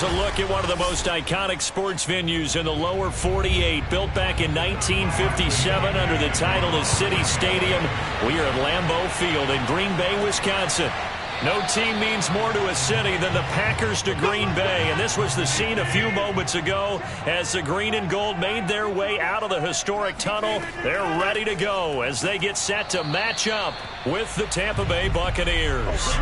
a look at one of the most iconic sports venues in the lower 48, built back in 1957 under the title of City Stadium. We are at Lambeau Field in Green Bay, Wisconsin. No team means more to a city than the Packers to Green Bay, and this was the scene a few moments ago as the green and gold made their way out of the historic tunnel. They're ready to go as they get set to match up with the Tampa Bay Buccaneers.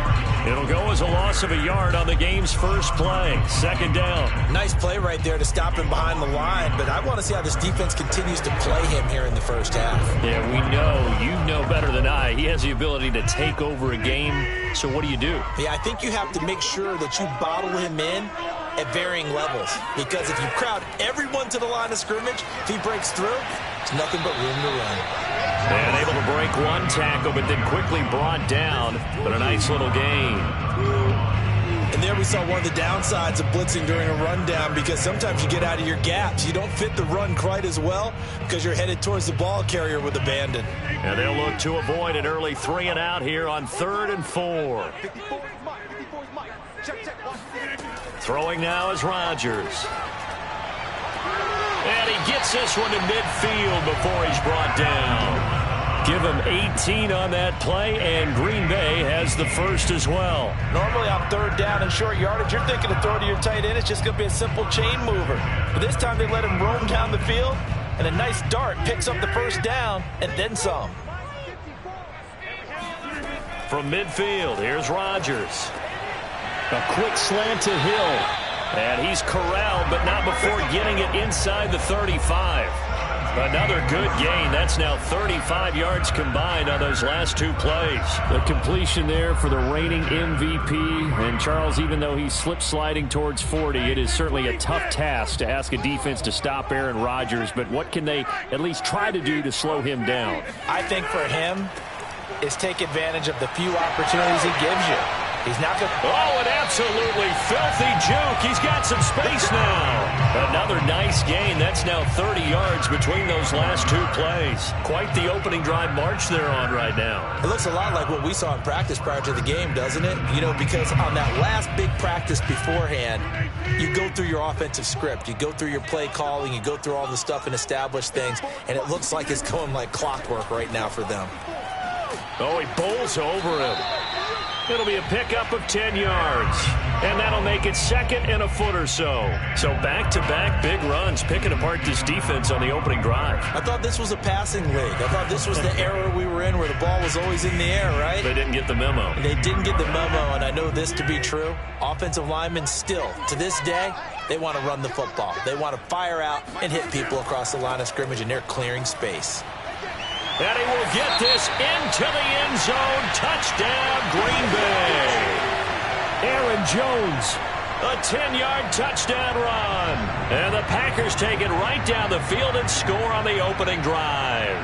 It'll go as a loss of a yard on the game's first play. Second down. Nice play right there to stop him behind the line, but I want to see how this defense continues to play him here in the first half. Yeah, we know, you know better than I, he has the ability to take over a game. So what do you do? Yeah, I think you have to make sure that you bottle him in at varying levels, because if you crowd everyone to the line of scrimmage, if he breaks through, it's nothing but room to run. And able to break one tackle, but then quickly brought down. But a nice little gain. And there we saw one of the downsides of blitzing during a rundown, because sometimes you get out of your gaps. You don't fit the run quite as well because you're headed towards the ball carrier with abandon. And they'll look to avoid an early 3 and out here on 3rd and 4. Throwing now is Rodgers. And he gets this one to midfield before he's brought down. Give him 18 on that play, and Green Bay has the first as well. Normally on 3rd down and short yardage, you're thinking to throw to your tight end. It's just going to be a simple chain mover. But this time they let him roam down the field, and a nice dart picks up the first down and then some. From midfield, here's Rodgers. A quick slant to Hill. And he's corralled, but not before getting it inside the 35. Another good gain. That's now 35 yards combined on those last 2 plays. The completion there for the reigning MVP. And Charles, even though he's slip-sliding towards 40, it is certainly a tough task to ask a defense to stop Aaron Rodgers. But what can they at least try to do to slow him down? I think for him is take advantage of the few opportunities he gives you. He's not going to... Oh, an absolutely filthy juke. He's got some space now. Another nice gain. That's now 30 yards between those last 2 plays. Quite the opening drive march they're on right now. It looks a lot like what we saw in practice prior to the game, doesn't it? You know, because on that last big practice beforehand, you go through your offensive script. You go through your play calling. You go through all the stuff and establish things. And it looks like it's going like clockwork right now for them. Oh, he bowls over him. It'll be a pickup of 10 yards. And that'll make it 2nd and a foot or so. So back-to-back big runs picking apart this defense on the opening drive. I thought this was a passing league. I thought this was the era we were in where the ball was always in the air, right? They didn't get the memo. They didn't get the memo, and I know this to be true. Offensive linemen still, to this day, they want to run the football. They want to fire out and hit people across the line of scrimmage, and they're clearing space. And he will get this into the end zone. Touchdown, Green Bay. Aaron Jones, a 10-yard touchdown run. And the Packers take it right down the field and score on the opening drive.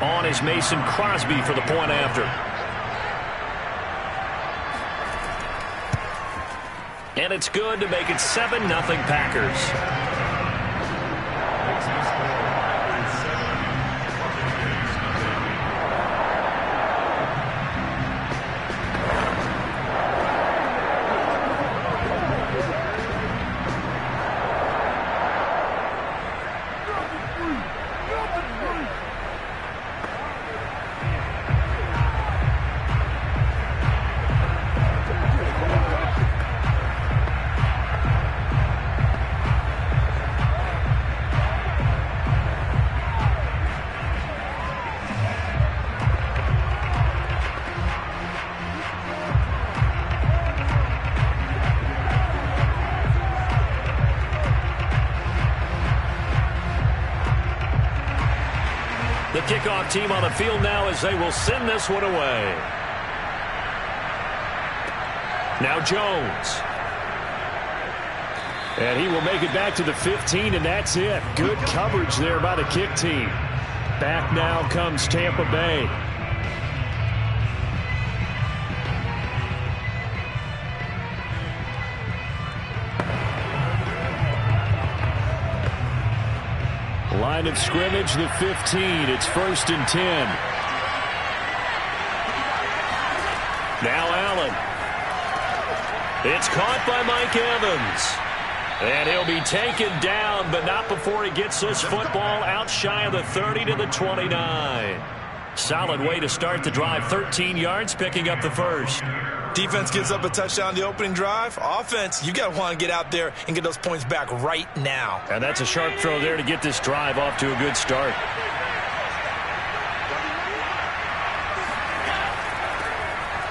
On is Mason Crosby for the point after. And it's good to make it 7-0 Packers. The kickoff team on the field now as they will send this one away. Now Jones. And he will make it back to the 15, and that's it. Good coverage there by the kick team. Back now comes Tampa Bay. Line of scrimmage, the 15. It's 1st and 10. Now Allen. It's caught by Mike Evans. And he'll be taken down, but not before he gets this football out shy of the 30 to the 29. Solid way to start the drive. 13 yards, picking up the first. Defense gives up a touchdown the opening drive. Offense, you got to want to get out there and get those points back right now. And that's a sharp throw there to get this drive off to a good start.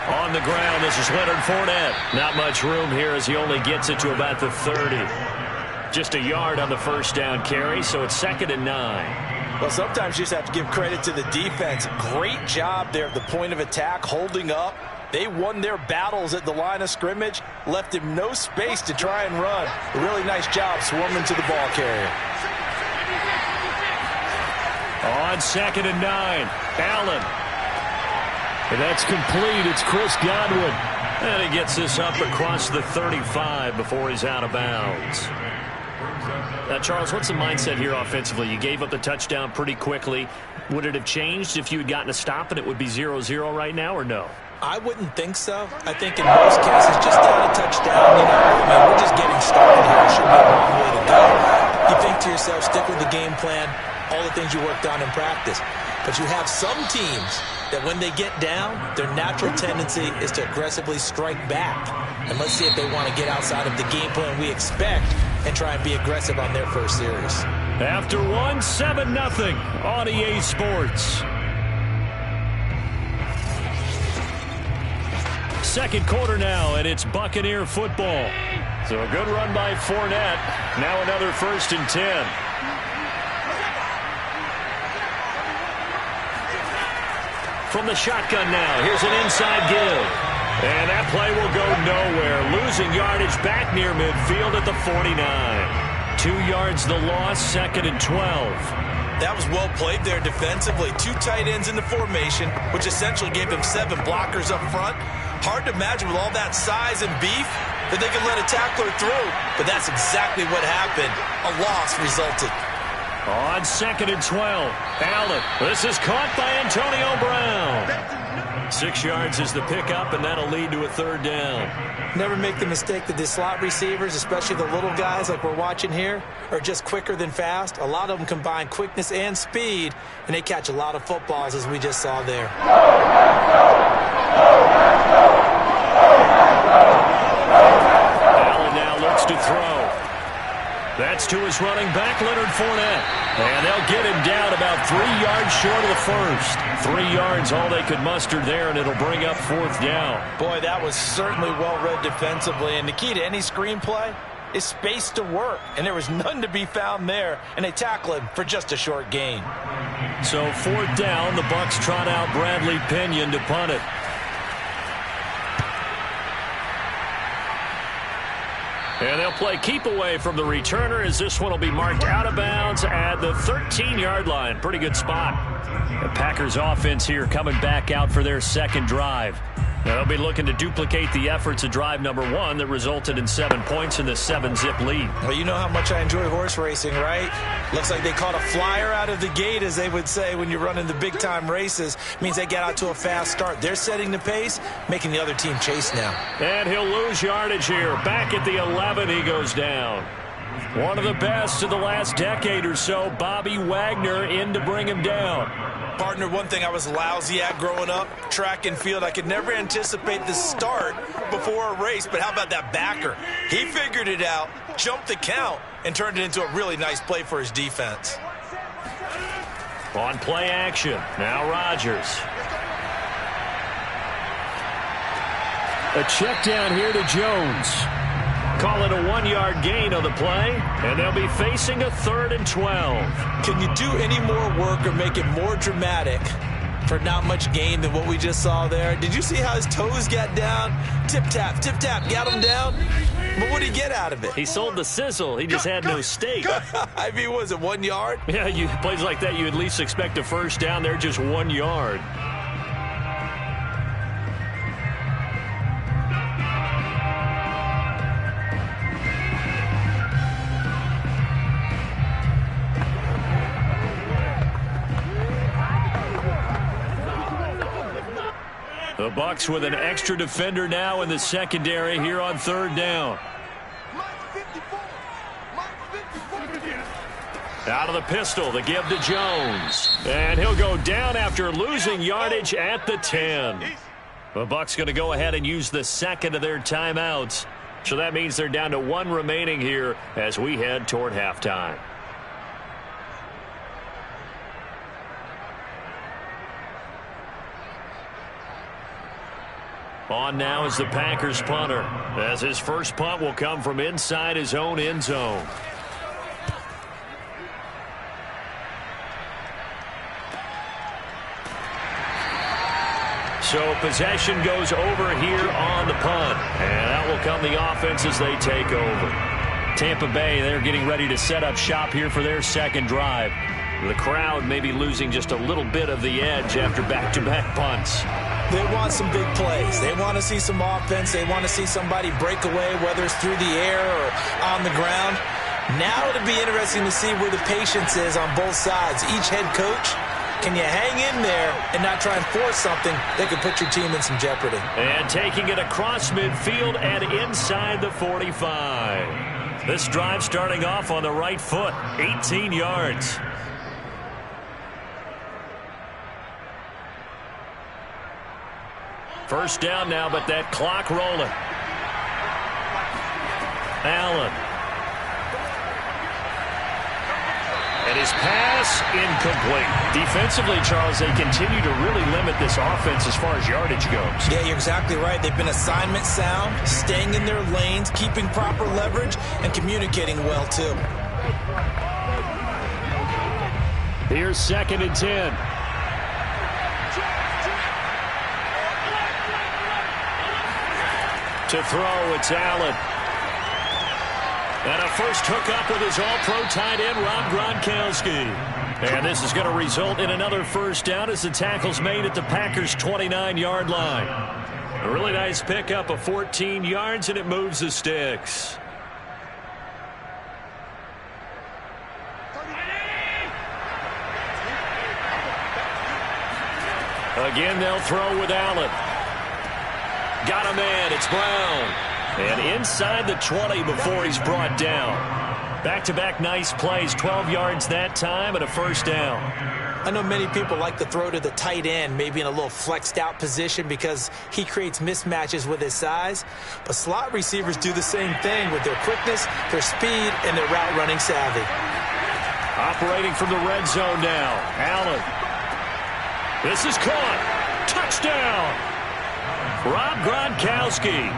On the ground, this is Leonard Fournette. Not much room here as he only gets it to about the 30. Just a yard on the first down carry, so it's 2nd and 9. Well, sometimes you just have to give credit to the defense. Great job there at the point of attack, holding up. They won their battles at the line of scrimmage, left him no space to try and run. A really nice job swarming to the ball carrier. On 2nd and 9, Allen. And that's complete. It's Chris Godwin. And he gets this up across the 35 before he's out of bounds. Now, Charles, what's the mindset here offensively? You gave up the touchdown pretty quickly. Would it have changed if you had gotten a stop and it would be 0-0 right now, or no? I wouldn't think so. I think in most cases, just down a touchdown, we're just getting started here. It should be a long way to go. You think to yourself, stick with the game plan, all the things you worked on in practice. But you have some teams that when they get down, their natural tendency is to aggressively strike back. And let's see if they want to get outside of the game plan we expect and try and be aggressive on their first series. After 7-0 on EA Sports. Second quarter now, and it's Buccaneer football. So a good run by Fournette. Now another 1st and 10. From the shotgun now, here's an inside give. And that play will go nowhere. Losing yardage back near midfield at the 49. 2 yards the loss, 2nd and 12. That was well played there defensively. 2 tight ends in the formation, which essentially gave them 7 blockers up front. Hard to imagine with all that size and beef that they could let a tackler through. But that's exactly what happened. A loss resulted. On 2nd and 12, Allen. This is caught by Antonio Brown. 6 yards is the pickup, and that'll lead to a 3rd down. Never make the mistake that the slot receivers, especially the little guys like we're watching here, are just quicker than fast. A lot of them combine quickness and speed, and they catch a lot of footballs, as we just saw there. Allen now looks to throw. That's to his running back, Leonard Fournette. And they'll get him down about 3 yards short of the first. 3 yards, all they could muster there, and it'll bring up 4th down. Boy, that was certainly well read defensively. And the key to any screenplay is space to work. And there was none to be found there. And they tackle him for just a short gain. So 4th down, the Bucs trot out Bradley Pinion to punt it. And they'll play keep away from the returner as this one will be marked out of bounds at the 13-yard line. Pretty good spot. The Packers offense here coming back out for their 2nd drive. Now they'll be looking to duplicate the efforts of drive number 1 that resulted in 7 points in the 7-zip lead. Well, you know how much I enjoy horse racing, right? Looks like they caught a flyer out of the gate, as they would say when you're running the big-time races. Means they get out to a fast start. They're setting the pace, making the other team chase now. And he'll lose yardage here. Back at the 11, he goes down. One of the best of the last decade or so, Bobby Wagner in to bring him down. Partner, one thing I was lousy at growing up, track and field. I could never anticipate the start before a race, but how about that backer? He figured it out, jumped the count, and turned it into a really nice play for his defense. On play action, now Rodgers. A check down here to Jones. Call it a 1-yard gain on the play, and they'll be facing a 3rd and 12. Can you do any more work or make it more dramatic for not much gain than what we just saw there? Did you see how his toes got down? Tip-tap, got him down. But what did he get out of it? He sold the sizzle. He just had no steak. I mean, was it 1 yard? Yeah, plays like that, you at least expect a first down. They're just 1 yard. The Bucs with an extra defender now in the secondary here on third down. Out of the pistol, the give to Jones. And he'll go down after losing yardage at the 10. The Bucs going to go ahead and use the second of their timeouts. So that means they're down to one remaining here as we head toward halftime. On now is the Packers punter, as his first punt will come from inside his own end zone. So possession goes over here on the punt, and out will come the offense as they take over. Tampa Bay, they're getting ready to set up shop here for their second drive. The crowd may be losing just a little bit of the edge after back-to-back punts. They want some big plays. They want to see some offense. They want to see somebody break away, whether it's through the air or on the ground. Now it'll be interesting to see where the patience is on both sides. Each head coach, can you hang in there and not try and force something that could put your team in some jeopardy? And taking it across midfield and inside the 45. This drive starting off on the right foot, 18 yards. First down now, but that clock rolling. Allen. And his pass incomplete. Defensively, Charles, they continue to really limit this offense as far as yardage goes. Yeah, you're exactly right. They've been assignment sound, staying in their lanes, keeping proper leverage, and communicating well, too. Here's 2nd and 10. To throw, it's Allen. And a first hookup with his all-pro tight end, Rob Gronkowski. And this is going to result in another first down as the tackle's made at the Packers' 29-yard line. A really nice pickup of 14 yards, and it moves the sticks. Again, they'll throw with Allen. Got a man. It's Brown. And inside the 20 before he's brought down. Back-to-back nice plays. 12 yards that time and a first down. I know many people like to throw to the tight end, maybe in a little flexed out position because he creates mismatches with his size. But slot receivers do the same thing with their quickness, their speed, and their route running savvy. Operating from the red zone now. Allen. This is caught. Touchdown. Rob Gronkowski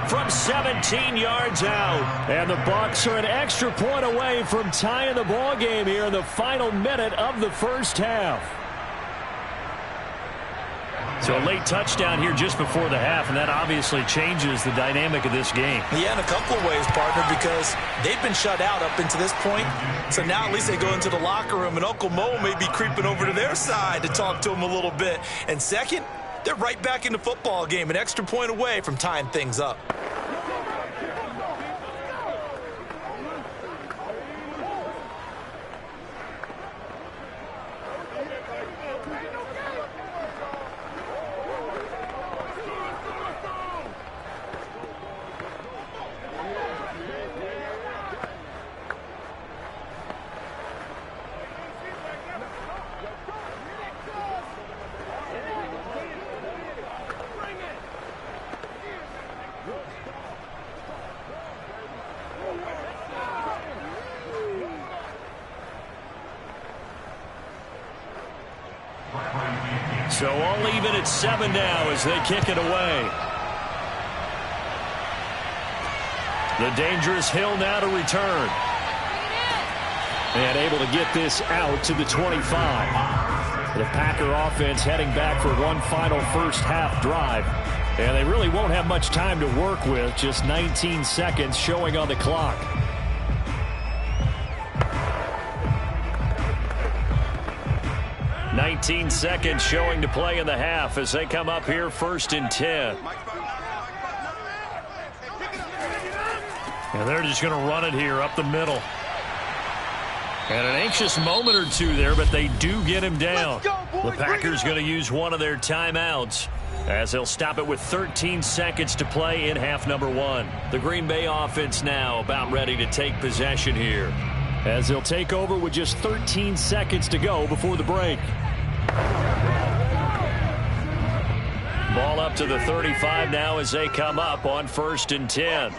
from 17 yards out. And the Bucs are an extra point away from tying the ball game here in the final minute of the first half. So a late touchdown here just before the half, and that obviously changes the dynamic of this game. Yeah, in a couple of ways, partner, because they've been shut out up until this point. So now at least they go into the locker room, and Uncle Mo may be creeping over to their side to talk to them a little bit. And second, they're right back in the football game, an extra point away from tying things up. So all even at 7 now as they kick it away. The dangerous Hill now to return. And able to get this out to the 25. The Packer offense heading back for one final first half drive. And they really won't have much time to work with. Just 19 seconds showing on the clock. $19 seconds showing to play in the half as they come up here 1st and 10. And they're just going to run it here up the middle. And an anxious moment or two there, but they do get him down. The Packers going to use one of their timeouts as they'll stop it with 13 seconds to play in half number 1. The Green Bay offense now about ready to take possession here, as they'll take over with just 13 seconds to go before the break. Ball up to the 35 now as they come up on 1st and 10.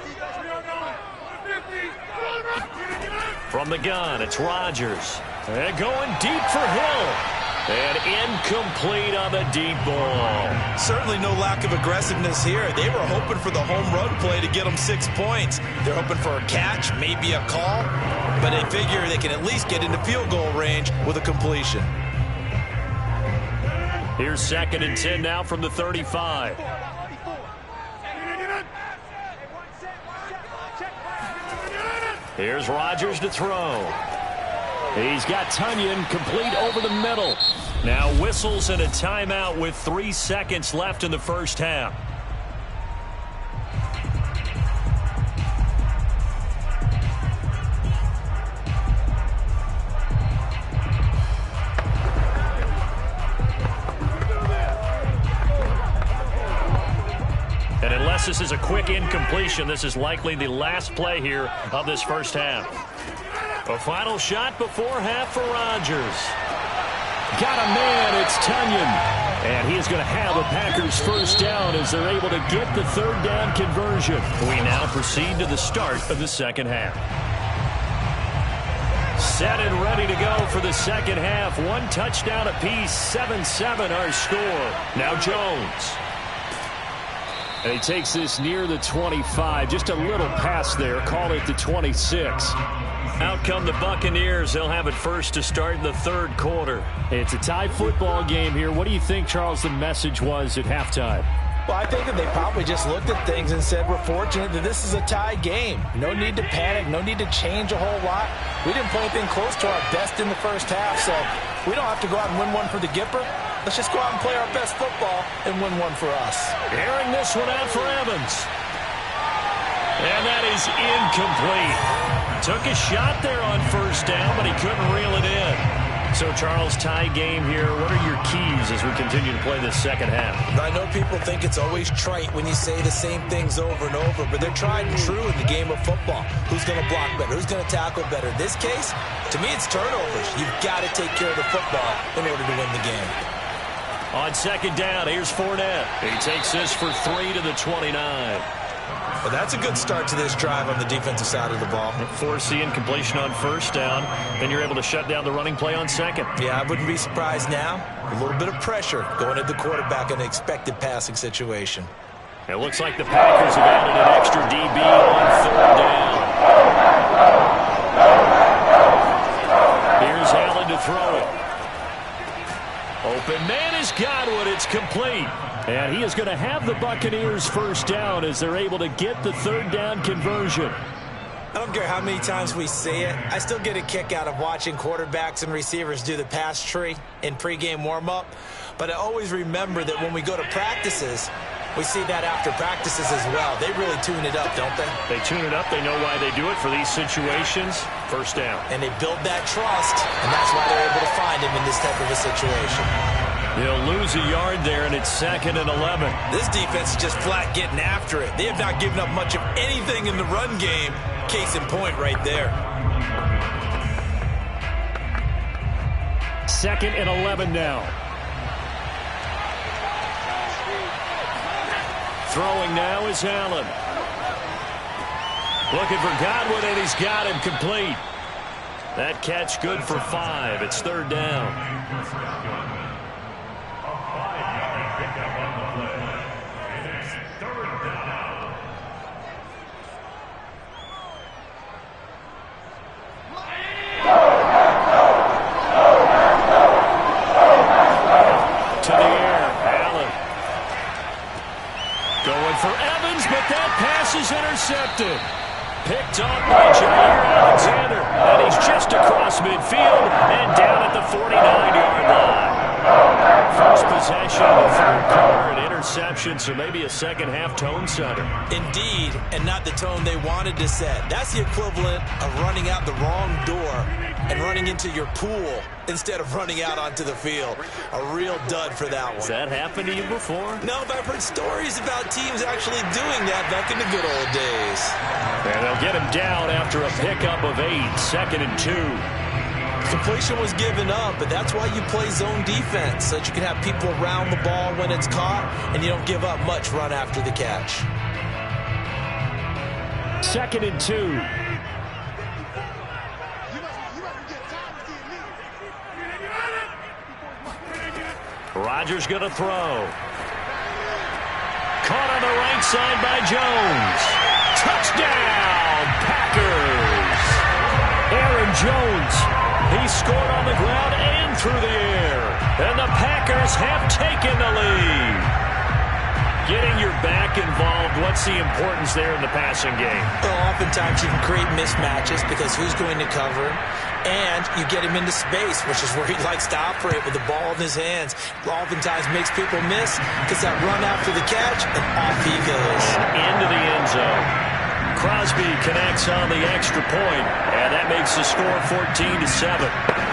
From the gun, it's Rodgers. And going deep for Hill. And incomplete on the deep ball. Certainly no lack of aggressiveness here. They were hoping for the home run play to get them 6 points. They're hoping for a catch, maybe a call, but they figure they can at least get into field goal range with a completion. Here's 2nd and 10 now from the 35. Here's Rodgers to throw. He's got Tonyan complete over the middle. Now whistles and a timeout with 3 seconds left in the first half. And unless this is a quick incompletion, this is likely the last play here of this first half. A final shot before half for Rodgers. Got a man, it's Tonyan. And he is going to have a Packers first down as they're able to get the 3rd down conversion. We now proceed to the start of the second half. Set and ready to go for the second half. 1 touchdown apiece, 7-7 our score. Now Jones. And he takes this near the 25. Just a little pass there. Call it the 26. Out come the Buccaneers. They'll have it first to start in the 3rd quarter. It's a tie football game here. What do you think, Charles, the message was at halftime? Well, I think that they probably just looked at things and said, we're fortunate that this is a tie game. No need to panic. No need to change a whole lot. We didn't play anything close to our best in the first half, so we don't have to go out and win one for the Gipper. Let's just go out and play our best football and win one for us. Airing this one out for Evans. And that is incomplete. Took a shot there on 1st down, but he couldn't reel it in. So, Charles, tie game here. What are your keys as we continue to play this second half? I know people think it's always trite when you say the same things over and over, but they're tried and true in the game of football. Who's going to block better? Who's going to tackle better? In this case, to me, it's turnovers. You've got to take care of the football in order to win the game. On 2nd down, here's Fournette. He takes this for 3 to the 29. Well, that's a good start to this drive on the defensive side of the ball. Force the incompletion on 1st down. Then you're able to shut down the running play on 2nd. Yeah, I wouldn't be surprised now. A little bit of pressure going at the quarterback in an expected passing situation. It looks like the Packers have added an extra DB on 3rd down. Here's Allen to throw it. Open man is Godwin. It's complete. And he is going to have the Buccaneers first down as they're able to get the 3rd down conversion. I don't care how many times we say it. I still get a kick out of watching quarterbacks and receivers do the pass tree in pregame warm-up. But I always remember that when we go to practices, we see that after practices as well. They really tune it up, don't they? They tune it up. They know why they do it for these situations. First down. And they build that trust, and that's why they're able to find him in this type of a situation. They'll lose a yard there, and it's 2nd and 11. This defense is just flat getting after it. They have not given up much of anything in the run game. Case in point right there. 2nd and 11 now. Throwing now is Allen. Looking for Godwin, and he's got him complete. That catch good for 5. It's 3rd down. To the air, Allen. Going for Evans, but that pass is intercepted. Picked off by Jair Alexander. And he's just across midfield and down at the 49-yard line. First possession of the third quarter, an interception, so maybe a second-half tone setter. Indeed, and not the tone they wanted to set. That's the equivalent of running out the wrong door and running into your pool instead of running out onto the field. A real dud for that one. Has that happened to you before? No, but I've heard stories about teams actually doing that back in the good old days. And they'll get him down after a pickup of 8, 2nd and 2. Completion was given up, but that's why you play zone defense, so that you can have people around the ball when it's caught, and you don't give up much run after the catch. 2nd and 2. Rodgers going to throw. Caught on the right side by Jones. Touchdown, Packers! Aaron Jones. He scored on the ground and through the air. And the Packers have taken the lead. Getting your back involved, what's the importance there in the passing game? Well, oftentimes you can create mismatches because who's going to cover him? And you get him into space, which is where he likes to operate with the ball in his hands. Oftentimes makes people miss because that run after the catch, and off he goes. And into the end zone. Crosby connects on the extra point, and that makes the score 14-7.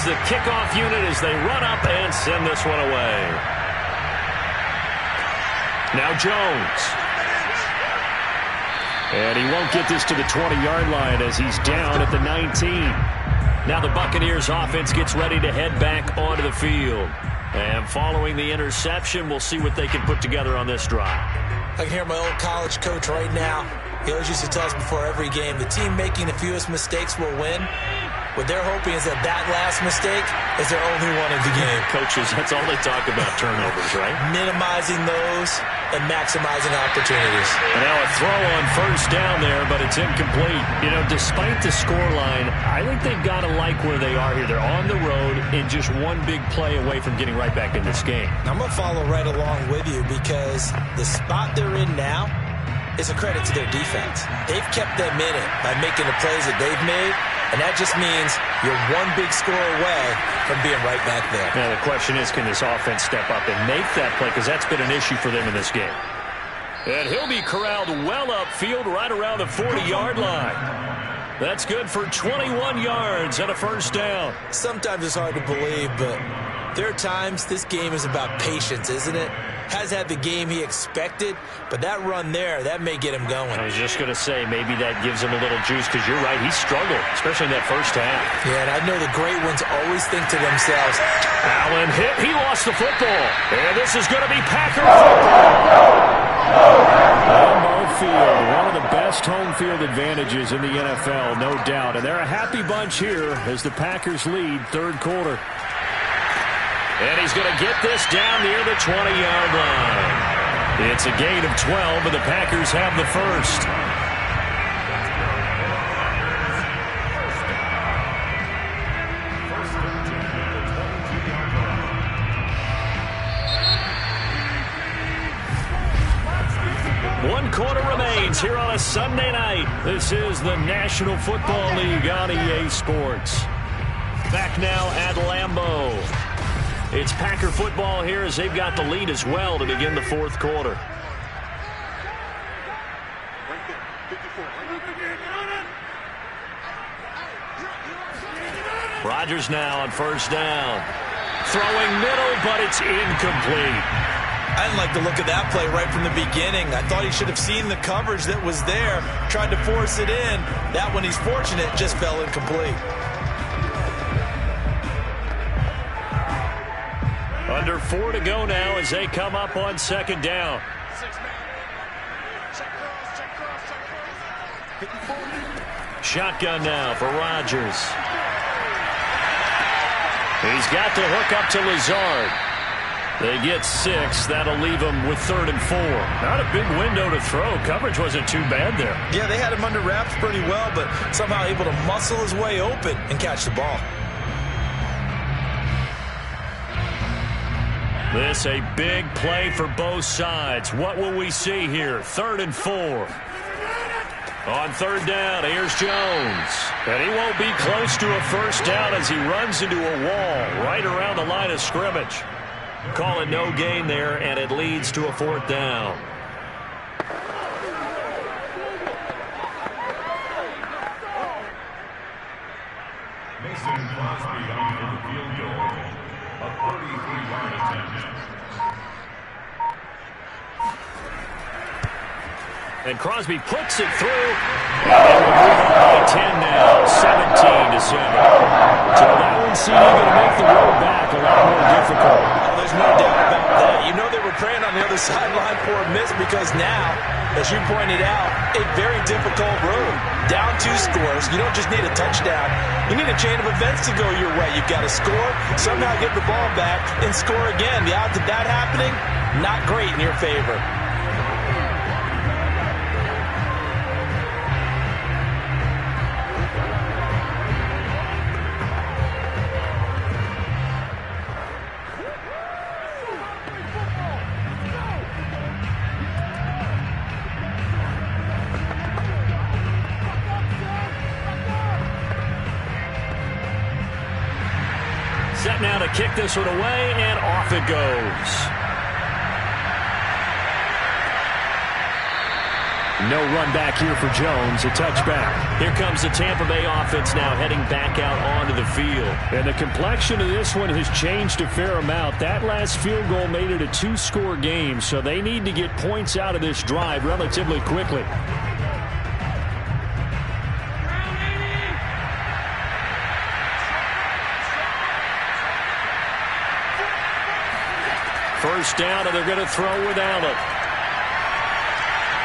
The kickoff unit as they run up and send this one away. Now Jones. And he won't get this to the 20-yard line as he's down at the 19. Now the Buccaneers offense gets ready to head back onto the field. And following the interception, we'll see what they can put together on this drive. I can hear my old college coach right now. He always used to tell us before every game, the team making the fewest mistakes will win. What they're hoping is that last mistake is their only one of the game. Coaches, that's all they talk about, turnovers, right? Minimizing those and maximizing opportunities. And now a throw on first down there, but it's incomplete. You know, despite the scoreline, I think they've got to like where they are here. They're on the road and just one big play away from getting right back in this game. I'm going to follow right along with you because the spot they're in now is a credit to their defense. They've kept them in it by making the plays that they've made. And that just means you're one big score away from being right back there. Now, the question is, can this offense step up and make that play? Because that's been an issue for them in this game. And he'll be corralled well upfield right around the 40-yard line. That's good for 21 yards and a first down. Sometimes it's hard to believe, but there are times this game is about patience, isn't it? Has had the game he expected, but that run there, that may get him going. I was just going to say, maybe that gives him a little juice, because you're right, he struggled, especially in that first half. Yeah, and I know the great ones always think to themselves, Allen hit, he lost the football, and this is going to be Packer football. Lambeau Field, one of the best home field advantages in the NFL, no doubt, and they're a happy bunch here as the Packers lead third quarter. And he's going to get this down near the 20-yard line. It's a gain of 12, and the Packers have the first. One quarter remains here on a Sunday night. This is the National Football League on EA Sports. Back now at Lambeau. It's Packer football here as they've got the lead as well to begin the fourth quarter. Rodgers now on first down. Throwing middle, but it's incomplete. I didn't like the look of that play right from the beginning. I thought he should have seen the coverage that was there, tried to force it in. That one, he's fortunate, just fell incomplete. Under 4 to go now as they come up on second down. Shotgun now for Rodgers. He's got the hook up to Lazard. They get 6. That'll leave them with 3rd and 4. Not a big window to throw. Coverage wasn't too bad there. Yeah, they had him under wraps pretty well, but somehow able to muscle his way open and catch the ball. This a big play for both sides. What will we see here? 3rd and 4. On 3rd down, here's Jones. And he won't be close to a first down as he runs into a wall right around the line of scrimmage. Call it no gain there, and it leads to a 4th down. Mason Crosby on for the field goal. A 33-yard attempt. And Crosby puts it through. And we're moving by 10 now, 17-7. So that one seeming going to make the road back a lot more difficult. Oh, there's no doubt about that. You know they were praying on the other sideline for a miss because now, as you pointed out, a very difficult road. Down 2 scores. You don't just need a touchdown. You need a chain of events to go your way. You've got to score, somehow get the ball back, and score again. The odds of that happening, not great in your favor. Set now to kick this one away, and off it goes. No run back here for Jones, a touchback. Here comes the Tampa Bay offense now heading back out onto the field. And the complexion of this one has changed a fair amount. That last field goal made it a 2-score game, so they need to get points out of this drive relatively quickly. First down, and they're going to throw with Allen.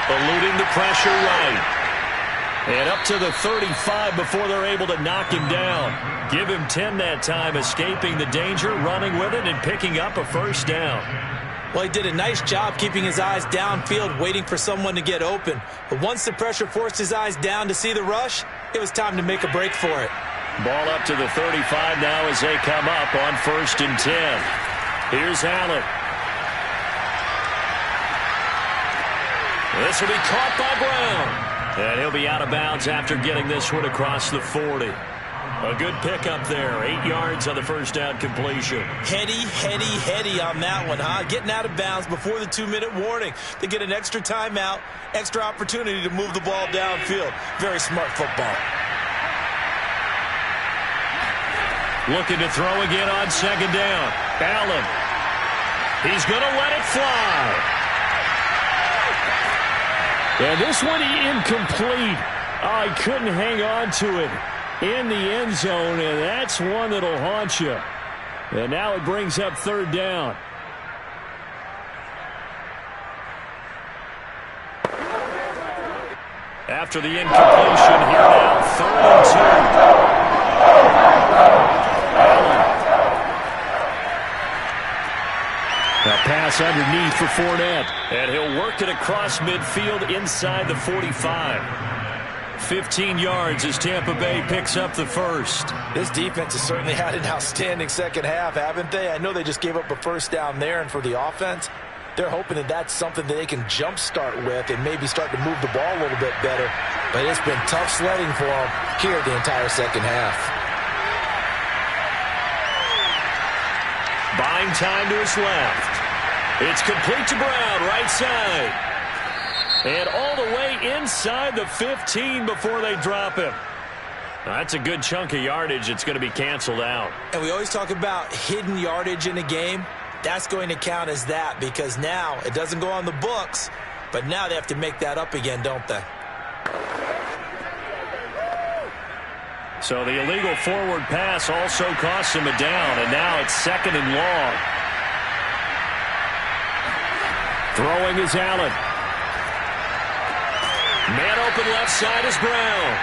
Eluding the pressure right. And up to the 35 before they're able to knock him down. Give him 10 that time, escaping the danger, running with it, and picking up a first down. Well, he did a nice job keeping his eyes downfield, waiting for someone to get open. But once the pressure forced his eyes down to see the rush, it was time to make a break for it. Ball up to the 35 now as they come up on 1st and 10. Here's Allen. This will be caught by Brown. And he'll be out of bounds after getting this one across the 40. A good pickup there. 8 yards on the first down completion. Heady on that one, huh? Getting out of bounds before the 2-minute warning. They get an extra timeout, extra opportunity to move the ball downfield. Very smart football. Looking to throw again on 2nd down. Allen. He's going to let it fly. And this one incomplete. Oh, he couldn't hang on to it in the end zone, and that's one that'll haunt you. And now it brings up 3rd down. After the incompletion, here now, 3rd and 2. A pass underneath for Fournette. And he'll work it across midfield inside the 45. 15 yards as Tampa Bay picks up the first. This defense has certainly had an outstanding second half, haven't they? I know they just gave up a first down there, and for the offense, they're hoping that that's something that they can jumpstart with and maybe start to move the ball a little bit better. But it's been tough sledding for them here the entire second half. Buying time to his left. It's complete to Brown, right side. And all the way inside the 15 before they drop him. That's a good chunk of yardage. It's going to be canceled out. And we always talk about hidden yardage in a game. That's going to count as that because now it doesn't go on the books, but now they have to make that up again, don't they? So the illegal forward pass also costs him a down, and now it's 2nd and long. Throwing is Allen. Man open left side is Brown.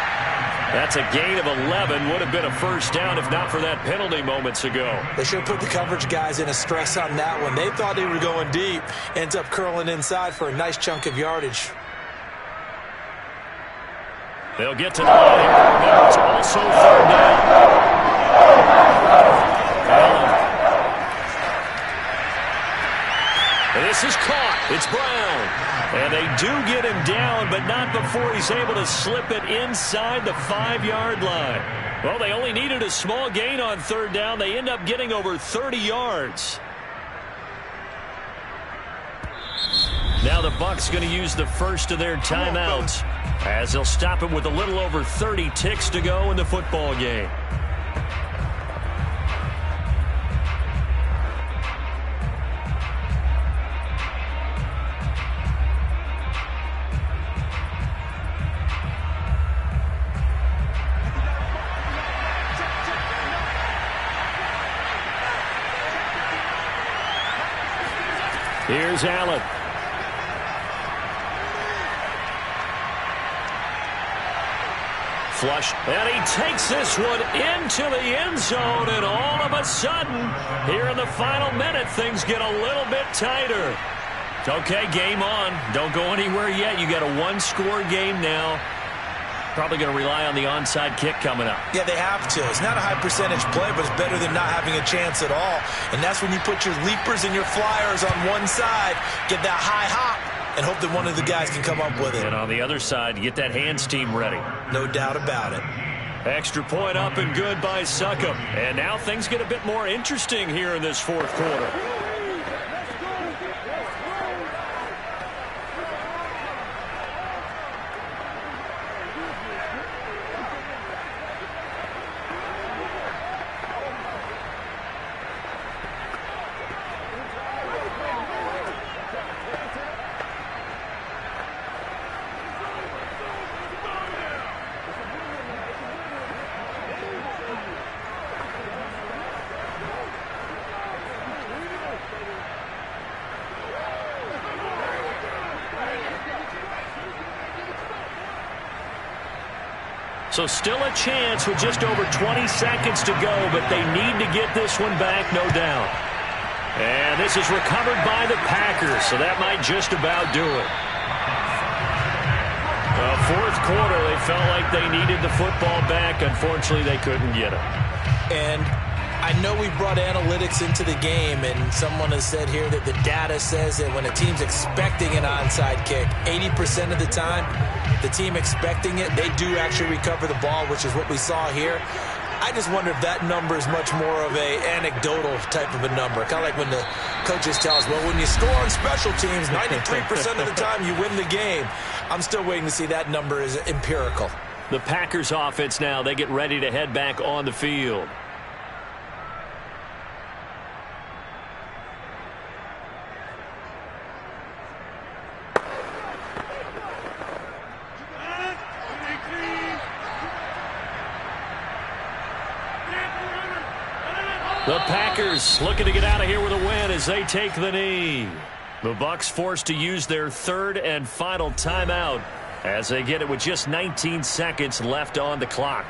That's a gain of 11. Would have been a first down if not for that penalty moments ago. They should have put the coverage guys in a stress on that one. They thought they were going deep. Ends up curling inside for a nice chunk of yardage. They'll get to the line here. Remember, it's also third down. Allen. And this is caught. It's Brown. And they do get him down, but not before he's able to slip it inside the 5-yard line. Well, they only needed a small gain on third down. They end up getting over 30 yards. Now the Bucs going to use the first of their timeouts as they'll stop it with a little over 30 ticks to go in the football game. Here's Allen. Flush, and he takes this one into the end zone, and all of a sudden, here in the final minute, things get a little bit tighter. Okay, game on. Don't go anywhere yet. You got a one-score game now. Probably going to rely on the onside kick coming up. Yeah, they have to. It's not a high-percentage play, but it's better than not having a chance at all. And that's when you put your leapers and your flyers on one side, get that high hop, and hope that one of the guys can come up with it. And on the other side, get that hands team ready. No doubt about it. Extra point up and good by Succop. And now things get a bit more interesting here in this fourth quarter. So still a chance with just over 20 seconds to go, but they need to get this one back, no doubt. And this is recovered by the Packers, so that might just about do it. Fourth quarter, they felt like they needed the football back. Unfortunately, they couldn't get it. And I know we brought analytics into the game, and someone has said here that the data says that when a team's expecting an onside kick, 80% of the time, the team expecting it, they do actually recover the ball, which is what we saw here. I just wonder if that number is much more of a anecdotal type of a number. Kind of like when the coaches tell us, well, when you score on special teams, 93% of the time you win the game. I'm still waiting to see that number is empirical. The Packers offense now, they get ready to head back on the field. The Packers looking to get out of here with a win as they take the knee. The Bucs forced to use their third and final timeout as they get it with just 19 seconds left on the clock.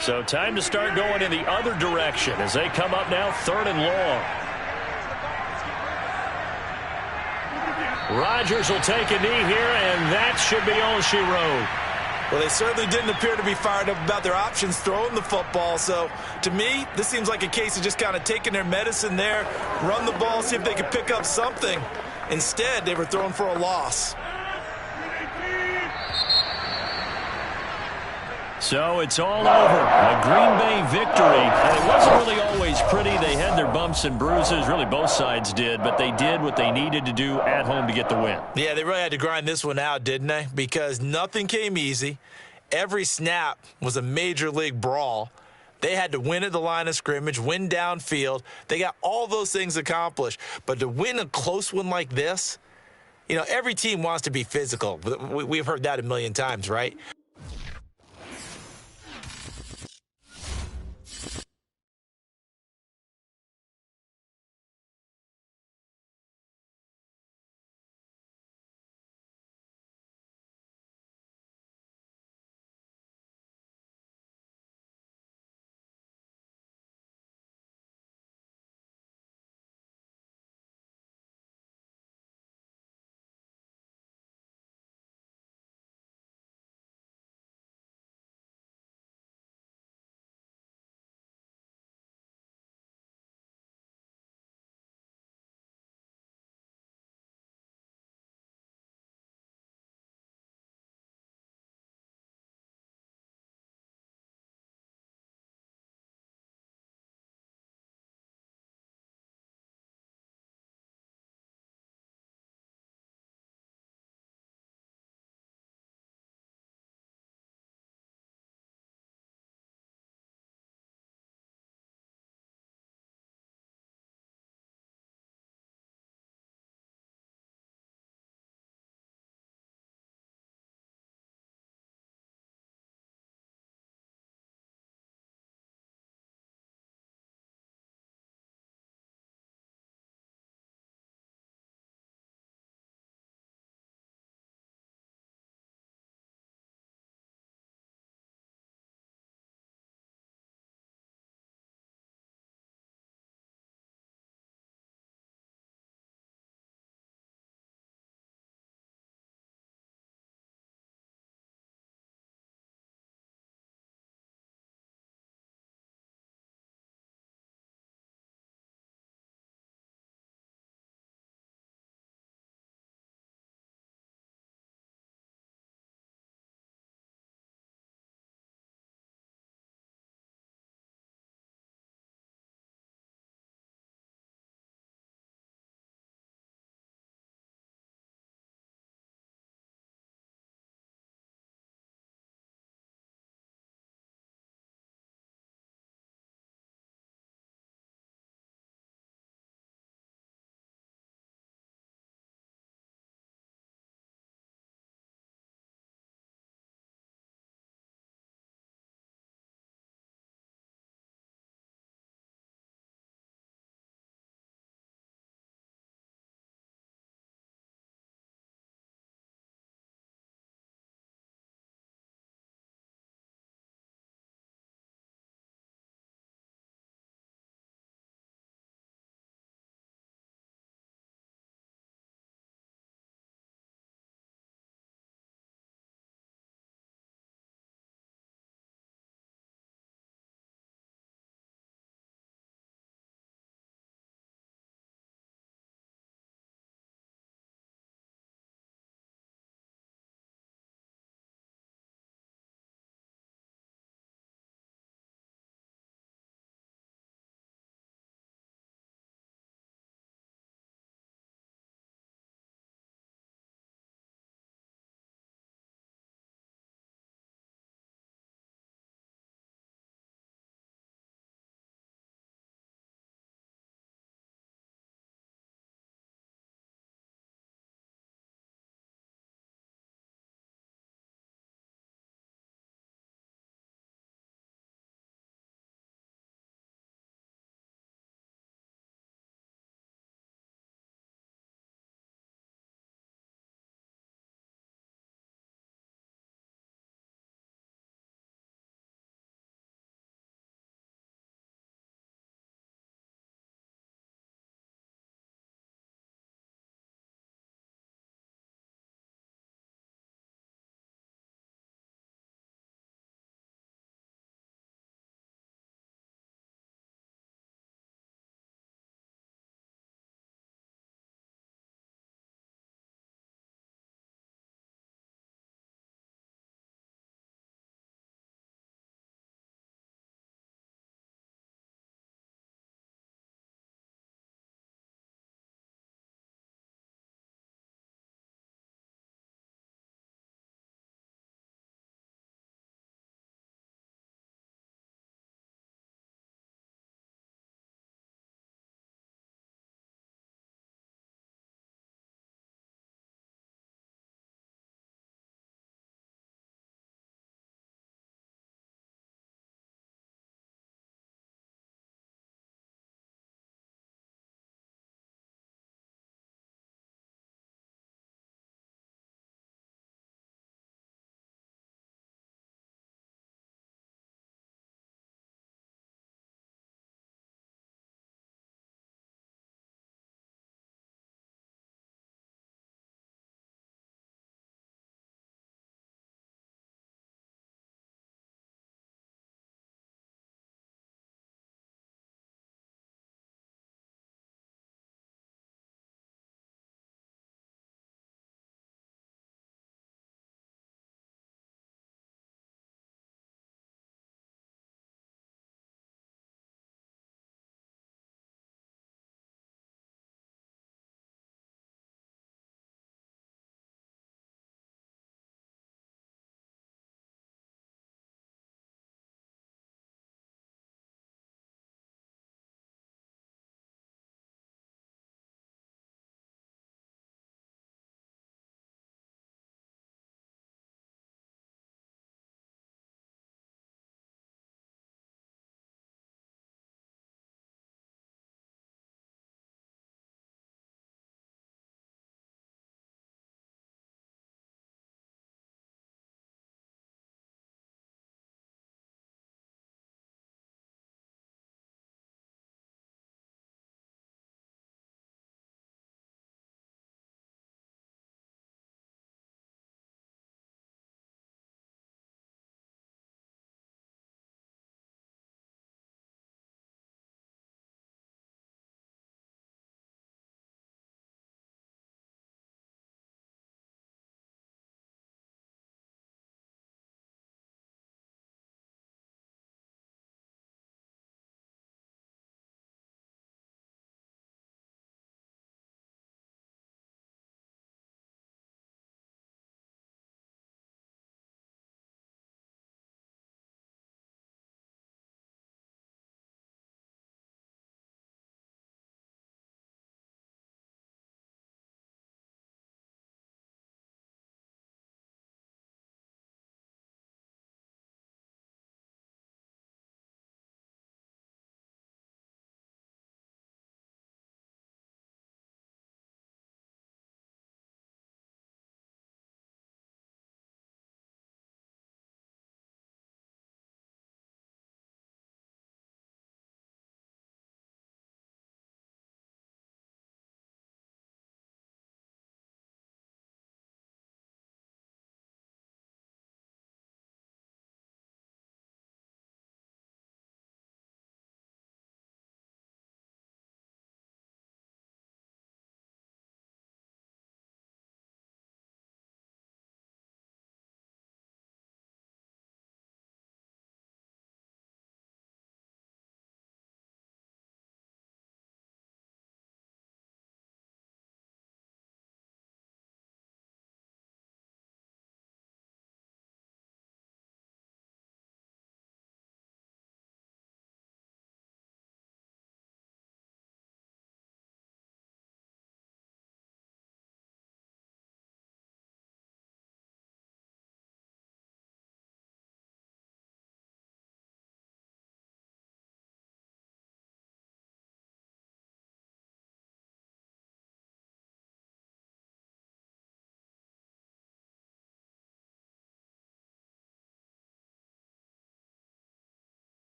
So time to start going in the other direction as they come up now third and long. Rodgers will take a knee here, and that should be all she wrote. Well, they certainly didn't appear to be fired up about their options throwing the football. So, to me, this seems like a case of just kind of taking their medicine there, run the ball, see if they could pick up something. Instead, they were throwing for a loss. So it's all over. A Green Bay victory. And it wasn't really always pretty. They had their bumps and bruises. Really, both sides did. But they did what they needed to do at home to get the win. Yeah, they really had to grind this one out, didn't they? Because nothing came easy. Every snap was a major league brawl. They had to win at the line of scrimmage, win downfield. They got all those things accomplished. But to win a close one like this, you know, every team wants to be physical. We've heard that a million times, right?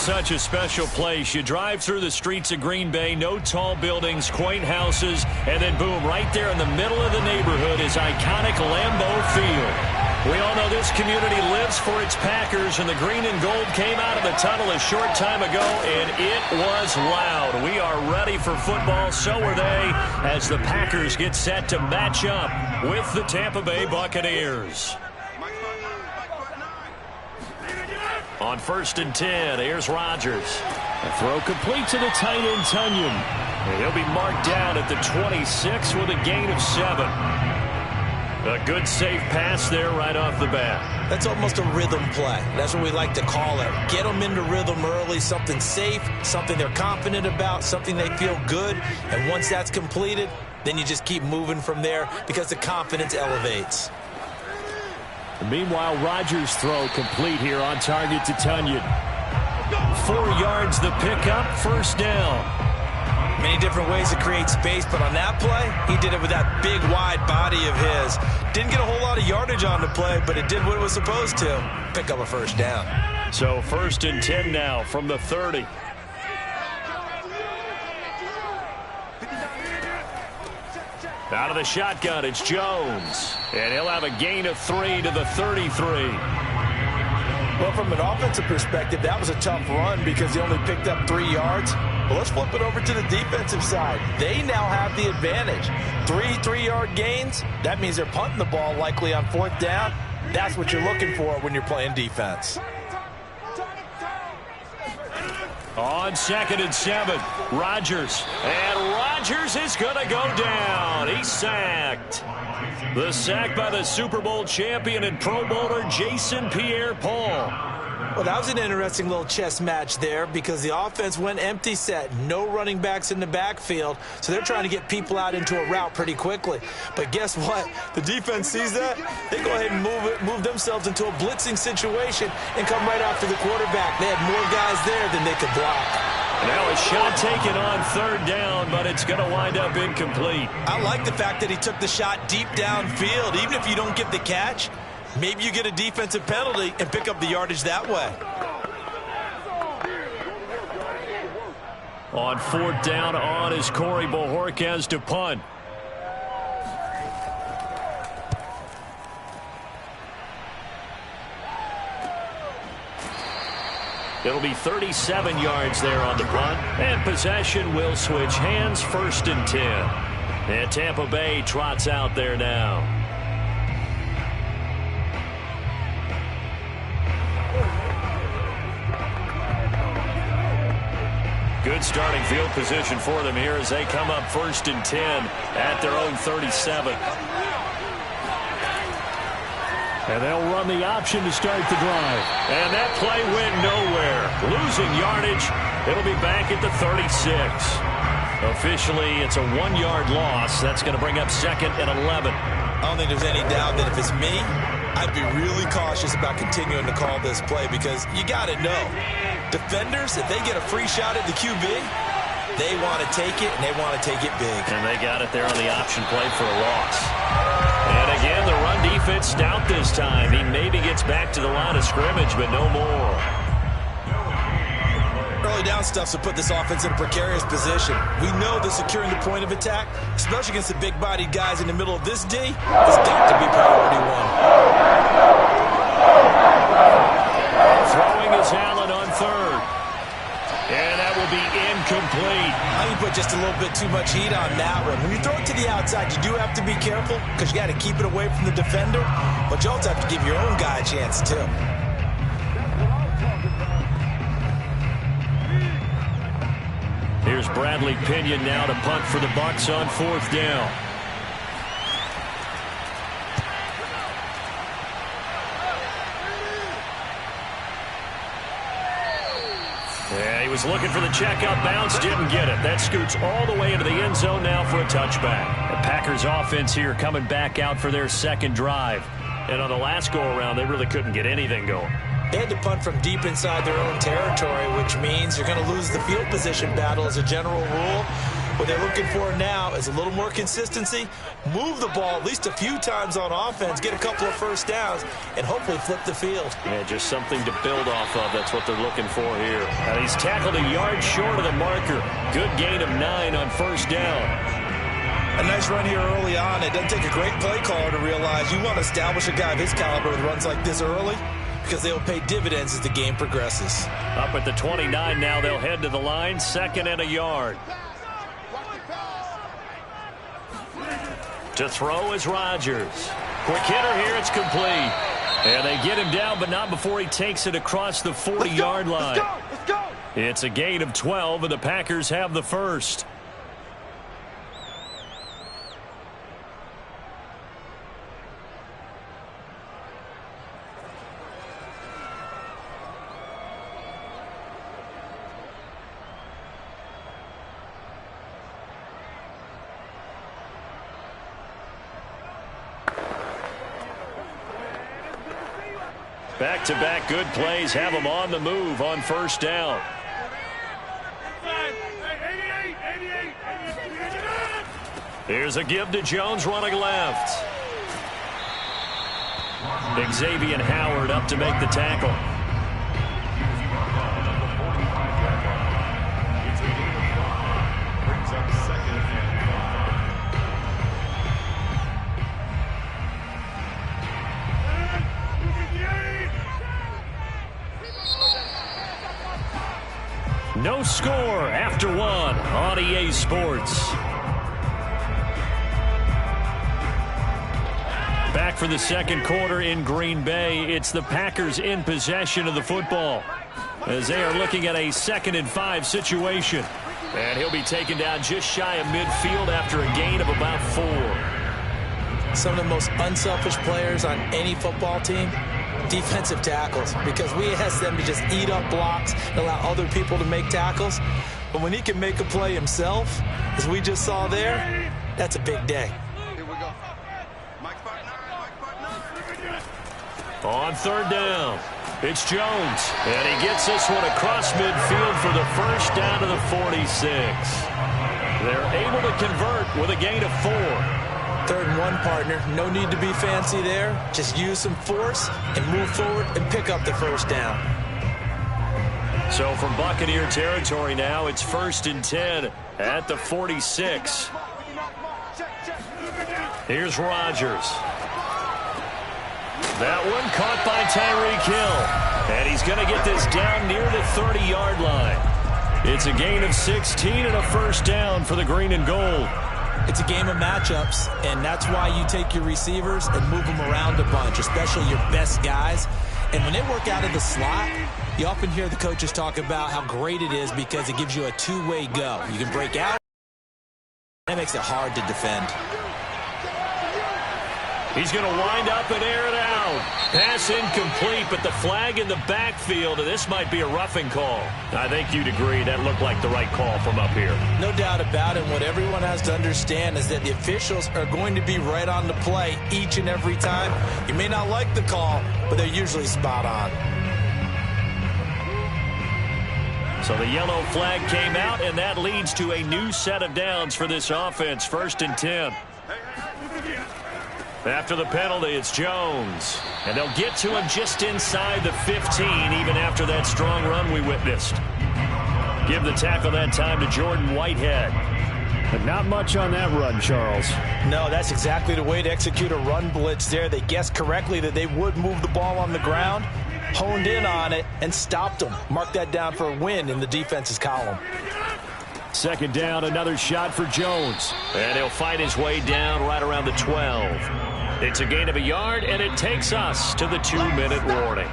such a special place. You drive through the streets of Green Bay, no tall buildings, quaint houses, and then boom, right there in the middle of the neighborhood is iconic Lambeau Field. We all know this community lives for its Packers, and the green and gold came out of the tunnel a short time ago, and it was loud. We are ready for football, so are they, as the Packers get set to match up with the Tampa Bay Buccaneers. On 1st and 10, here's Rodgers. A throw complete to the tight end, Tonyan. And he'll be marked down at the 26 with a gain of 7. A good safe pass there right off the bat. That's almost a rhythm play. That's what we like to call it. Get them into rhythm early, something safe, something they're confident about, something they feel good. And once that's completed, then you just keep moving from there because the confidence elevates. Meanwhile, Rodgers' throw complete here on target to Tonyan. 4 yards the pickup, 1st down. Many different ways to create space, but on that play, he did it with that big, wide body of his. Didn't get a whole lot of yardage on the play, but it did what it was supposed to. Pick up a 1st down. So 1st and 10 now from the 30. Out of the shotgun, it's Jones. And he'll have a gain of 3 to the 33. Well, from an offensive perspective, that was a tough run because he only picked up 3 yards. Well, let's flip it over to the defensive side. They now have the advantage. 3-3-yard gains, that means they're punting the ball likely on 4th down. That's what you're looking for when you're playing defense. On 2nd and 7, Rodgers. And Rodgers is going to go down. He's sacked. The sack by the Super Bowl champion and Pro Bowler Jason Pierre-Paul. Well, that was an interesting little chess match there because the offense went empty set. No running backs in the backfield, so they're trying to get people out into a route pretty quickly. But guess what? The defense sees that. They go ahead and move themselves into a blitzing situation and come right after the quarterback. They had more guys there than they could block. Now a shot taken on 3rd down, but it's going to wind up incomplete. I like the fact that he took the shot deep downfield. Even if you don't get the catch, maybe you get a defensive penalty and pick up the yardage that way. On 4th down, on is Corey Bojorquez to punt. It'll be 37 yards there on the punt. And possession will switch hands, 1st and 10. And Tampa Bay trots out there now. Good starting field position for them here as they come up 1st and 10 at their own 37. And they'll run the option to start the drive. And that play went nowhere. Losing yardage. It'll be back at the 36. Officially, it's a 1-yard loss. That's going to bring up 2nd and 11. I don't think there's any doubt that if it's me, I'd be really cautious about continuing to call this play because you got to know. Defenders, if they get a free shot at the QB, they want to take it, and they want to take it big. And they got it there on the option play for a loss. And again, the run defense stout this time. He maybe gets back to the line of scrimmage, but no more. Early down stuff to put this offense in a precarious position. We know that securing the point of attack, especially against the big-bodied guys in the middle of this D, has got to be priority 1. Throwing is Allen on 3rd. And that will be incomplete. I think you put just a little bit too much heat on that one. When you throw it to the outside, you do have to be careful because you got to keep it away from the defender, but you also have to give your own guy a chance too. Here's Bradley Pinion now to punt for the Bucs on 4th down. Yeah, he was looking for the checkout bounce, didn't get it. That scoots all the way into the end zone now for a touchback. The Packers offense here coming back out for their 2nd drive. And on the last go-around, they really couldn't get anything going. They had to punt from deep inside their own territory, which means you're going to lose the field position battle as a general rule. What they're looking for now is a little more consistency, move the ball at least a few times on offense, get a couple of first downs, and hopefully flip the field. Yeah, just something to build off of. That's what they're looking for here. And he's tackled a yard short of the marker. Good gain of 9 on first down. A nice run here early on. It doesn't take a great play caller to realize you want to establish a guy of his caliber with runs like this early, because they'll pay dividends as the game progresses. Up at the 29 now, they'll head to the line, 2nd and a yard. To throw is Rodgers. Quick hitter here, it's complete. And they get him down, but not before he takes it across the 40-yard line. Let's go! It's a gain of 12, and the Packers have the first. Back-to-back good plays have them on the move on first down. Here's a give to Jones running left. Xavier Howard up to make the tackle. No score after 1 on EA Sports. Back for the second quarter in Green Bay. It's the Packers in possession of the football as they are looking at a 2nd and 5 situation. And he'll be taken down just shy of midfield after a gain of about 4. Some of the most unselfish players on any football team, defensive tackles, because we ask them to just eat up blocks and allow other people to make tackles. But when he can make a play himself, as we just saw there, that's a big day. Here we go. On 3rd down, it's Jones, and he gets this one across midfield for the first down to the 46. They're able to convert with a gain of 4. 3rd and 1, partner. No need to be fancy there. Just use some force and move forward and pick up the first down. So from Buccaneer territory now, it's 1st and 10 at the 46. Here's Rodgers. That one caught by Tyreek Hill. And he's going to get this down near the 30-yard line. It's a gain of 16 and a first down for the green and gold. It's a game of matchups, and that's why you take your receivers and move them around a bunch, especially your best guys. And when they work out of the slot, you often hear the coaches talk about how great it is because it gives you a two-way go. You can break out. That makes it hard to defend. He's going to wind up and air it out. Pass incomplete, but the flag in the backfield, and this might be a roughing call. I think you'd agree that looked like the right call from up here. No doubt about it. What everyone has to understand is that the officials are going to be right on the play each and every time. You may not like the call, but they're usually spot on. So the yellow flag came out, and that leads to a new set of downs for this offense. 1st and 10. After the penalty, it's Jones. And they'll get to him just inside the 15, even after that strong run we witnessed. Give the tackle that time to Jordan Whitehead. But not much on that run, Charles. No, that's exactly the way to execute a run blitz there. They guessed correctly that they would move the ball on the ground, honed in on it, and stopped them. Mark that down for a win in the defense's column. 2nd down, another shot for Jones. And he'll fight his way down right around the 12. It's a gain of a yard, and it takes us to the 2-minute warning.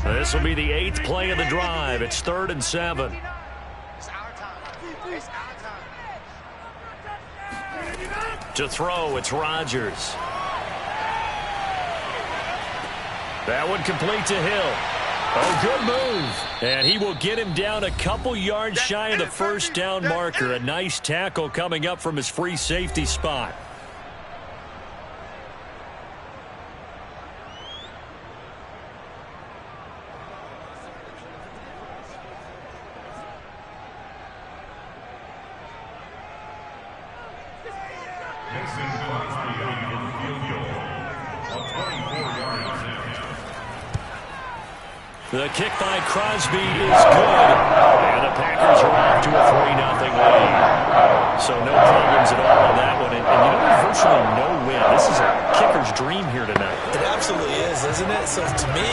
This will be the 8th play of the drive. It's 3rd and 7. To throw, it's Rodgers. That one complete to Hill. Oh, good move. And he will get him down a couple yards shy of the first down marker. A nice tackle coming up from his free safety spot. The kick by Crosby is good. And the Packers are off to a 3-0 lead. So no problems at all on that one. And you know, there's virtually no win. This is a kicker's dream here tonight. It absolutely is, isn't it? So to me,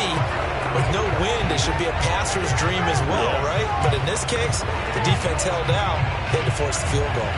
with no wind, it should be a passer's dream as well, right? But in this case, the defense held out, had to force the field goal.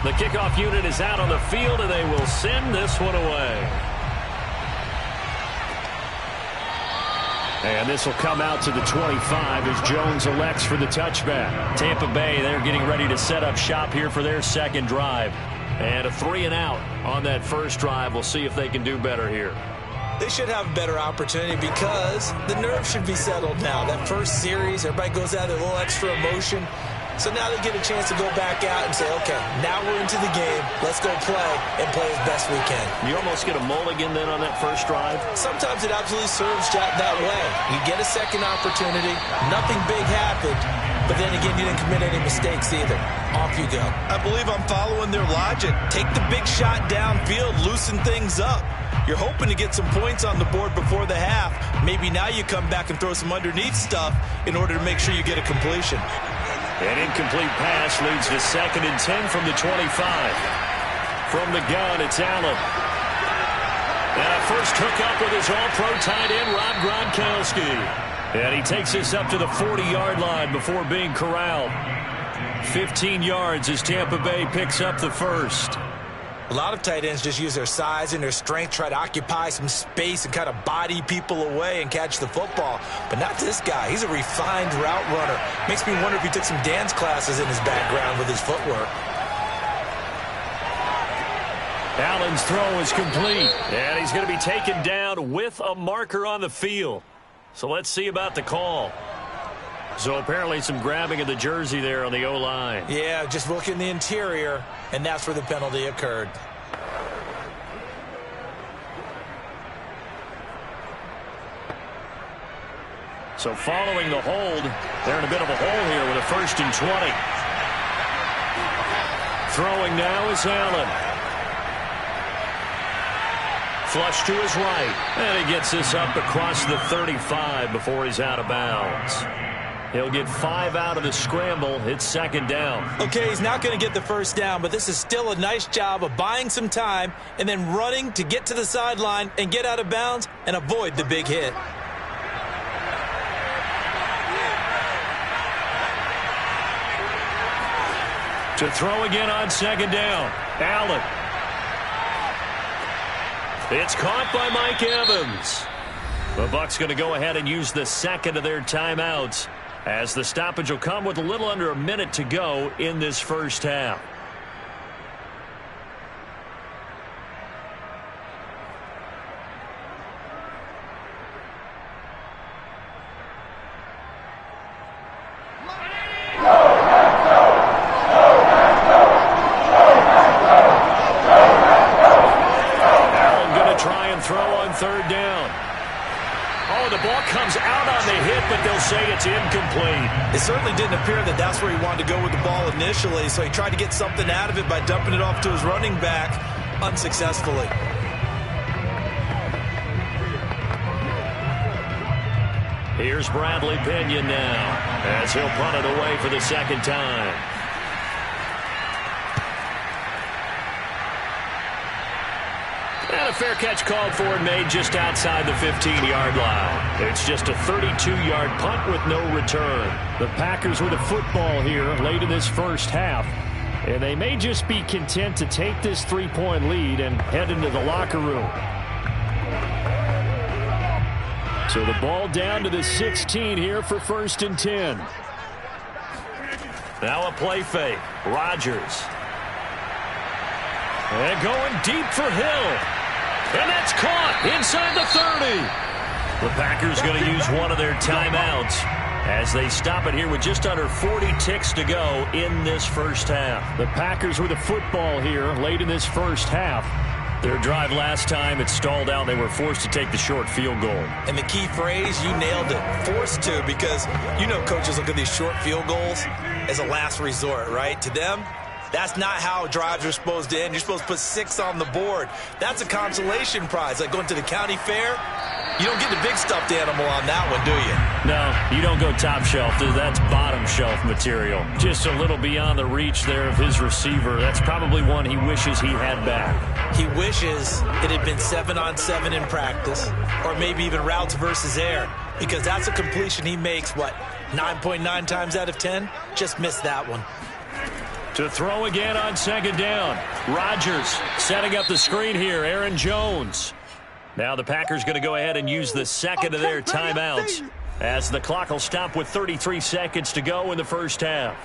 The kickoff unit is out on the field, and they will send this one away. And this will come out to the 25 as Jones elects for the touchback. Tampa Bay, they're getting ready to set up shop here for their second drive. And a 3-and-out on that first drive. We'll see if they can do better here. They should have a better opportunity because the nerves should be settled now. That first series, everybody goes out with a little extra emotion. So now they get a chance to go back out and say, okay, now we're into the game. Let's go play and play as best we can. You almost get a mulligan then on that first drive? Sometimes it absolutely serves that way. You get a second opportunity. Nothing big happened. But then again, you didn't commit any mistakes either. Off you go. I believe I'm following their logic. Take the big shot downfield, loosen things up. You're hoping to get some points on the board before the half. Maybe now you come back and throw some underneath stuff in order to make sure you get a completion. An incomplete pass leads to 2nd and 10 from the 25. From the gun, it's Allen. And a first hookup with his all-pro tight end, Rob Gronkowski. And he takes this up to the 40-yard line before being corralled. 15 yards as Tampa Bay picks up the first. A lot of tight ends just use their size and their strength, try to occupy some space and kind of body people away and catch the football. But not this guy. He's a refined route runner. Makes me wonder if he took some dance classes in his background with his footwork. Allen's throw is complete. And he's going to be taken down with a marker on the field. So let's see about the call. So apparently some grabbing of the jersey there on the O-line. Yeah, just look in the interior, and that's where the penalty occurred. So following the hold, they're in a bit of a hole here with a 1st and 20. Throwing now is Allen. Flush to his right. And he gets this up across the 35 before he's out of bounds. He'll get 5 out of the scramble. It's 2nd down. Okay, he's not going to get the first down, but this is still a nice job of buying some time and then running to get to the sideline and get out of bounds and avoid the big hit. To throw again on 2nd down. Allen. It's caught by Mike Evans. The Bucs going to go ahead and use the second of their timeouts, as the stoppage will come with a little under a minute to go in this first half. Allen going to try and throw on 3rd down. Oh, the ball comes out on the hit, but they'll say it's incomplete. It certainly didn't appear that that's where he wanted to go with the ball initially, so he tried to get something out of it by dumping it off to his running back unsuccessfully. Here's Bradley Pinion now, as he'll punt it away for the 2nd time. And a fair catch called for and made just outside the 15-yard line. It's just a 32-yard punt with no return. The Packers with a football here late in this first half. And they may just be content to take this 3-point lead and head into the locker room. So the ball down to the 16 here for 1st and 10. Now a play fake. Rodgers. And going deep for Hill. And that's caught inside the 30. The Packers going to use one of their timeouts as they stop it here with just under 40 ticks to go in this first half. The Packers with the football here late in this first half. Their drive last time, it stalled out. They were forced to take the short field goal. And the key phrase, you nailed it, forced to, because you know coaches look at these short field goals as a last resort, right? To them, that's not how drives are supposed to end. You're supposed to put 6 on the board. That's a consolation prize, like going to the county fair. You don't get the big stuffed animal on that one, do you? No, you don't go top shelf. That's bottom shelf material. Just a little beyond the reach there of his receiver. That's probably one he wishes he had back. He wishes it had been 7-on-7 in practice, or maybe even routes versus air, because that's a completion he makes, 9.9 times out of 10? Just missed that one. To throw again on second down. Rodgers setting up the screen here. Aaron Jones. Now the Packers going to go ahead and use the second of their timeouts as the clock will stop with 33 seconds to go in the first half.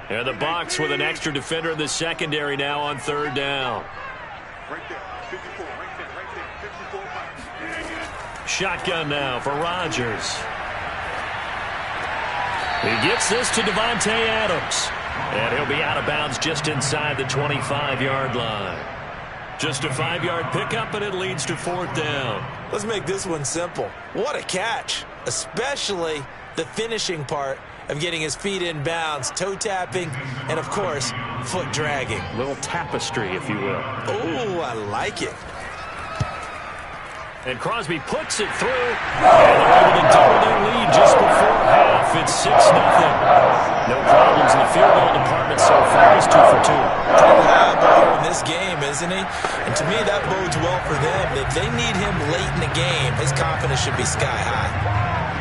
And the Bucs with an extra defender in the secondary now on third down. Shotgun now for Rodgers. He gets this to Davante Adams. And he'll be out of bounds just inside the 25-yard line. Just a 5-yard pickup, and it leads to fourth down. Let's make this one simple. What a catch, especially the finishing part of getting his feet in bounds, toe tapping, and, of course, foot dragging. A little tapestry, if you will. Oh, I like it. And Crosby puts it through. And they're able to double their lead just before half. It's 6-0. No problems in the field goal department so far. He's 2 for 2. Reliable in this game, isn't he? And to me, that bodes well for them. If they need him late in the game, his confidence should be sky high.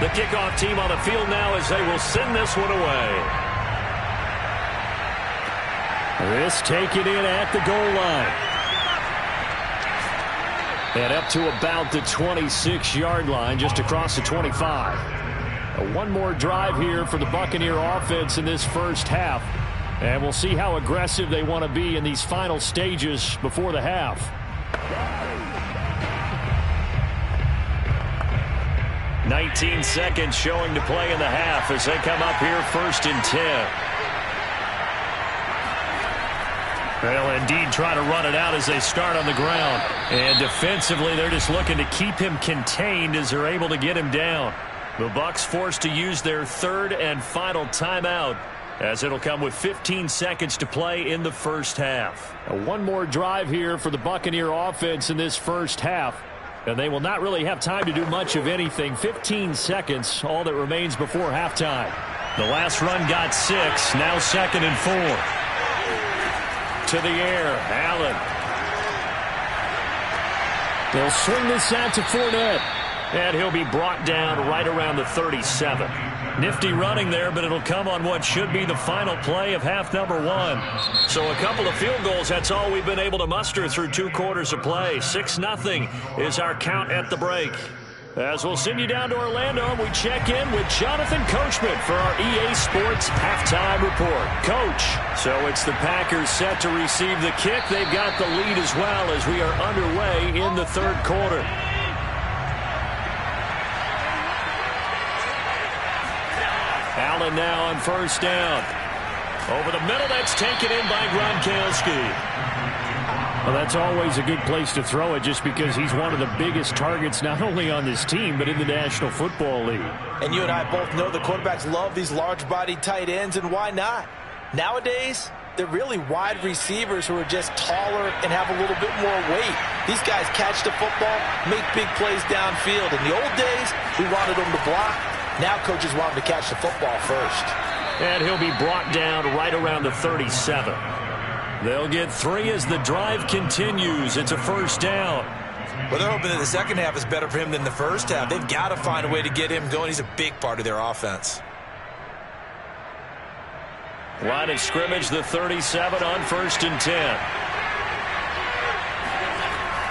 The kickoff team on the field now as they will send this one away. This taken in at the goal line. And up to about the 26-yard line, just across the 25. One more drive here for the Buccaneer offense in this first half. And we'll see how aggressive they want to be in these final stages before the half. 19 seconds showing to play in the half as they come up here 1st and 10. They'll indeed try to run it out as they start on the ground. And defensively, they're just looking to keep him contained as they're able to get him down. The Bucs forced to use their third and final timeout as it'll come with 15 seconds to play in the first half. One more drive here for the Buccaneer offense in this first half. And they will not really have time to do much of anything. 15 seconds, all that remains before halftime. The last run got 6, now 2nd and 4. To the air, Allen. They'll swing this out to Fournette. And he'll be brought down right around the 37. Nifty running there, but it'll come on what should be the final play of half number 1. So a couple of field goals, that's all we've been able to muster through 2 quarters of play. 6-0 is our count at the break. As we'll send you down to Orlando, we check in with Jonathan Coachman for our EA Sports Halftime Report. Coach, so it's the Packers set to receive the kick. They've got the lead as well as we are underway in the third quarter. Allen now on first down. Over the middle, that's taken in by Gronkowski. Well, that's always a good place to throw it just because he's one of the biggest targets not only on this team but in the National Football League. And you and I both know the quarterbacks love these large-bodied tight ends, and why not? Nowadays, they're really wide receivers who are just taller and have a little bit more weight. These guys catch the football, make big plays downfield. In the old days, we wanted them to block. Now coaches want them to catch the football first. And he'll be brought down right around the 37. They'll get 3 as the drive continues. It's a first down. Well, they're hoping that the second half is better for him than the first half. They've got to find a way to get him going. He's a big part of their offense. Line of scrimmage, the 37 on 1st and 10.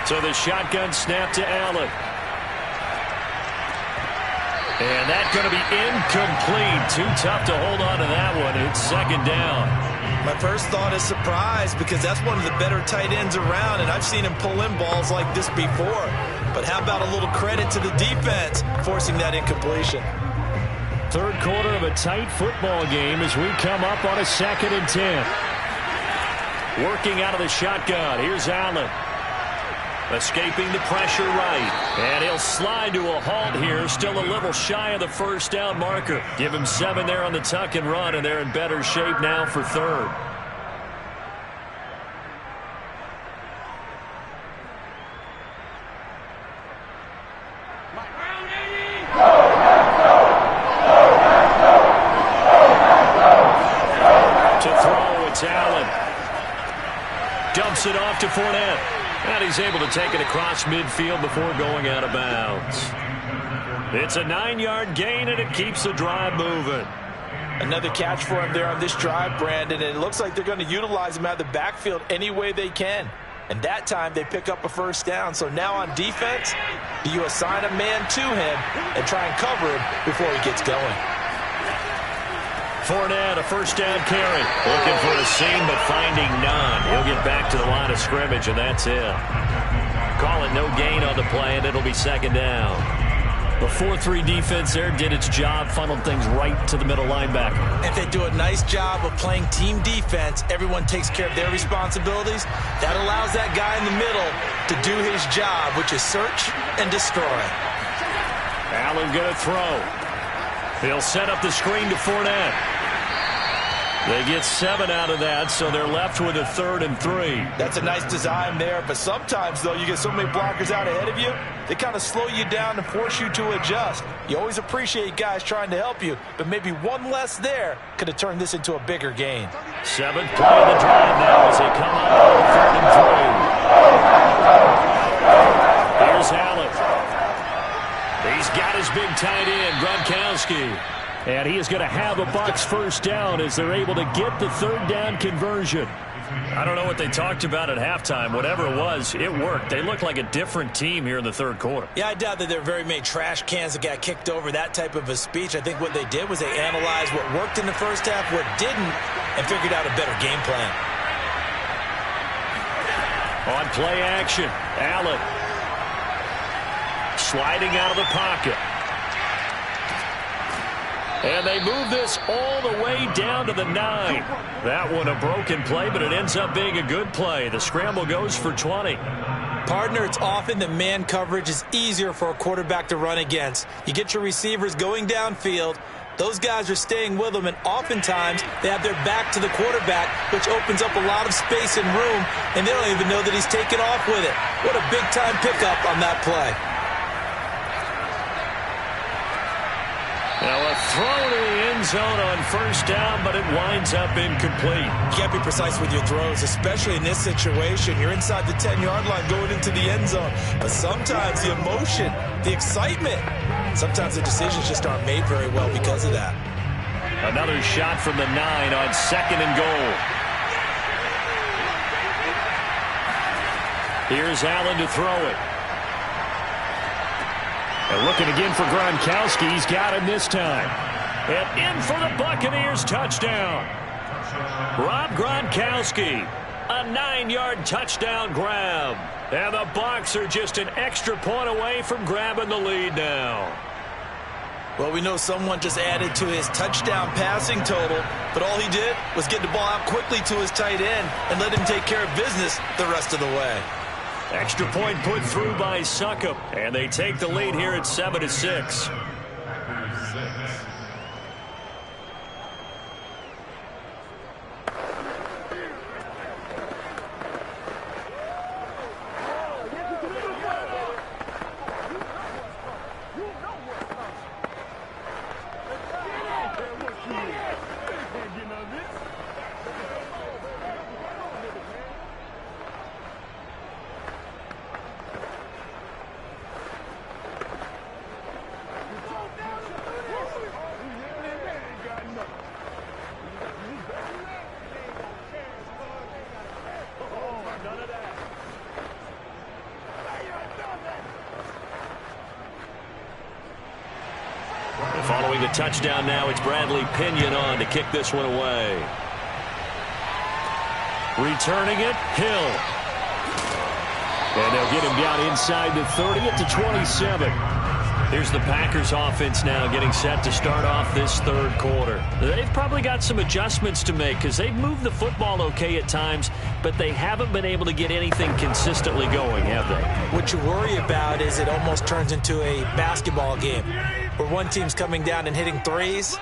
So the shotgun snap to Allen. And that's going to be incomplete. Too tough to hold on to that one. It's second down. My first thought is surprise, because that's one of the better tight ends around, and I've seen him pull in balls like this before. But how about a little credit to the defense forcing that incompletion? Third quarter of a tight football game as we come up on a 2nd and 10. Working out of the shotgun. Here's Allen. Escaping the pressure right. And he'll slide to a halt here. Still a little shy of the first down marker. Give him 7 there on the tuck and run, and they're in better shape now for third. To throw, it's Allen. Dumps it off to Fournette. And he's able to take it across midfield before going out of bounds. It's a 9-yard gain, and it keeps the drive moving. Another catch for him there on this drive, Brandon, and it looks like they're going to utilize him out of the backfield any way they can. And that time they pick up a first down. So now on defense, do you assign a man to him and try and cover him before he gets going? Fournette, a first down carry. Looking for a seam, but finding none. He'll get back to the line of scrimmage, and that's it. Call it no gain on the play, and it'll be second down. The 4-3 defense there did its job, funneled things right to the middle linebacker. If they do a nice job of playing team defense, everyone takes care of their responsibilities. That allows that guy in the middle to do his job, which is search and destroy. Allen going to throw. He'll set up the screen to Fournette. They get 7 out of that, so they're left with a 3rd and 3. That's a nice design there, but sometimes, though, you get so many blockers out ahead of you, they kind of slow you down and force you to adjust. You always appreciate guys trying to help you, but maybe one less there could have turned this into a bigger gain. 7th play of the drive now as they come out on the 3rd and 3. Here's Allen. He's got his big tight end, Gronkowski. And he is going to have a Bucs first down as they're able to get the 3rd down conversion. I don't know what they talked about at halftime. Whatever it was, it worked. They look like a different team here in the 3rd quarter. Yeah, I doubt that there are very many trash cans that got kicked over, that type of a speech. I think what they did was they analyzed what worked in the first half, what didn't, and figured out a better game plan. On play action, Allen. Sliding out of the pocket. And they move this all the way down to the 9. That one a broken play, but it ends up being a good play. The scramble goes for 20. Partner, it's often that man coverage is easier for a quarterback to run against. You get your receivers going downfield. Those guys are staying with them, and oftentimes they have their back to the quarterback, which opens up a lot of space and room, and they don't even know that he's taken off with it. What a big-time pickup on that play. Now a throw to the end zone on first down, but it winds up incomplete. You can't be precise with your throws, especially in this situation. You're inside the 10-yard line going into the end zone. But sometimes the emotion, the excitement, sometimes the decisions just aren't made very well because of that. Another shot from the 9 on 2nd and goal. Here's Allen to throw it. And looking again for Gronkowski. He's got him this time. And in for the Buccaneers touchdown. Rob Gronkowski. A 9-yard touchdown grab. And the Bucs are just an extra point away from grabbing the lead now. Well, we know someone just added to his touchdown passing total, but all he did was get the ball out quickly to his tight end and let him take care of business the rest of the way. Extra point put through by Succop, and they take the lead here at 7-6. And following the touchdown now, it's Bradley Pinion on to kick this one away. Returning it, Hill. And they'll get him down inside the 30 at the 27. Here's the Packers offense now getting set to start off this third quarter. They've probably got some adjustments to make because they've moved the football okay at times, but they haven't been able to get anything consistently going, have they? What you worry about is it almost turns into a basketball game where one team's coming down and hitting threes,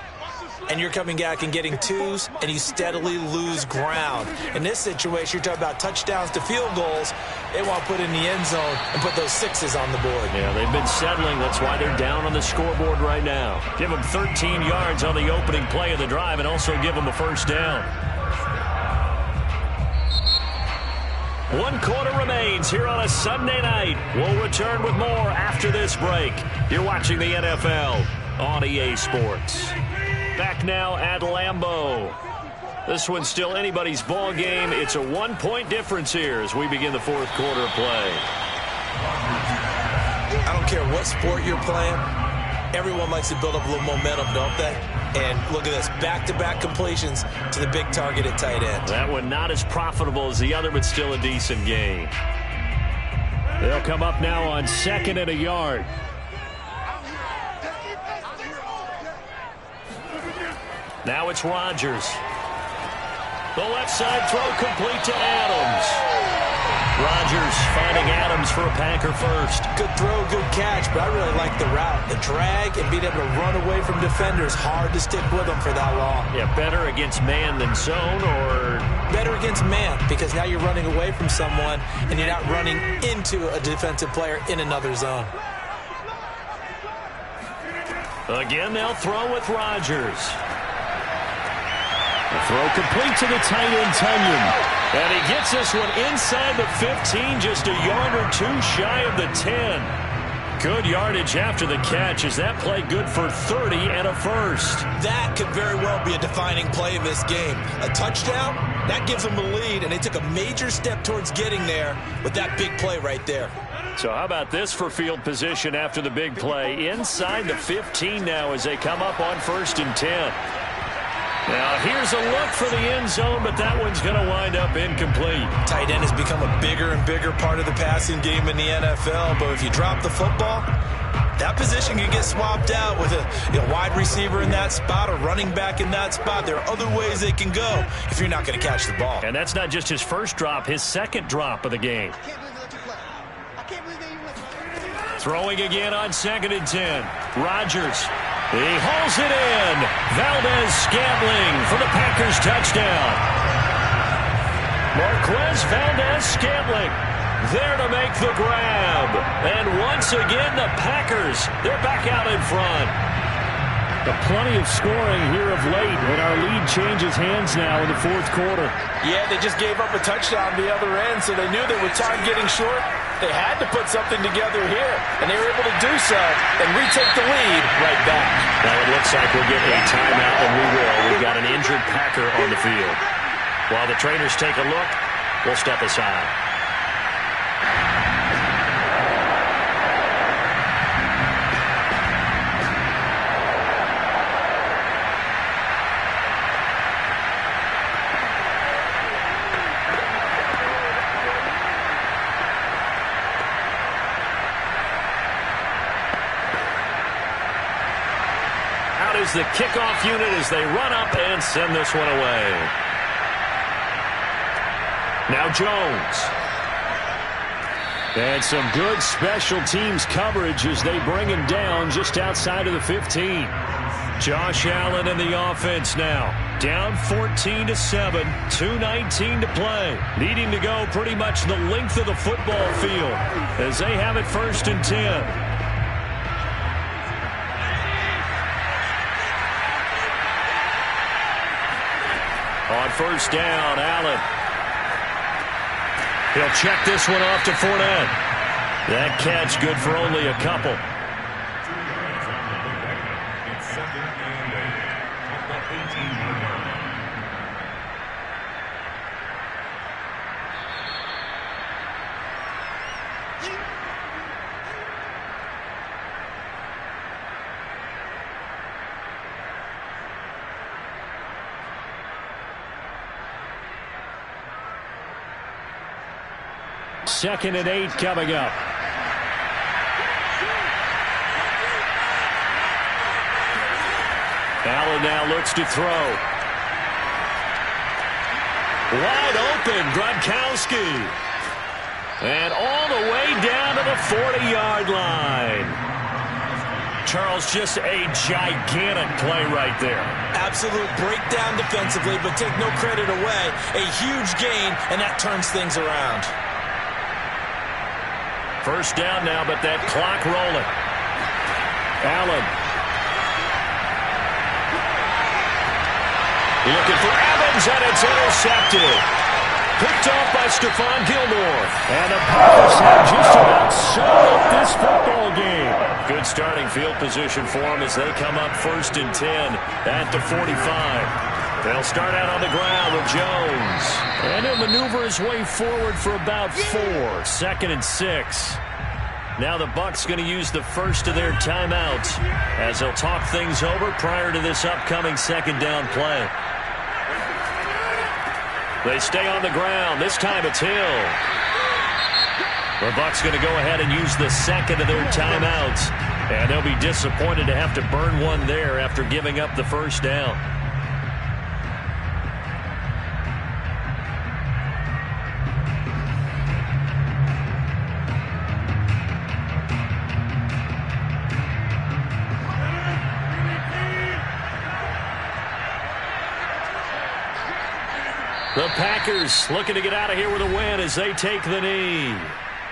and you're coming back and getting twos, and you steadily lose ground. In this situation, you're talking about touchdowns to field goals. They want to put in the end zone and put those sixes on the board. Yeah, they've been settling. That's why they're down on the scoreboard right now. Give them 13 yards on the opening play of the drive and also give them a first down. 1 quarter remains here on a Sunday night. We'll return with more after this break. You're watching the NFL on EA Sports. Back now at Lambeau. This one's still anybody's ball game. It's a 1-point difference here as we begin the fourth quarter of play. I don't care what sport you're playing. Everyone likes to build up a little momentum, don't they? And look at this, back-to-back completions to the big target at tight end. That one not as profitable as the other, but still a decent gain. They'll come up now on 2nd and a yard. Now it's Rodgers. The left side throw complete to Adams. Rodgers finding Adams for a Packer first. Good throw, good catch, but I really like the route. The drag and being able to run away from defenders, hard to stick with them for that long. Yeah, better against man than zone, or? Better against man, because now you're running away from someone and you're not running into a defensive player in another zone. Again, they'll throw with Rodgers. The throw complete to the tight end, Tunyon. And he gets this one inside the 15, just a yard or two shy of the 10. Good yardage after the catch. Is that play good for 30 and a first? That could very well be a defining play in this game. A touchdown, that gives them the lead, and they took a major step towards getting there with that big play right there. So how about this for field position after the big play? Inside the 15 now as they come up on 1st and 10. Now, here's a look for the end zone, but that one's going to wind up incomplete. Tight end has become a bigger and bigger part of the passing game in the NFL, but if you drop the football, that position can get swapped out with a wide receiver in that spot, a running back in that spot. There are other ways they can go if you're not going to catch the ball. And that's not just his first drop, his second drop of the game. Throwing again on 2nd and 10. Rodgers. He hauls it in. Valdez-Scantling for the Packers touchdown. Marquez Valdez-Scantling there to make the grab. And once again, the Packers, they're back out in front. Plenty of scoring here of late, and our lead changes hands now in the fourth quarter. Yeah, they just gave up a touchdown the other end, so they knew that with time getting short, they had to put something together here, and they were able to do so and retake the lead right back. Now it looks like we'll get a timeout, and we will. We've got an injured Packer on the field. While the trainers take a look, we'll step aside. Is the kickoff unit as they run up and send this one away. Now Jones. And some good special teams coverage as they bring him down just outside of the 15. Josh Allen in the offense now. Down 14-7, 2:19 to play. Needing to go pretty much the length of the football field as they have it 1st and 10. On 1st down, Allen. He'll check this one off to Fournette. That catch good for only a couple. 2nd and 8 coming up. Allen now looks to throw. Wide open, Gronkowski. And all the way down to the 40-yard line. Charles, just a gigantic play right there. Absolute breakdown defensively, but take no credit away. A huge gain, and that turns things around. First down now, but that clock rolling. Allen. Looking for Evans, and it's intercepted. Picked off by Stephon Gilmore. And the Packers have just about sewn up this football game. Good starting field position for them as they come up 1st and 10 at the 45. They'll start out on the ground with Jones. And he'll maneuver his way forward for about 4. 2nd and 6. Now the Bucs going to use the first of their timeouts as they'll talk things over prior to this upcoming 2nd down play. They stay on the ground. This time it's Hill. The Bucs going to go ahead and use the 2nd of their timeouts. And they'll be disappointed to have to burn one there after giving up the first down. The Packers looking to get out of here with a win as they take the knee.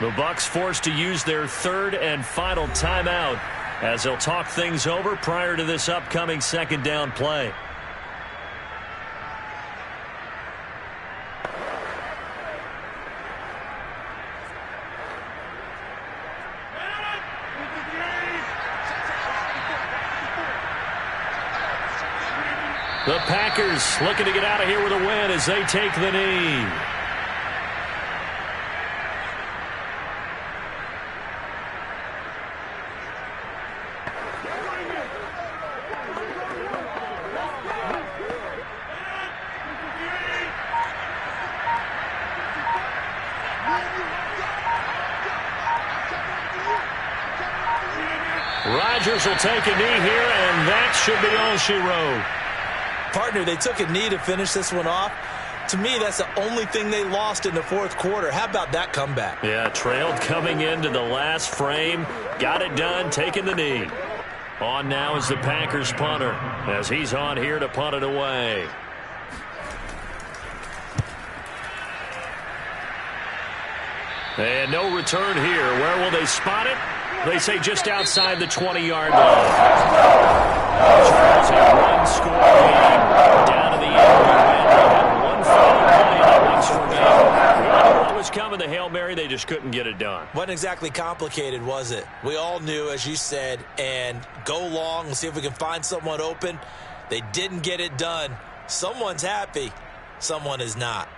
The Bucs forced to use their 3rd and final timeout as they'll talk things over prior to this upcoming 2nd down play. The Packers looking to get out of here with a win as they take the knee. Rodgers will take a knee here, and that should be all she wrote. Partner, they took a knee to finish this one off. To me, that's the only thing they lost in the 4th quarter. How about that comeback? Yeah, trailed coming into the last frame. Got it done, taking the knee. On now is the Packers punter as he's on here to punt it away. And no return here. Where will they spot it? They say just outside the 20-yard line. Charles, a one-score game. Down to the end. They had one final play in that one-score game. We knew what was coming, the Hail Mary. They just couldn't get it done. Wasn't exactly complicated, was it? We all knew, as you said, and go long and see if we can find someone open. They didn't get it done. Someone's happy. Someone is not.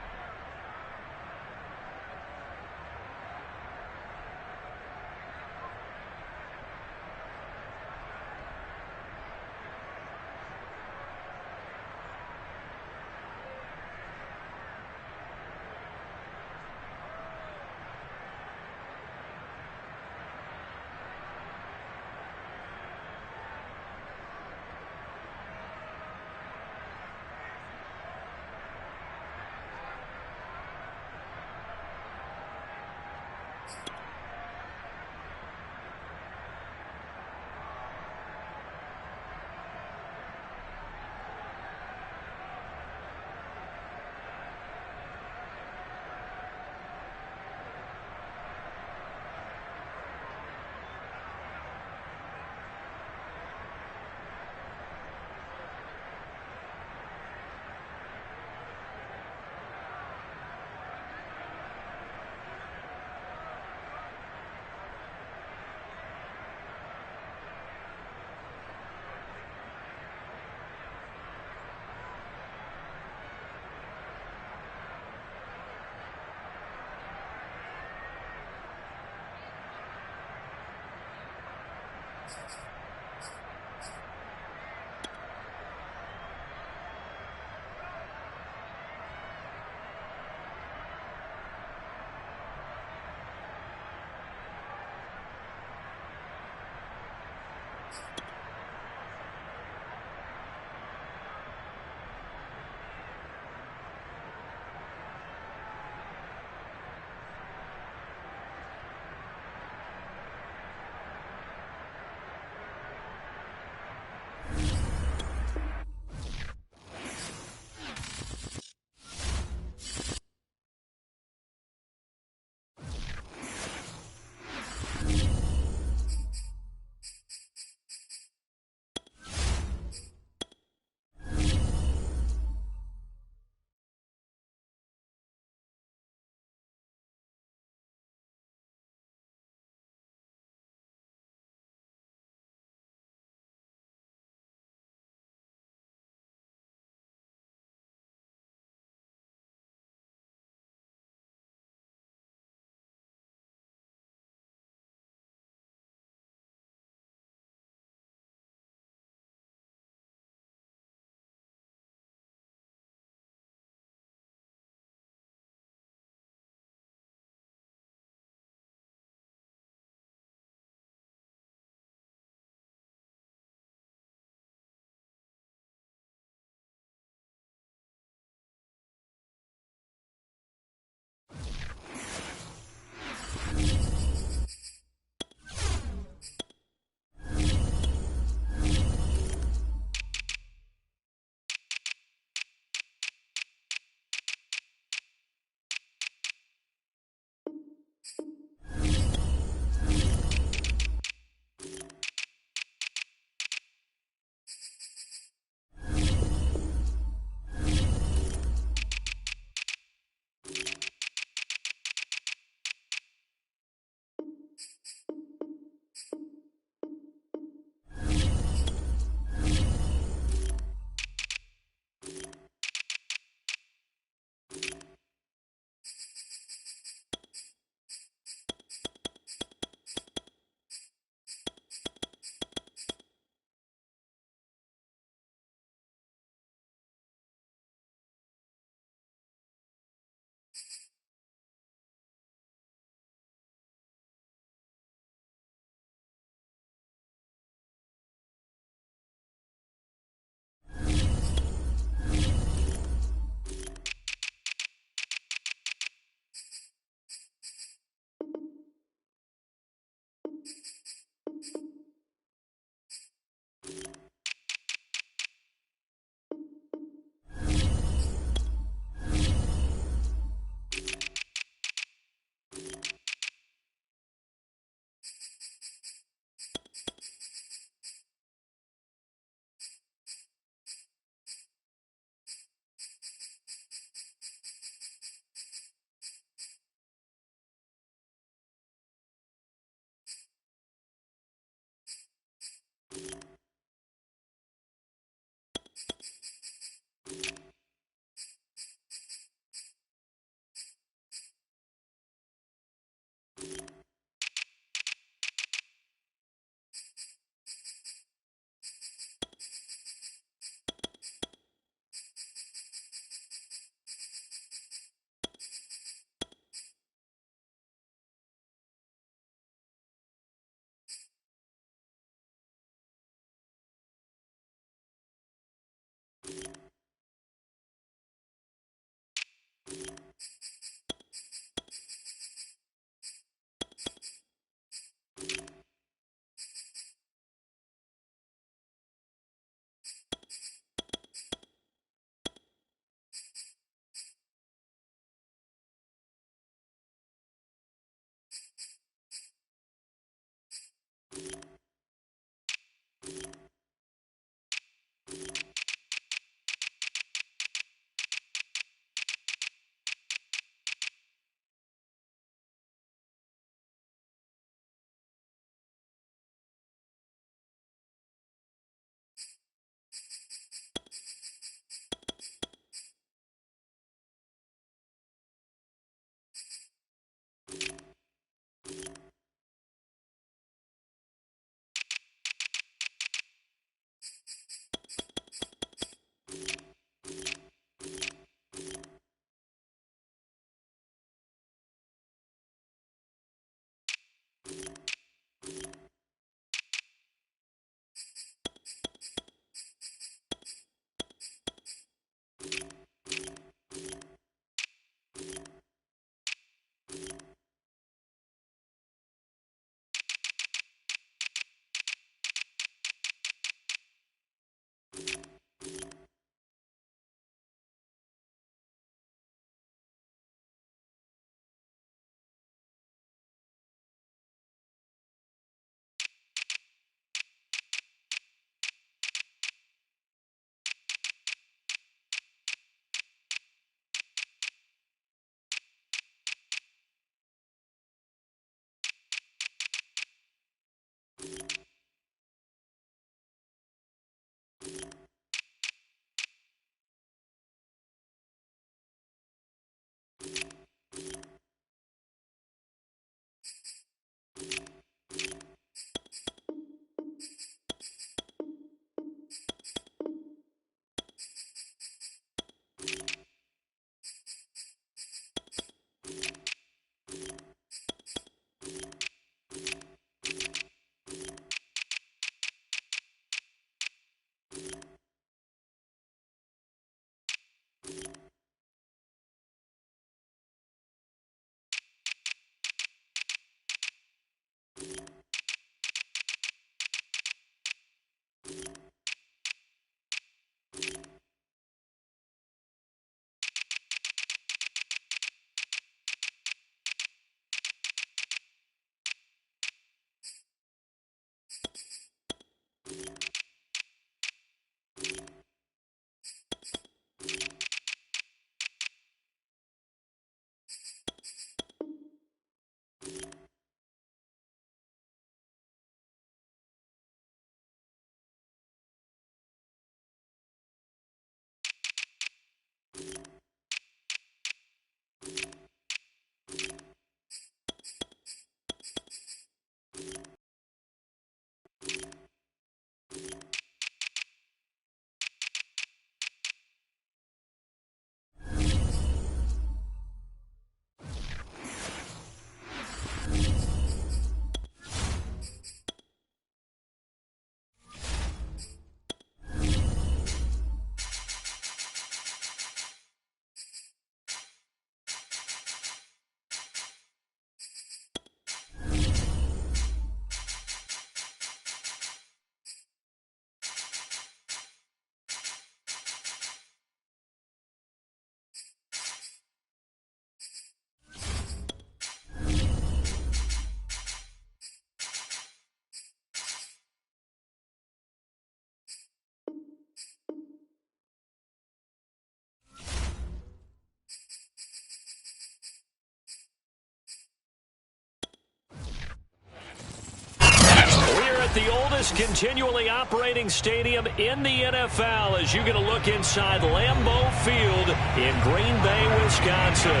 The oldest continually operating stadium in the NFL as you get a look inside Lambeau Field in Green Bay, Wisconsin.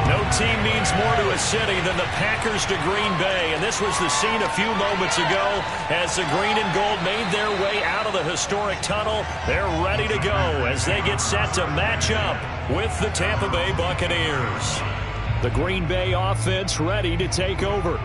No team means more to a city than the Packers to Green Bay, and this was the scene a few moments ago as the green and gold made their way out of the historic tunnel. They're ready to go as they get set to match up with the Tampa Bay Buccaneers. The Green Bay offense ready to take over.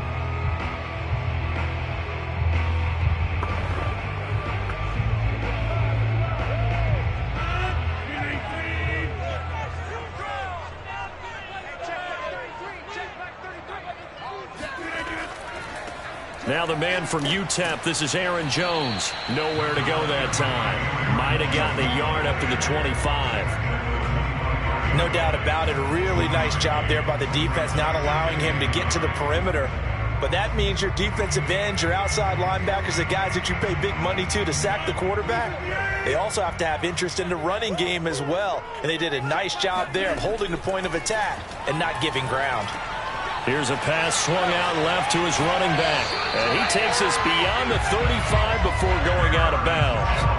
Now the man from UTEP, this is Aaron Jones. Nowhere to go that time. Might have gotten a yard up to the 25. No doubt about it. A really nice job there by the defense, not allowing him to get to the perimeter but that means your defensive ends, your outside linebackers, the guys that you pay big money to sack the quarterback, they also have to have interest in the running game as well. And they did a nice job there of holding the point of attack and not giving ground. Here's a pass swung out left to his running back. And he takes us beyond the 35 before going out of bounds.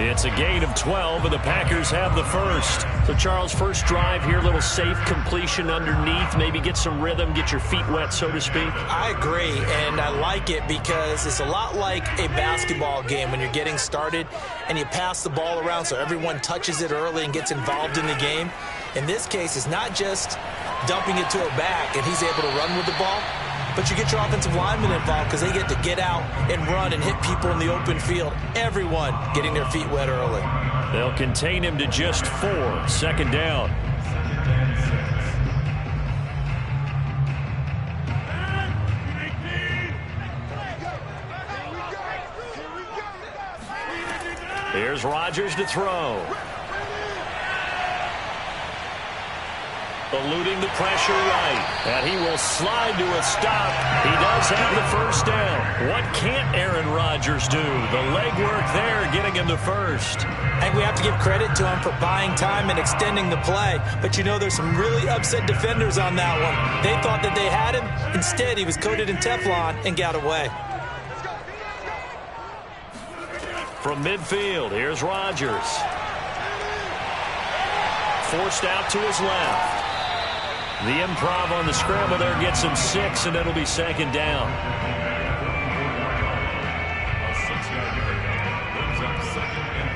It's a gain of 12, and the Packers have the first. So, Charles, first drive here, little safe completion underneath, maybe get some rhythm, get your feet wet, so to speak. I agree, and I like it because it's a lot like a basketball game when you're getting started and you pass the ball around so everyone touches it early and gets involved in the game. In this case, it's not just dumping it to a back and he's able to run with the ball, but you get your offensive linemen involved because they get to get out and run and hit people in the open field. Everyone getting their feet wet early. They'll contain him to just 4. Second down. Here's Rodgers to throw. Eluding the pressure right. And he will slide to a stop. He does have the first down. What can't Aaron Rodgers do? The legwork there getting him the first. I think we have to give credit to him for buying time and extending the play. But you know there's some really upset defenders on that one. They thought that they had him. Instead, he was coated in Teflon and got away. From midfield, here's Rodgers. Forced out to his left. The improv on the scramble there gets him 6, and it'll be second down. A 6-yard pickup brings up 2nd and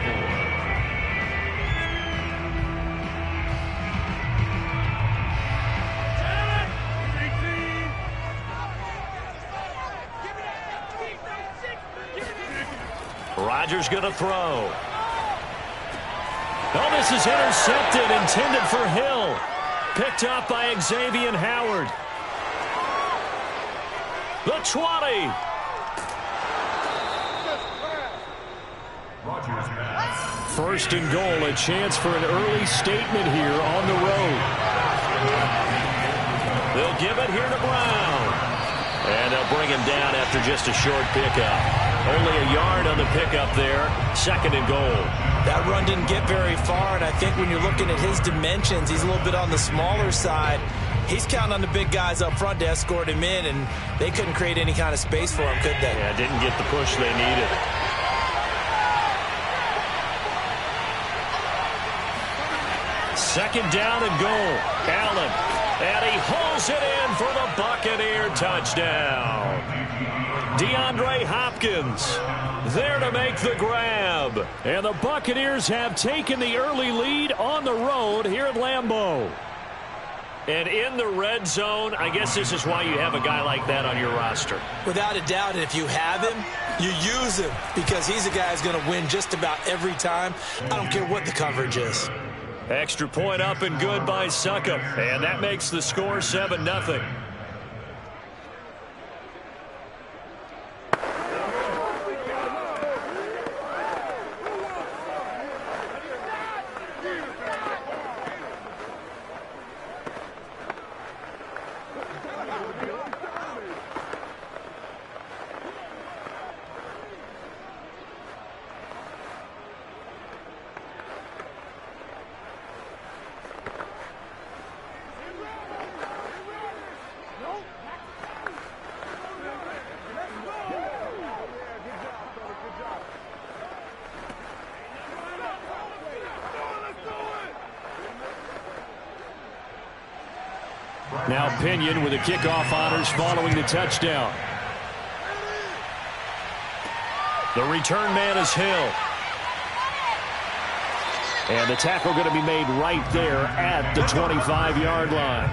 4. Rodgers going to throw. Oh, this is intercepted, intended for Hill. Picked up by Xavier Howard. The 20. Rodgers pass. First and goal, a chance for an early statement here on the road. They'll give it here to Brown. And they'll bring him down after just a short pickup. Only a yard on the pickup there. Second and goal. That run didn't get very far, and I think when you're looking at his dimensions, he's a little bit on the smaller side. He's counting on the big guys up front to escort him in, and they couldn't create any kind of space for him, could they? Yeah, didn't get the push they needed. Second down and goal. Allen. And he hauls it in for the Buccaneer touchdown. DeAndre Hopkins there to make the grab. And the Buccaneers have taken the early lead on the road here at Lambeau. And in the red zone, I guess this is why you have a guy like that on your roster. Without a doubt, and if you have him, you use him because he's a guy who's going to win just about every time. I don't care what the coverage is. Extra point up and good by Succop. And that makes the score 7-0. Now Pinion with the kickoff honors following the touchdown. The return man is Hill. And the tackle going to be made right there at the 25-yard line.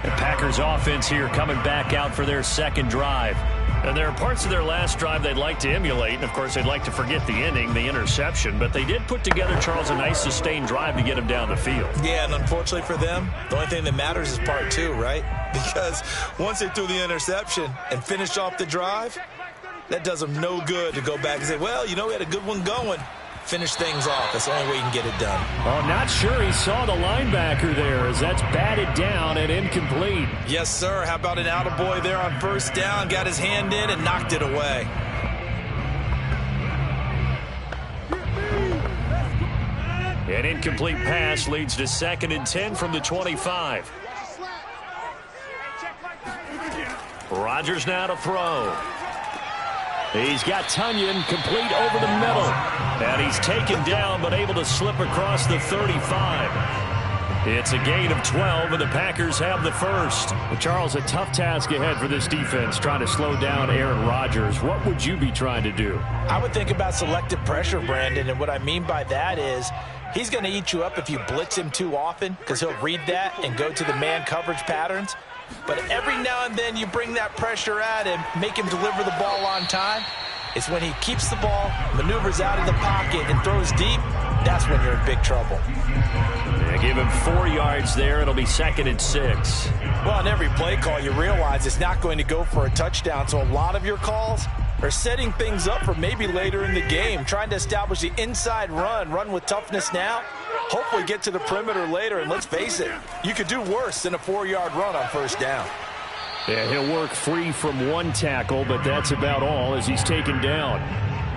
The Packers offense here coming back out for their second drive. And there are parts of their last drive they'd like to emulate. And, of course, they'd like to forget the ending, the interception. But they did put together, Charles, a nice sustained drive to get them down the field. Yeah, and unfortunately for them, the only thing that matters is part 2, right? Because once they threw the interception and finished off the drive, that does them no good to go back and say, well, you know, we had a good one going. Finish things off. That's the only way you can get it done. Oh, not sure he saw the linebacker there as that's batted down and incomplete. Yes, sir. How about an attaboy there on first down? Got his hand in and knocked it away. An incomplete pass leads to 2nd and 10 from the 25. Rodgers now to throw. He's got Tonyan complete over the middle. And he's taken down but able to slip across the 35. It's a gain of 12, and the Packers have the first. Well, Charles, a tough task ahead for this defense, trying to slow down Aaron Rodgers. What would you be trying to do? I would think about selective pressure, Brandon, and what I mean by that is he's going to eat you up if you blitz him too often because he'll read that and go to the man coverage patterns. But every now and then you bring that pressure at him, make him deliver the ball on time. It's when he keeps the ball, maneuvers out of the pocket, and throws deep, that's when you're in big trouble. Yeah, give him 4 yards there. It'll be 2nd and 6. Well, on every play call, you realize it's not going to go for a touchdown, so a lot of your calls are setting things up for maybe later in the game, trying to establish the inside run with toughness now, hopefully get to the perimeter later, and let's face it, you could do worse than a 4-yard run on first down. Yeah, he'll work free from 1 tackle, but that's about all as he's taken down.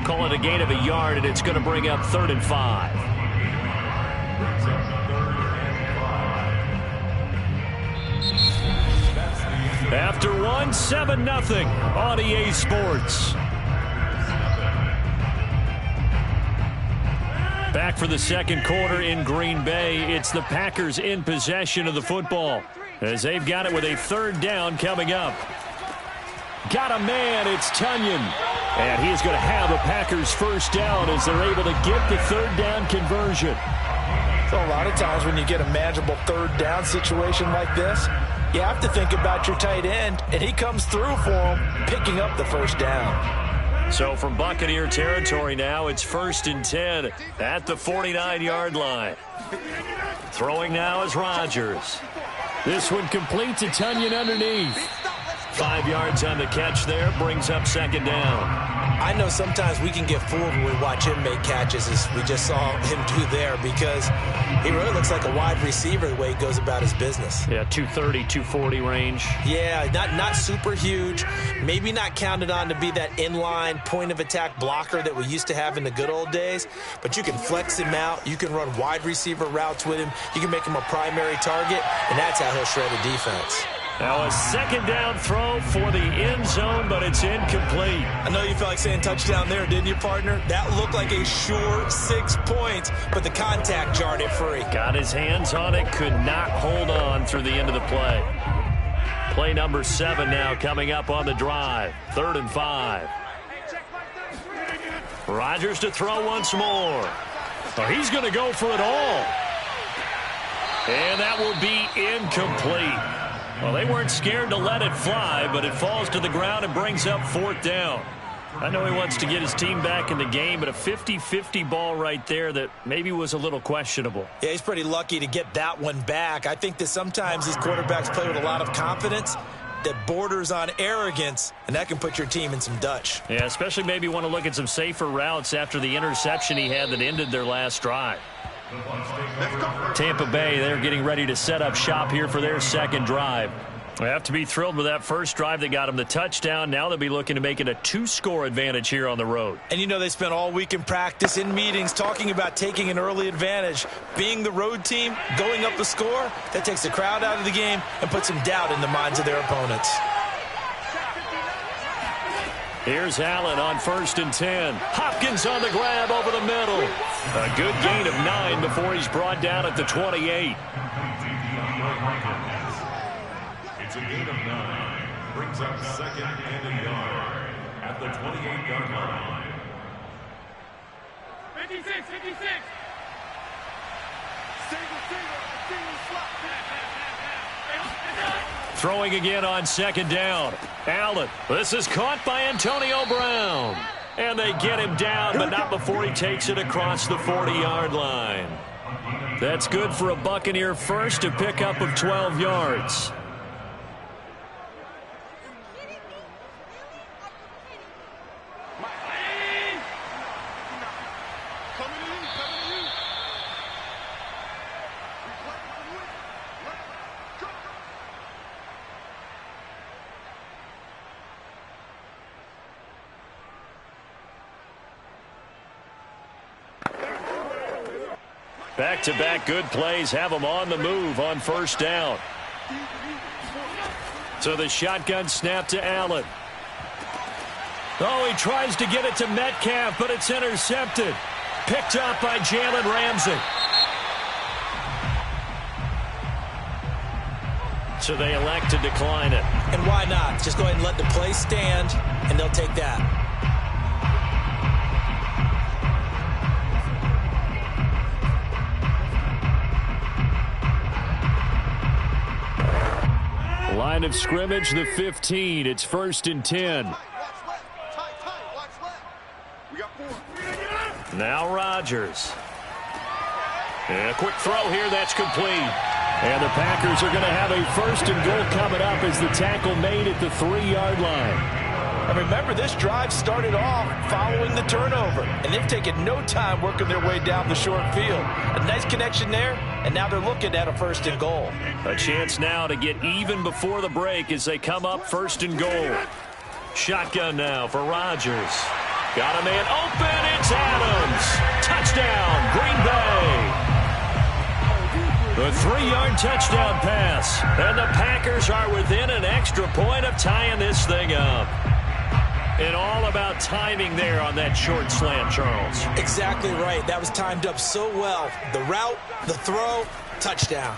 Call it a gain of a yard, and it's going to bring up 3rd and 5. After 1, 7-0 on EA Sports. Back for the second quarter in Green Bay. It's the Packers in possession of the football as they've got it with a 3rd down coming up. Got a man, it's Tonyan. And he's going to have a Packers first down as they're able to get the 3rd down conversion. So a lot of times when you get a manageable 3rd down situation like this, you have to think about your tight end, and he comes through for him, picking up the first down. So from Buccaneer territory now, it's 1st and 10 at the 49-yard line. Throwing now is Rodgers. This one complete to Tonyan underneath. 5 yards on the catch there, brings up 2nd down. I know sometimes we can get fooled when we watch him make catches, as we just saw him do there, because he really looks like a wide receiver the way he goes about his business. Yeah, 230, 240 range. Yeah, not super huge. Maybe not counted on to be that inline point-of-attack blocker that we used to have in the good old days, but you can flex him out. You can run wide receiver routes with him. You can make him a primary target, and that's how he'll shred a defense. Now a 2nd down throw for the end zone, but it's incomplete. I know you felt like saying touchdown there, didn't you, partner? That looked like a sure 6 points, but the contact jarred it free. Got his hands on it, could not hold on through the end of the play. Play number 7 now coming up on the drive. 3rd and 5. Rodgers to throw once more. Oh, he's going to go for it all. And that will be incomplete. Well, they weren't scared to let it fly, but it falls to the ground and brings up 4th down. I know he wants to get his team back in the game, but a 50-50 ball right there that maybe was a little questionable. Yeah, he's pretty lucky to get that one back. I think that sometimes these quarterbacks play with a lot of confidence that borders on arrogance, and that can put your team in some Dutch. Yeah, especially maybe want to look at some safer routes after the interception he had that ended their last drive. Tampa Bay, they're getting ready to set up shop here for their 2nd drive. They have to be thrilled with that first drive that got them the touchdown. Now they'll be looking to make it a 2-score advantage here on the road. And you know they spent all week in practice, in meetings, talking about taking an early advantage. Being the road team, going up the score, that takes the crowd out of the game and puts some doubt in the minds of their opponents. Here's Allen on 1st and 10. Hopkins on the grab over the middle. A good gain of 9 before he's brought down at the 28. It's a gain of 9. Brings up 2nd and a yard at the 28-yard line. 56, 56. Single slot. Throwing again on 2nd down. Allen. This is caught by Antonio Brown. And they get him down, but not before he takes it across the 40-yard line. That's good for a Buccaneer first, a pickup of 12 yards. Coming Back-to-back good plays have them on the move on first down. So the shotgun snap to Allen. Oh, he tries to get it to Metcalf, but it's intercepted. Picked up by Jalen Ramsey. So they elect to decline it. And why not? Just go ahead and let the play stand, and they'll take that. Line of scrimmage, the 15. It's 1st and 10. Now Rodgers. And a quick throw here, that's complete. And the Packers are going to have a 1st and goal coming up as the tackle made at the 3-yard line. And remember, this drive started off following the turnover, and they've taken no time working their way down the short field. A nice connection there, and now they're looking at a 1st and goal. A chance now to get even before the break as they come up 1st and goal. Shotgun now for Rodgers. Got a man open. It's Adams. Touchdown, Green Bay. The 3-yard touchdown pass. And the Packers are within an extra point of tying this thing up. And all about timing there on that short slant, Charles. Exactly right. That was timed up so well. The route, the throw, touchdown.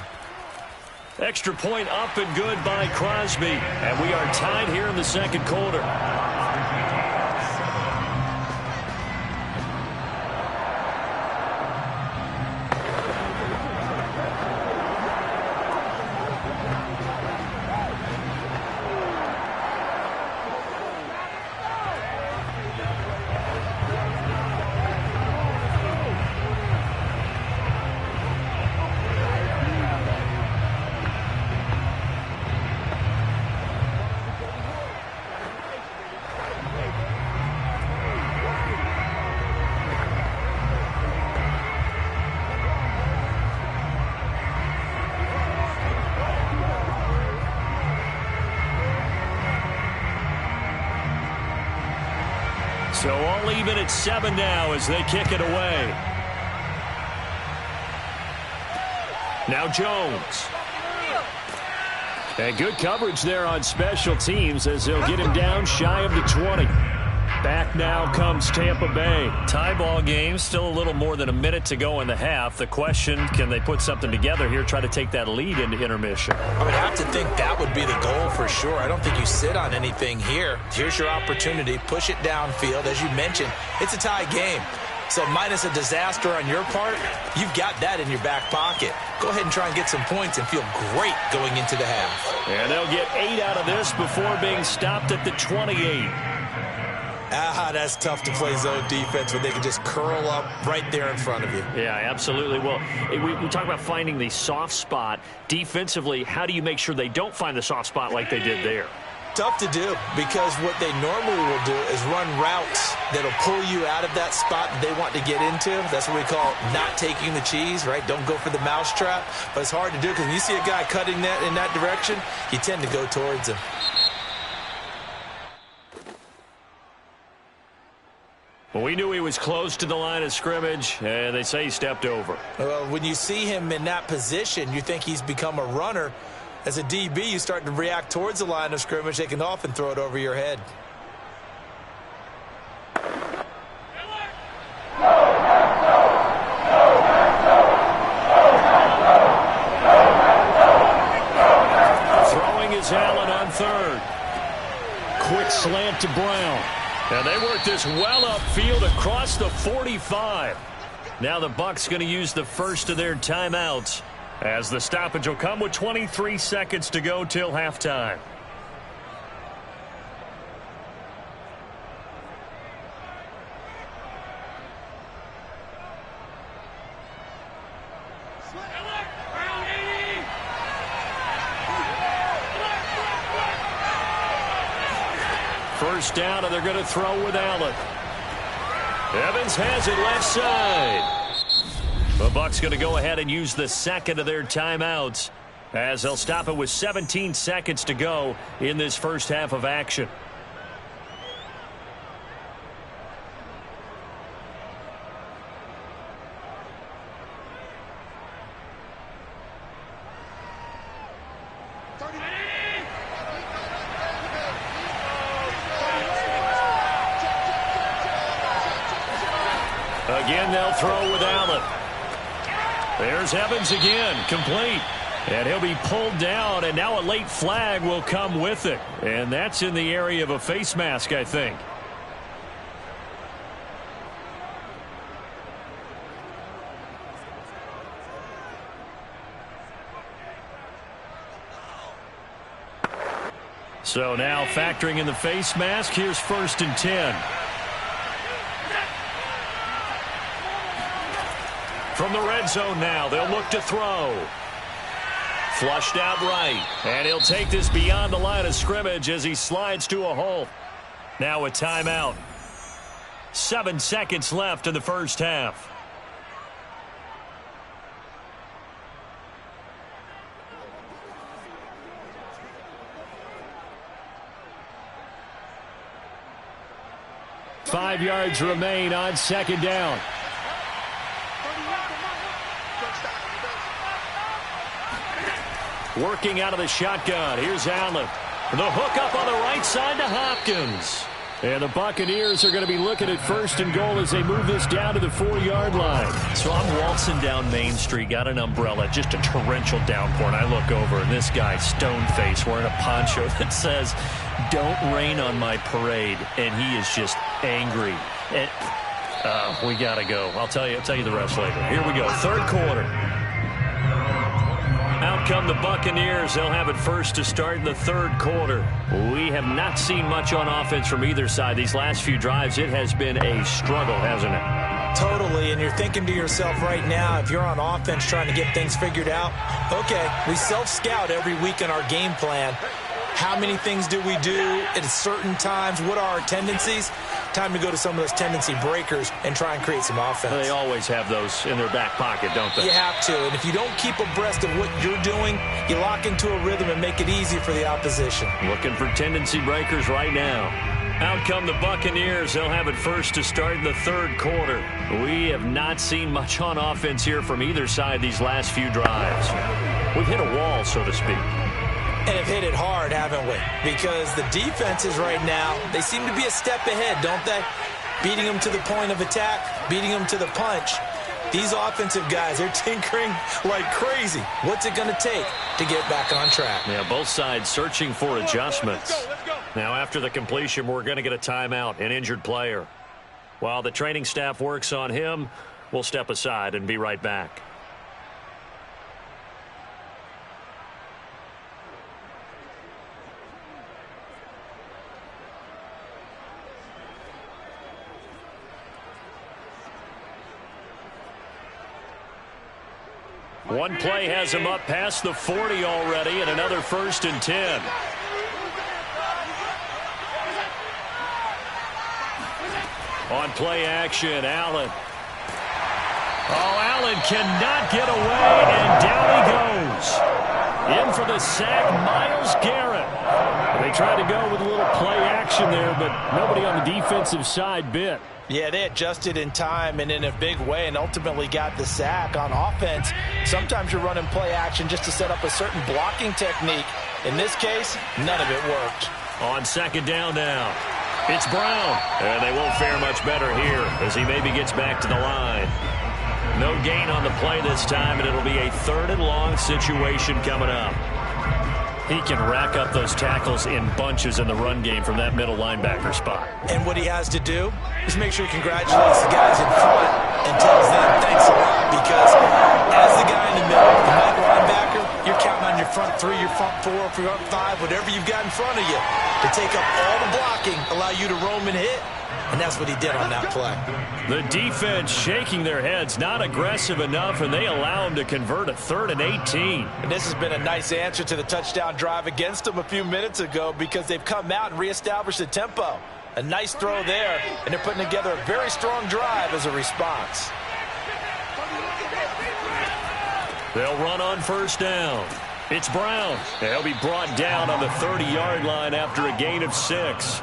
Extra point up and good by Crosby. And we are tied here in the second quarter. So all even at 7 now as they kick it away. Now Jones. And good coverage there on special teams as they'll get him down shy of the 20. Back now comes Tampa Bay. Tie ball game, still a little more than a minute to go in the half. The question, can they put something together here, try to take that lead into intermission? I would have to think that would be the goal for sure. I don't think you sit on anything here. Here's your opportunity. Push it downfield. As you mentioned, it's a tie game. So minus a disaster on your part, you've got that in your back pocket. Go ahead and try and get some points and feel great going into the half. And they'll get 8 out of this before being stopped at the 28. That's tough to play zone defense when they can just curl up right there in front of you. Yeah, absolutely. Well, we talk about finding the soft spot. Defensively, how do you make sure they don't find the soft spot like they did there? Tough to do because what they normally will do is run routes that'll pull you out of that spot that they want to get into. That's what we call not taking the cheese, right? Don't go for the mousetrap. But it's hard to do because when you see a guy cutting that in that direction, you tend to go towards him. Well, we knew he was close to the line of scrimmage, and they say he stepped over. Well, when you see him in that position, you think he's become a runner. As a DB, you start to react towards the line of scrimmage. They can often throw it over your head. Throwing is Allen on third. Quick slant to Brown. And they work this well upfield across the 45. Now the Bucs going to use the first of their timeouts as the stoppage will come with 23 seconds to go till halftime. First down, and they're going to throw with Allen. Evans has it left side. The Bucs going to go ahead and use the second of their timeouts as they'll stop it with 17 seconds to go in this first half of action. Again, they'll throw with Allen. There's Evans again, complete. And he'll be pulled down, and now a late flag will come with it. And that's in the area of a face mask, I think. So now factoring in the face mask, here's 1st and 10. From the red zone now, they'll look to throw. Flushed out right. And he'll take this beyond the line of scrimmage as he slides to a halt. Now a timeout. 7 seconds left in the first half. Five yards remain on 2nd down. Working out of the shotgun. Here's Allen. The hook up on the right side to Hopkins. And the Buccaneers are going to be looking at 1st and goal as they move this down to the 4-yard line. So I'm waltzing down Main Street, got an umbrella, just a torrential downpour, and I look over, and this guy, stone-faced, wearing a poncho that says, "Don't rain on my parade," and he is just angry. And, we got to go. I'll tell you the rest later. Here we go, 3rd quarter. Out come the Buccaneers. They'll have it first to start in the 3rd quarter. We have not seen much on offense from either side. These last few drives, it has been a struggle, hasn't it? Totally, and you're thinking to yourself right now, if you're on offense trying to get things figured out, okay, we self-scout every week in our game plan. How many things do we do at certain times? What are our tendencies? Time to go to some of those tendency breakers and try and create some offense. They always have those in their back pocket, don't they? You have to, and if you don't keep abreast of what you're doing, you lock into a rhythm and make it easy for the opposition. Looking for tendency breakers right now. Out come the Buccaneers. They'll have it first to start in the 3rd quarter. We have not seen much on offense here from either side these last few drives. We've hit a wall, so to speak. And have hit it hard, haven't we? Because the defenses right now, they seem to be a step ahead, don't they? Beating them to the point of attack, beating them to the punch. These offensive guys, they're tinkering like crazy. What's it going to take to get back on track? Yeah, both sides searching for adjustments. Let's go. Now, after the completion, we're going to get a timeout, an injured player. While the training staff works on him, we'll step aside and be right back. One play has him up past the 40 already, and another 1st and 10. On play action, Allen. Oh, Allen cannot get away, and down he goes. In for the sack, Myles Garrett. They tried to go with a little play action there, but nobody on the defensive side bit. Yeah, they adjusted in time and in a big way and ultimately got the sack. On offense, sometimes you're running play action just to set up a certain blocking technique. In this case, none of it worked. On 2nd down now, it's Brown. And they won't fare much better here as he maybe gets back to the line. No gain on the play this time, and it'll be a 3rd and long situation coming up. He can rack up those tackles in bunches in the run game from that middle linebacker spot. And what he has to do is make sure he congratulates the guys in front and tells them thanks a lot, because as the guy in the middle, the middle linebacker, you're counting on your front 3, your front 4, your front 5, whatever you've got in front of you to take up all the blocking, allow you to roam and hit. And that's what he did on that play. The defense shaking their heads, not aggressive enough, and they allow him to convert a 3rd and 18. And this has been a nice answer to the touchdown drive against them a few minutes ago, because they've come out and reestablished the tempo. A nice throw there, and they're putting together a very strong drive as a response. They'll run on 1st down. It's Brown. They'll be brought down on the 30-yard line after a gain of 6.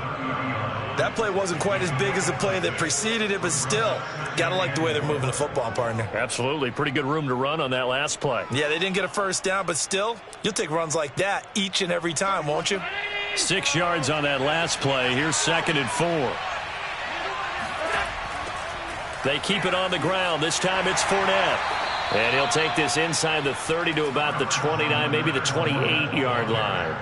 That play wasn't quite as big as the play that preceded it, but still, got to like the way they're moving the football, partner. Absolutely. Pretty good room to run on that last play. Yeah, they didn't get a 1st down, but still, you'll take runs like that each and every time, won't you? 6 yards on that last play. Here's 2nd and 4. They keep it on the ground. This time it's Fournette. And he'll take this inside the 30 to about the 29, maybe the 28-yard line.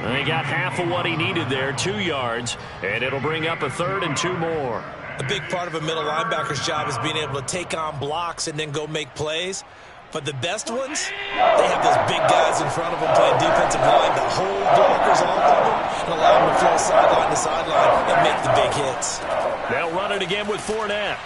And he got half of what he needed there, 2 yards, and it'll bring up a 3rd and 2 more. A big part of a middle linebacker's job is being able to take on blocks and then go make plays. But the best ones, they have those big guys in front of them playing defensive line that hold blockers off of them and allow them to flow sideline to sideline and make the big hits. They'll run it again with Fournette.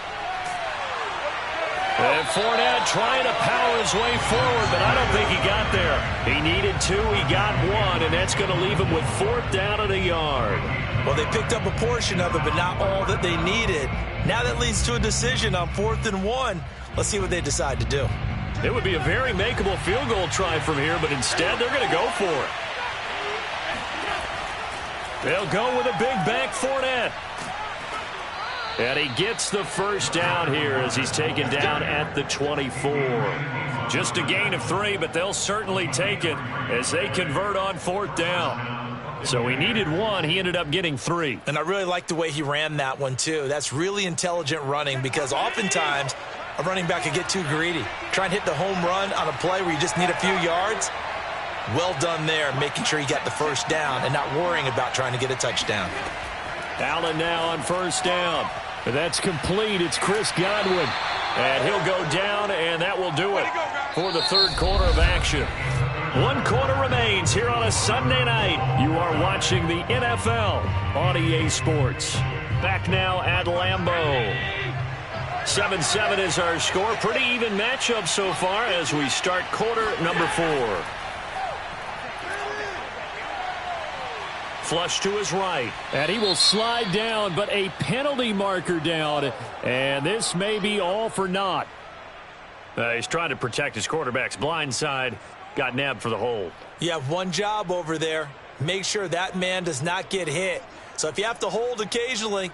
And Fournette trying to power his way forward, but I don't think he got there. He needed 2, he got 1, and that's going to leave him with 4th down and a yard. Well, they picked up a portion of it, but not all that they needed. Now that leads to a decision on 4th and 1. Let's see what they decide to do. It would be a very makeable field goal try from here, but instead they're going to go for it. They'll go with a big back Fournette. And he gets the first down here as he's taken down at the 24. Just a gain of 3, but they'll certainly take it as they convert on 4th down. So he needed 1. He ended up getting 3. And I really like the way he ran that one, too. That's really intelligent running because oftentimes a running back could get too greedy. Try and hit the home run on a play where you just need a few yards. Well done there, making sure he got the first down and not worrying about trying to get a touchdown. Allen now on 1st down. That's complete. It's Chris Godwin. And he'll go down, and that will do it for the 3rd quarter of action. 1 quarter remains here on a Sunday night. You are watching the NFL on EA Sports. Back now at Lambeau. 7-7 is our score. Pretty even matchup so far as we start quarter number 4. Flush to his right. And he will slide down, but a penalty marker down. And this may be all for naught. He's trying to protect his quarterback's blind side. Got nabbed for the hold. You have one job over there. Make sure that man does not get hit. So if you have to hold occasionally,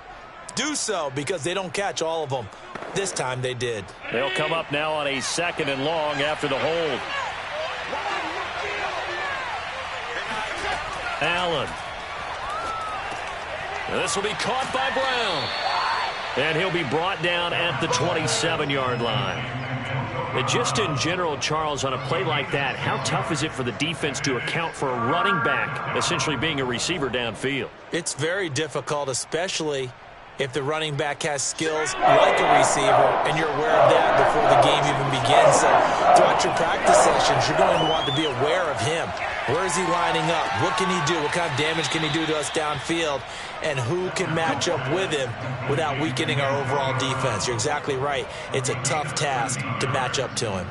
do so because they don't catch all of them. This time they did. They'll come up now on a 2nd and long after the hold. Allen. This will be caught by Brown. And he'll be brought down at the 27-yard line. And just in general, Charles, on a play like that, how tough is it for the defense to account for a running back essentially being a receiver downfield? It's very difficult, especially if the running back has skills like a receiver, and you're aware of that before the game even begins. So throughout your practice sessions, you're going to want to be aware of him. Where is he lining up? What can he do? What kind of damage can he do to us downfield? And who can match up with him without weakening our overall defense? You're exactly right. It's a tough task to match up to him.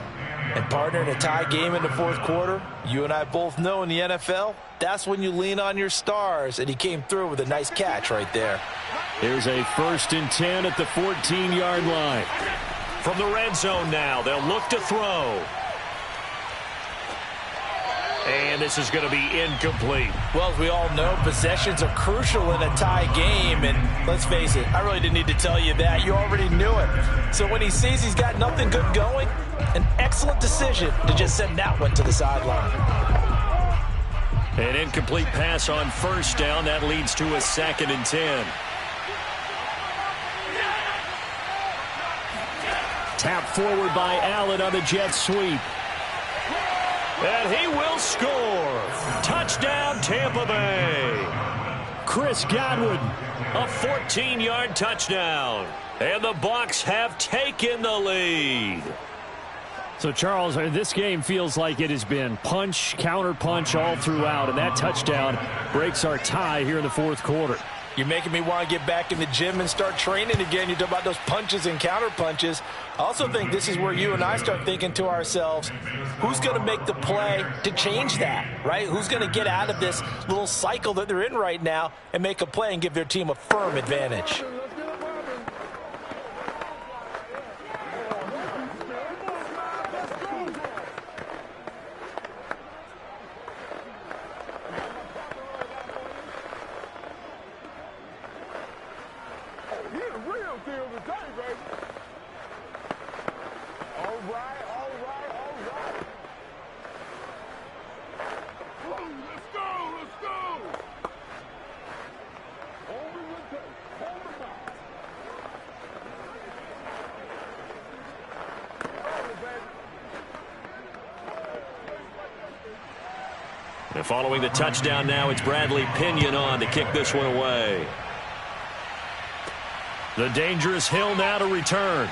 And partner, in a tie game in the 4th quarter, you and I both know in the NFL, that's when you lean on your stars. And he came through with a nice catch right there. Here's a 1st and 10 at the 14-yard line. From the red zone now, they'll look to throw. And this is going to be incomplete. Well, as we all know, possessions are crucial in a tie game. And let's face it, I really didn't need to tell you that. You already knew it. So when he sees he's got nothing good going, an excellent decision to just send that one to the sideline. An incomplete pass on 1st down. That leads to a 2nd and 10. Tap forward by Allen on the jet sweep. And he will score. Touchdown, Tampa Bay. Chris Godwin. A 14-yard touchdown. And the Bucs have taken the lead. So, Charles, this game feels like it has been punch, counter-punch all throughout, and that touchdown breaks our tie here in the 4th quarter. You're making me want to get back in the gym and start training again. You talk about those punches and counter punches. I also think this is where you and I start thinking to ourselves, who's going to make the play to change that, right? Who's going to get out of this little cycle that they're in right now and make a play and give their team a firm advantage? And following the touchdown now, it's Bradley Pinion on to kick this one away. The dangerous Hill now to return.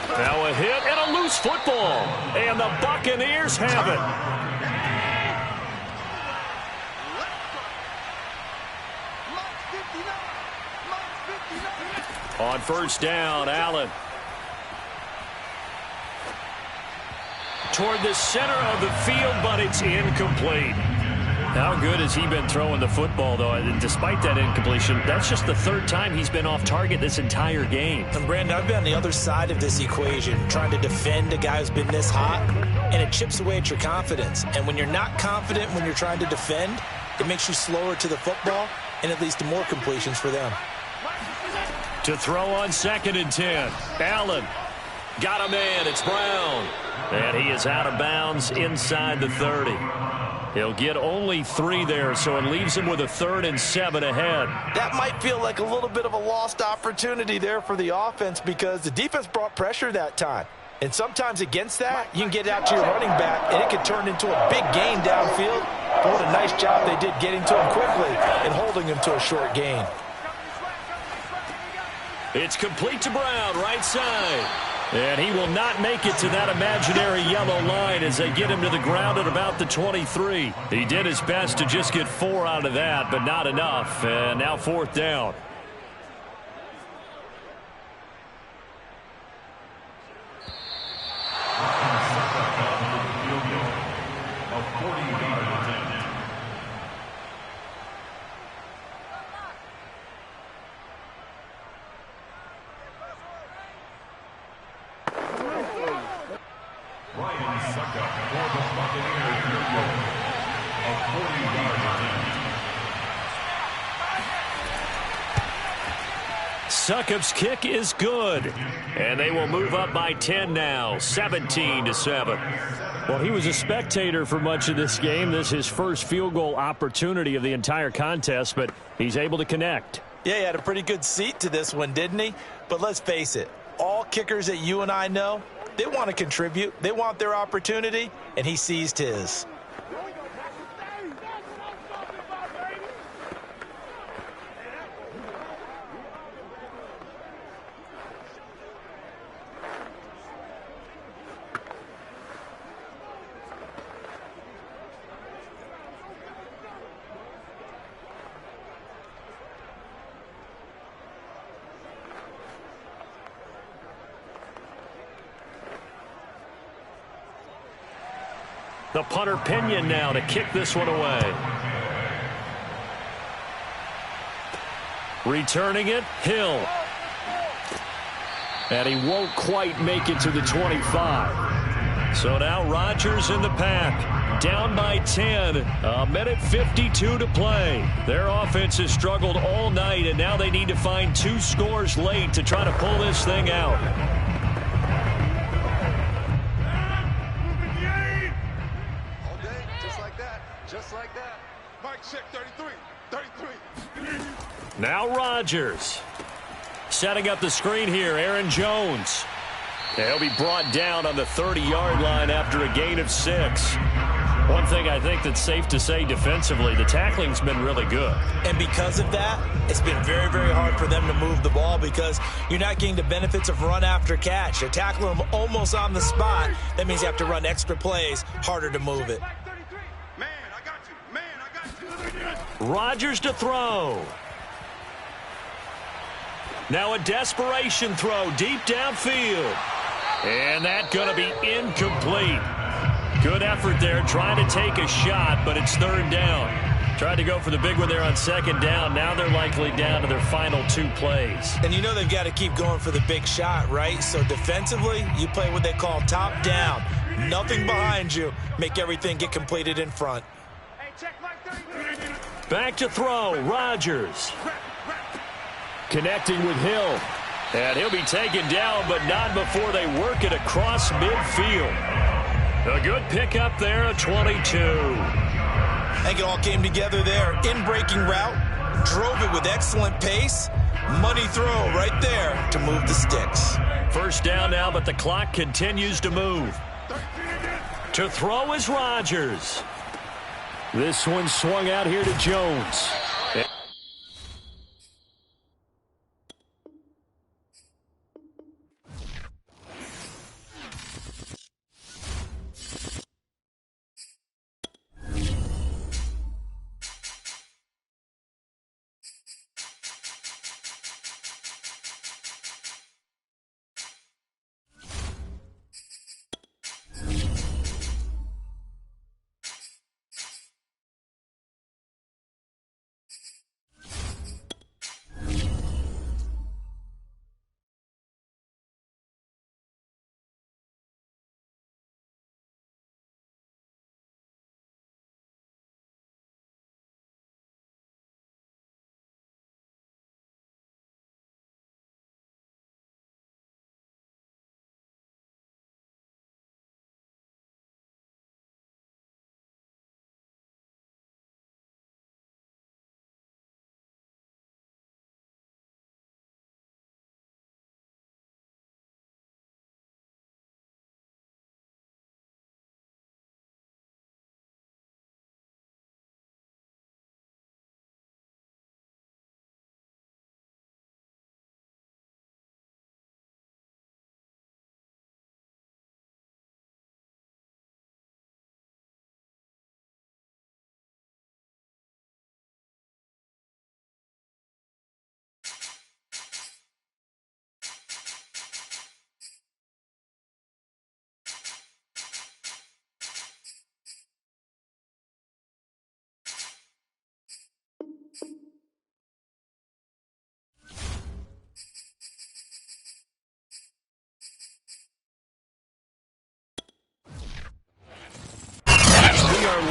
Now a hit and a loose football. And the Buccaneers have it. On first down, Allen. Toward the center of the field, but it's incomplete. How good has he been throwing the football, though? And despite that incompletion, that's just the third time he's been off target this entire game. And, Brandon, I've been on the other side of this equation, trying to defend a guy who's been this hot, and it chips away at your confidence. And when you're not confident when you're trying to defend, it makes you slower to the football, and it leads to more completions for them. To throw on 2nd and 10. Allen got a man. It's Brown. And he is out of bounds inside the 30. He'll get only 3 there, so it leaves him with a 3rd and 7 ahead. That might feel like a little bit of a lost opportunity there for the offense because the defense brought pressure that time. And sometimes against that, you can get out to your running back, and it could turn into a big gain downfield. But what a nice job they did getting to him quickly and holding him to a short gain. It's complete to Brown, right side. And he will not make it to that imaginary yellow line as they get him to the ground at about the 23. He did his best to just get 4 out of that, but not enough. And now 4th down. Succop's kick is good. And they will move up by 10 now, 17-7. Well, he was a spectator for much of this game. This is his first field goal opportunity of the entire contest, but he's able to connect. Yeah, he had a pretty good seat to this one, didn't he? But let's face it, all kickers that you and I know, they want to contribute. They want their opportunity, and he seized his. The punter Pinion now to kick this one away. Returning it, Hill. And he won't quite make it to the 25. So now Rodgers in the pack. Down by 10. A minute 52 to play. Their offense has struggled all night, and now they need to find 2 scores late to try to pull this thing out. Just like that. Mike check, 33. Now Rodgers. Setting up the screen here, Aaron Jones. He'll be brought down on the 30-yard line after a gain of 6. One thing I think that's safe to say defensively, the tackling's been really good. And because of that, it's been very, very hard for them to move the ball because you're not getting the benefits of run after catch. They're tackling them almost on the spot. That means you have to run extra plays, harder to move it. Rodgers to throw. Now a desperation throw deep downfield. And that's going to be incomplete. Good effort there trying to take a shot, but it's 3rd down. Tried to go for the big one there on 2nd down. Now they're likely down to their final 2 plays. And you know they've got to keep going for the big shot, right? So defensively, you play what they call top down. Nothing behind you. Make everything get completed in front. Back to throw, Rodgers. Connecting with Hill. And he'll be taken down, but not before they work it across midfield. A good pickup there, a 22. I think it all came together there. In-breaking route, drove it with excellent pace. Money throw right there to move the sticks. First down now, but the clock continues to move. To throw is Rodgers. This one swung out here to Jones.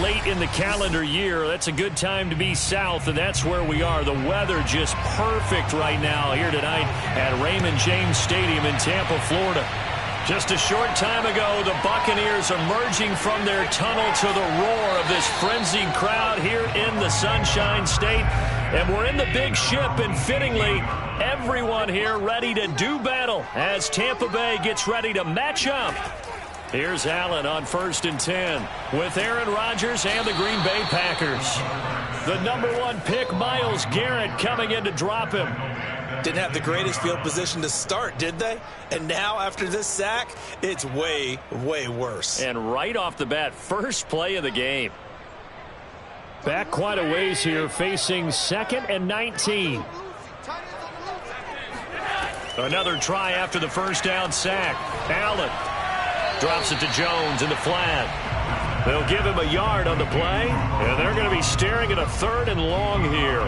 Late in the calendar year, that's a good time to be south, and that's where we are. The weather just perfect right now here tonight at Raymond James Stadium in Tampa, Florida. Just a short time ago, the Buccaneers emerging from their tunnel to the roar of this frenzied crowd here in the Sunshine State. And we're in the big ship, and fittingly, everyone here ready to do battle as Tampa Bay gets ready to match up. Here's Allen on 1st and 10 with Aaron Rodgers and the Green Bay Packers. The #1 pick, Myles Garrett, coming in to drop him. Didn't have the greatest field position to start, did they? And now, after this sack, it's way, way worse. And right off the bat, first play of the game. Back quite a ways here, facing 2nd and 19. Another try after the first down sack. Allen drops it to Jones in the flat. They'll give him a yard on the play, and they're going to be staring at a 3rd and long here.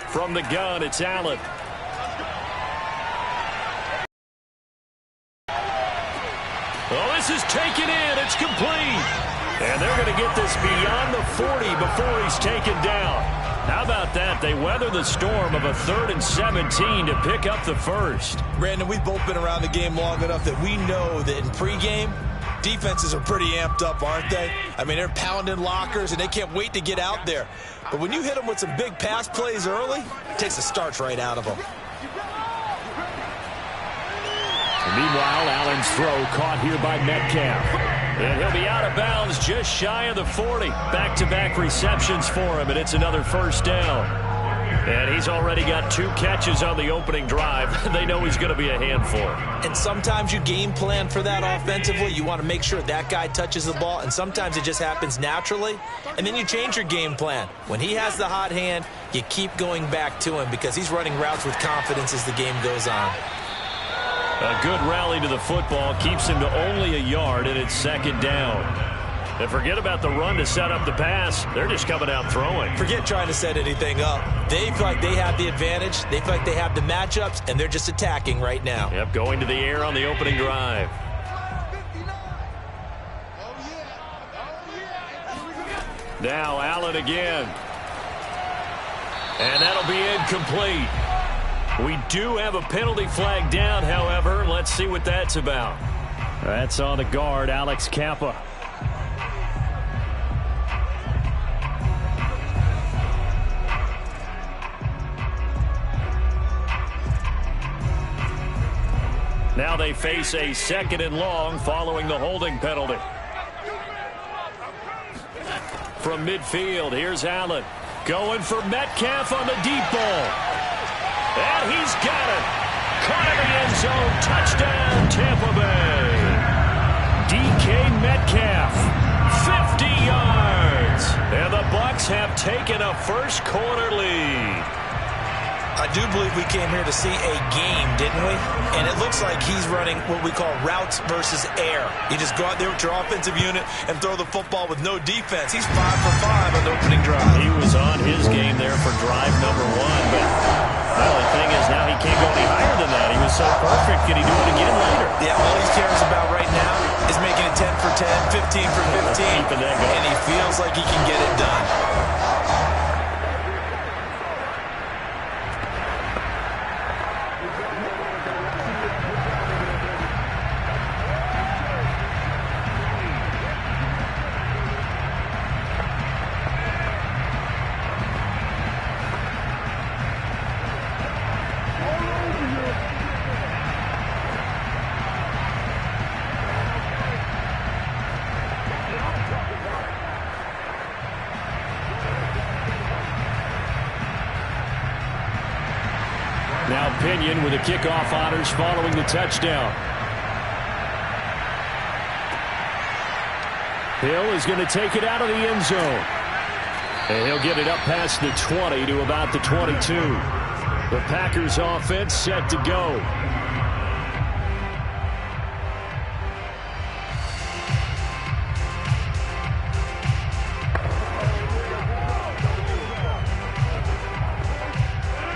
From the gun, it's Allen. Oh, this is taken in. It's complete. And they're going to get this beyond the 40 before he's taken down. How about that? They weather the storm of a 3rd and 17 to pick up the first. Brandon, we've both been around the game long enough that we know that in pregame, defenses are pretty amped up, aren't they? I mean, they're pounding lockers, and they can't wait to get out there. But when you hit them with some big pass plays early, it takes the starch right out of them. Meanwhile, Allen's throw caught here by Metcalf. And he'll be out of bounds just shy of the 40. Back-to-back receptions for him, and it's another first down. And he's already got 2 catches on the opening drive. They know he's going to be a handful. And sometimes you game plan for that offensively. You want to make sure that guy touches the ball, and sometimes it just happens naturally. And then you change your game plan. When he has the hot hand, you keep going back to him because he's running routes with confidence as the game goes on. A good rally to the football keeps him to only a yard, and it's 2nd down. And forget about the run to set up the pass. They're just coming out throwing. Forget trying to set anything up. They feel like they have the advantage. They feel like they have the matchups, and they're just attacking right now. Yep, going to the air on the opening drive. Now Allen again. And that'll be incomplete. We do have a penalty flag down, however. Let's see what that's about. That's on the guard, Alex Kappa. Now they face a 2nd and long following the holding penalty. From midfield, here's Allen. Going for Metcalf on the deep ball. And he's got it. Caught in the end zone. Touchdown, Tampa Bay. DK Metcalf, 50 yards. And the Bucs have taken a first quarter lead. I do believe we came here to see a game, didn't we? And it looks like he's running what we call routes versus air. You just go out there with your offensive unit and throw the football with no defense. He's 5 for 5 on the opening drive. He was on his game there for drive number 1, but the only thing is now he can't go any higher than that. He was so perfect. Can he do it again later? Yeah, all he cares about right now is making it 10 for 10, 15 for 15, and he feels like he can get it done. Now Pinion with the kickoff honors following the touchdown. Hill is going to take it out of the end zone. And he'll get it up past the 20 to about the 22. The Packers offense set to go.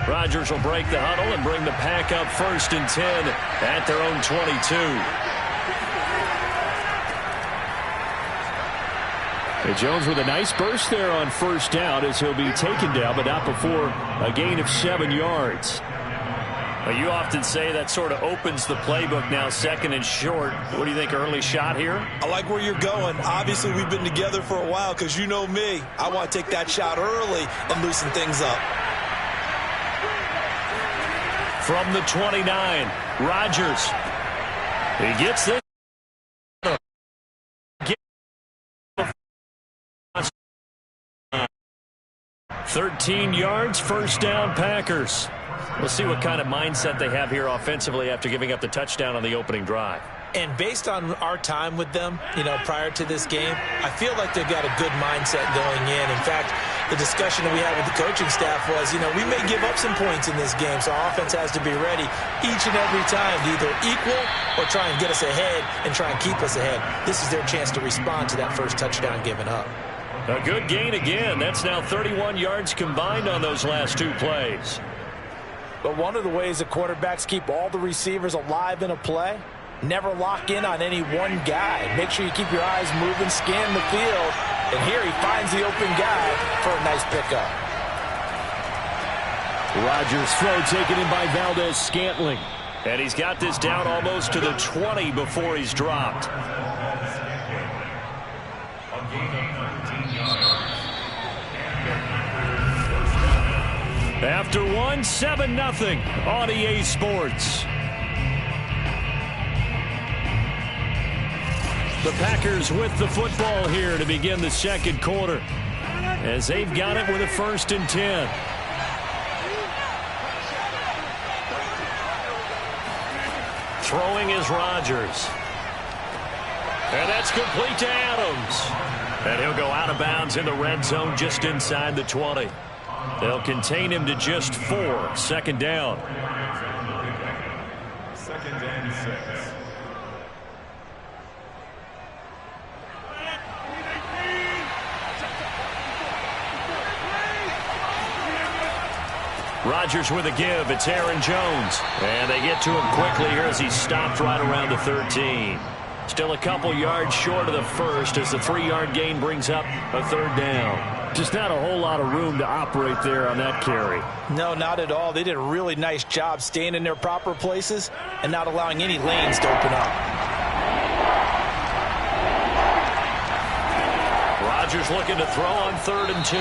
Rodgers will break the huddle and bring the Pack up 1st and 10 at their own 22. And Jones with a nice burst there on 1st down as he'll be taken down, but not before a gain of 7 yards. Well, you often say that sort of opens the playbook now, 2nd and short. What do you think, early shot here? I like where you're going. Obviously, we've been together for a while because you know me. I want to take that shot early and loosen things up. From the 29, Rodgers. He gets this. 13 yards, 1st down, Packers. We'll see what kind of mindset they have here offensively after giving up the touchdown on the opening drive. And based on our time with them, prior to this game, I feel like they've got a good mindset going in. In fact, the discussion that we had with the coaching staff was, we may give up some points in this game, so our offense has to be ready each and every time to either equal or try and get us ahead and try and keep us ahead. This is their chance to respond to that first touchdown given up. A good gain again. That's now 31 yards combined on those last 2 plays. But one of the ways the quarterbacks keep all the receivers alive in a play, never lock in on any one guy. Make sure you keep your eyes moving, scan the field, and here he finds the open guy for a nice pickup. Rodgers' throw taken in by Valdez-Scantling. And he's got this down almost to the 20 before he's dropped. After 1, 7-0 on EA Sports. The Packers with the football here to begin the 2nd quarter, as they've got it with a 1st and 10. Throwing is Rodgers. And that's complete to Adams. And he'll go out of bounds in the red zone just inside the 20. They'll contain him to just 4. 2nd down. 2nd and 6. Rodgers with a give. It's Aaron Jones. And they get to him quickly here as he stopped right around the 13. Still a couple yards short of the first as the 3-yard gain brings up a 3rd down. Just not a whole lot of room to operate there on that carry. No, not at all. They did a really nice job staying in their proper places and not allowing any lanes to open up. Rodgers looking to throw on 3rd and 2.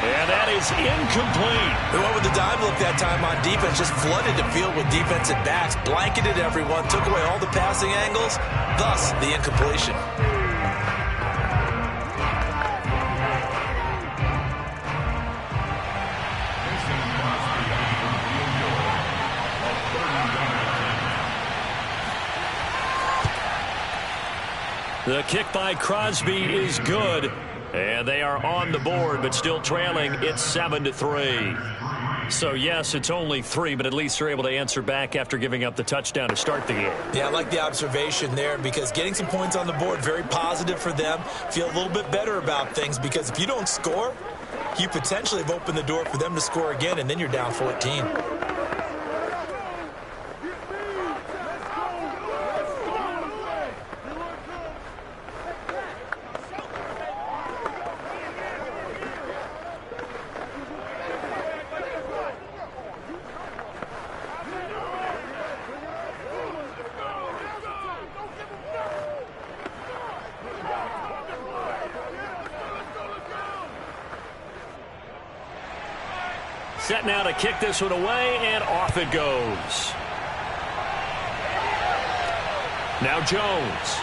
And that is incomplete. They went with the dive look that time on defense, just flooded the field with defensive backs, blanketed everyone, took away all the passing angles, thus the incompletion. The kick by Crosby is good. And they are on the board, but still trailing. It's 7-3. So, yes, it's only 3, but at least they're able to answer back after giving up the touchdown to start the game. Yeah, I like the observation there because getting some points on the board, very positive for them. Feel a little bit better about things because if you don't score, you potentially have opened the door for them to score again, and then you're down 14. Set now to kick this one away, and off it goes. Now Jones.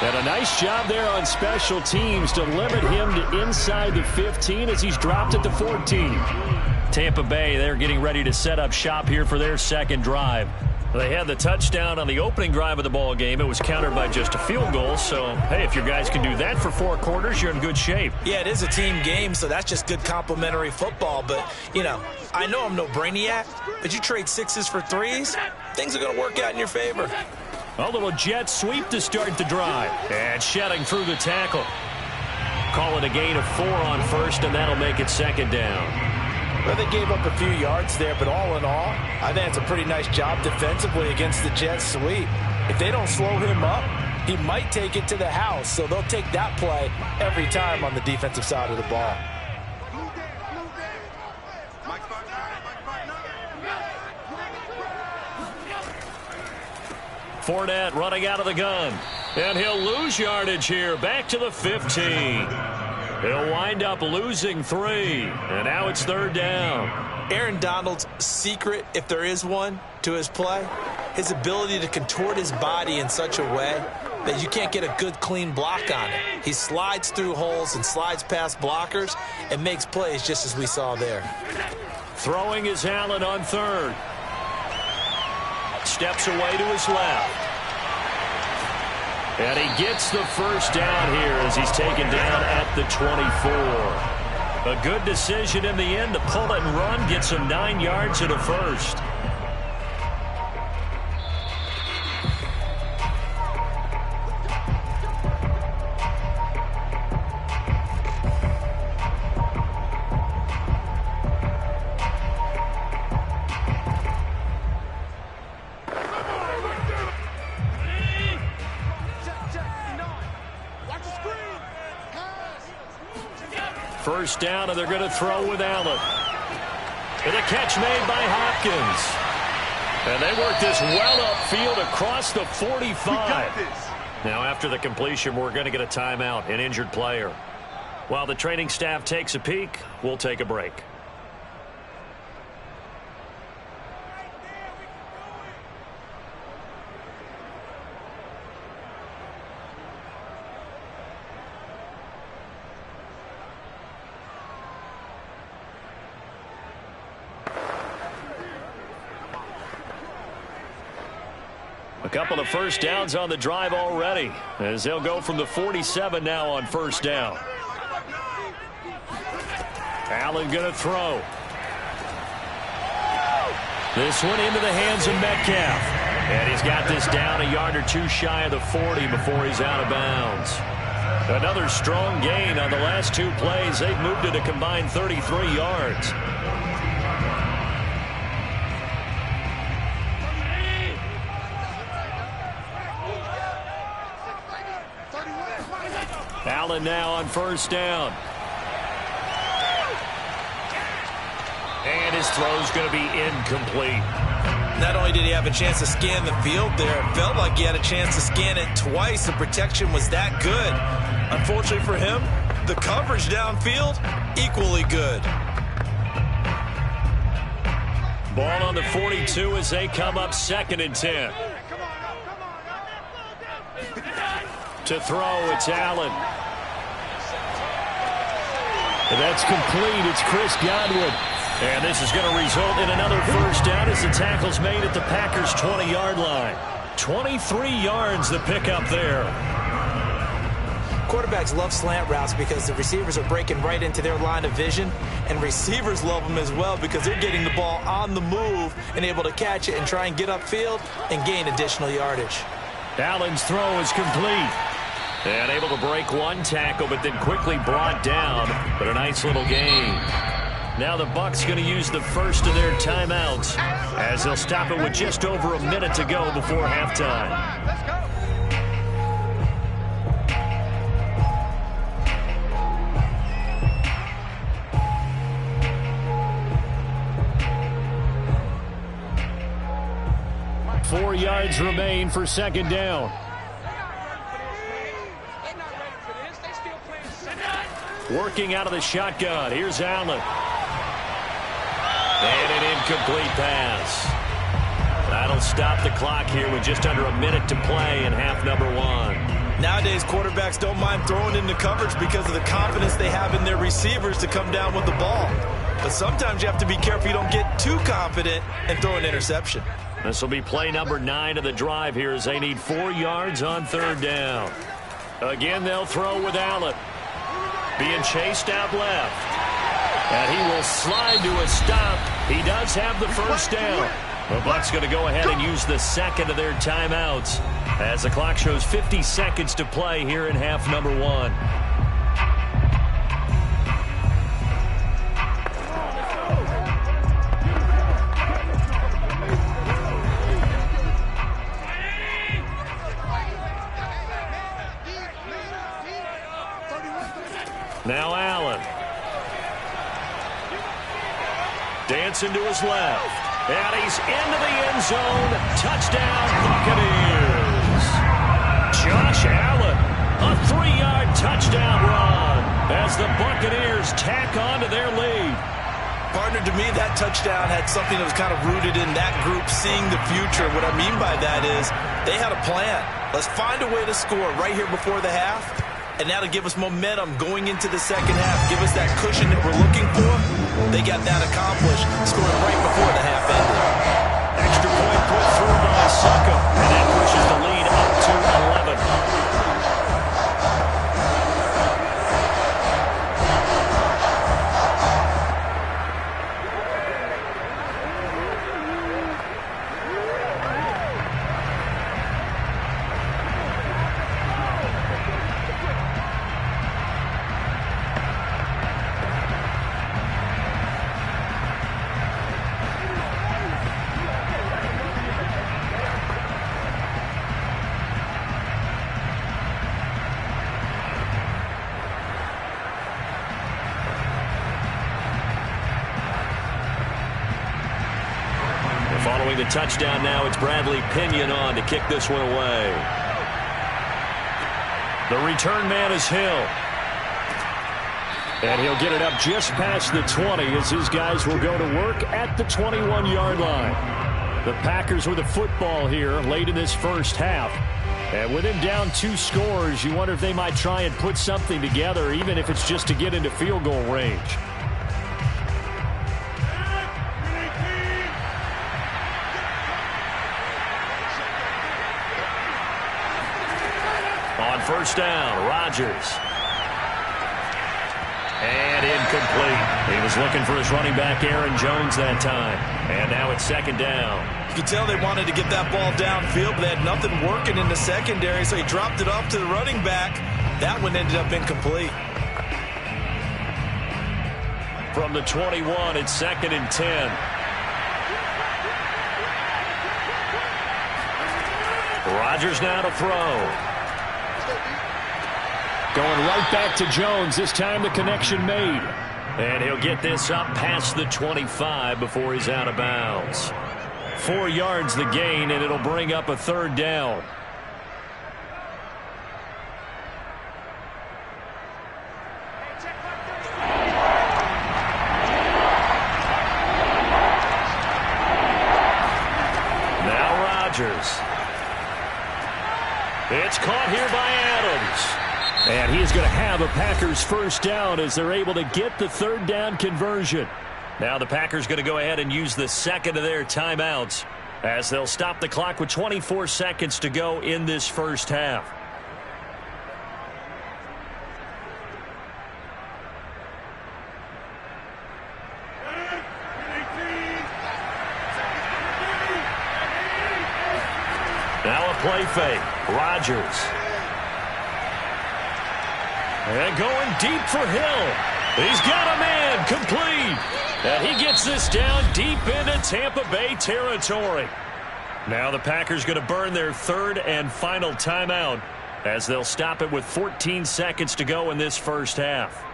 And a nice job there on special teams to limit him to inside the 15 as he's dropped at the 14. Tampa Bay, they're getting ready to set up shop here for their second drive. They had the touchdown on the opening drive of the ball game. It was countered by just a field goal. So, hey, if your guys can do that for 4 quarters, you're in good shape. Yeah, it is a team game, so that's just good complimentary football. But, you know, I know I'm no brainiac, but you trade 6s for 3s, things are going to work out in your favor. A little jet sweep to start the drive. And shedding through the tackle. Call it a gain of 4 on first, and that'll make it second down. Well, they gave up a few yards there, but all in all, I think it's a pretty nice job defensively against the jet sweep. If they don't slow him up, he might take it to the house, so they'll take that play every time on the defensive side of the ball. Fournette running out of the gun. And he'll lose yardage here. Back to the 15. He'll wind up losing 3. And now it's third down. Aaron Donald's secret, if there is one, to his play, his ability to contort his body in such a way that you can't get a good, clean block on it. He slides through holes and slides past blockers and makes plays just as we saw there. Throwing is Allen on third. Steps away to his left. And he gets the first down here as he's taken down at the 24. A good decision in the end to pull it and run, gets him 9 yards and a first. First down, and they're going to throw with Allen. And a catch made by Hopkins. And they work this well upfield across the 45. Now, after the completion, we're going to get a timeout, an injured player. While the training staff takes a peek, we'll take a break. A couple of first downs on the drive already, as they'll go from the 47 now on first down. Allen going to throw. This one into the hands of Metcalf. And he's got this down a yard or two shy of the 40 before he's out of bounds. Another strong gain on the last 2 plays. They've moved it a combined 33 yards. Allen now on first down. And his throw's going to be incomplete. Not only did he have a chance to scan the field there, it felt like he had a chance to scan it twice. The protection was that good. Unfortunately for him, The coverage downfield, equally good. Ball on the 42 as they come up 2nd and 10. To throw, it's Allen. And that's complete. It's Chris Godwin. And this is going to result in another first down as the tackle's made at the Packers' 20-yard line. 23 yards the pickup there. Quarterbacks love slant routes because the receivers are breaking right into their line of vision, and receivers love them as well because they're getting the ball on the move and able to catch it and try and get upfield and gain additional yardage. Allen's throw is complete. And able to break one tackle, but then quickly brought down. But a nice little gain. Now the Bucs going to use the first of their timeouts as they'll stop it with just over a minute to go before halftime. Let's go. 4 yards remain for 2nd down. Working out of the shotgun. Here's Allen. And an incomplete pass. That'll stop the clock here with just under a minute to play in half number 1. Nowadays, quarterbacks don't mind throwing into coverage because of the confidence they have in their receivers to come down with the ball. But sometimes you have to be careful you don't get too confident and throw an interception. This will be play number 9 of the drive here as they need 4 yards on 3rd down. Again, they'll throw with Allen. Being chased out left. And he will slide to a stop. He does have the first down. The Bucs going to go ahead and use the second of their timeouts as the clock shows 50 seconds to play here in half number 1. Now Allen. Dancing to his left. And he's into the end zone. Touchdown, Buccaneers. Josh Allen, a 3-yard touchdown run as the Buccaneers tack on to their lead. Partner, to me, that touchdown had something that was kind of rooted in that group seeing the future. What I mean by that is they had a plan. Let's find a way to score right here before the half. And now to give us momentum going into the second half, give us that cushion that we're looking for. They got that accomplished, scoring right before the half ended. Extra point put through by Succop, and that pushes the lead up to 11. Following the touchdown now, it's Bradley Pinion on to kick this one away. The return man is Hill. And he'll get it up just past the 20 as his guys will go to work at the 21-yard line. The Packers with the football here late in this first half. And with him down 2 scores, you wonder if they might try and put something together, even if it's just to get into field goal range. On first down, Rodgers. And incomplete. He was looking for his running back, Aaron Jones, that time. And now it's 2nd down. You can tell they wanted to get that ball downfield, but they had nothing working in the secondary, so he dropped it off to the running back. That one ended up incomplete. From the 21, it's 2nd and 10. Rodgers now to throw. Going right back to Jones. This time the connection made. And he'll get this up past the 25 before he's out of bounds. 4 yards the gain, and it'll bring up a 3rd down. Rodgers. It's caught here by Adams. And he's going to have a Packers first down as they're able to get the third down conversion. Now the Packers going to go ahead and use the second of their timeouts as they'll stop the clock with 24 seconds to go in this first half. Now a play fake. Rodgers. And going deep for Hill. He's got a man complete. And he gets this down deep into Tampa Bay territory. Now the Packers going to burn their third and final timeout as they'll stop it with 14 seconds to go in this first half.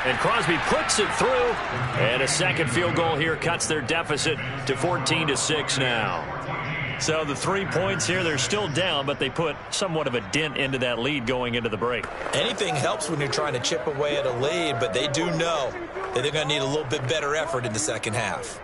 And Crosby puts it through. And a second field goal here cuts their deficit to 14-6 now. So the 3 points here, they're still down, but they put somewhat of a dent into that lead going into the break. Anything helps when you're trying to chip away at a lead, but they do know that they're going to need a little bit better effort in the second half.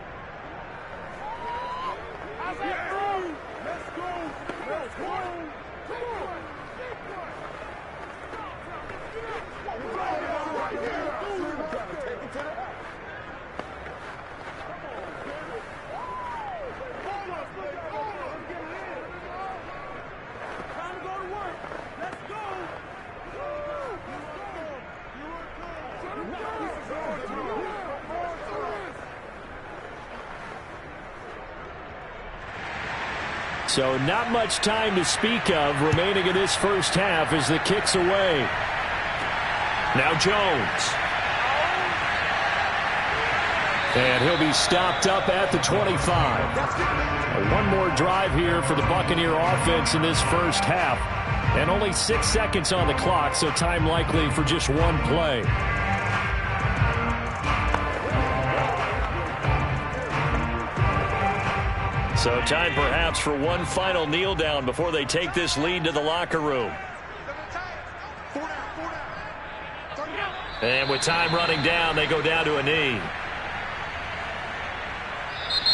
So not much time to speak of remaining in this first half as the kick's away. Now Jones. And he'll be stopped up at the 25. One more drive here for the Buccaneer offense in this first half. And only 6 seconds on the clock, so time likely for just one play. So time perhaps for one final kneel down before they take this lead to the locker room. And with time running down, they go down to a knee.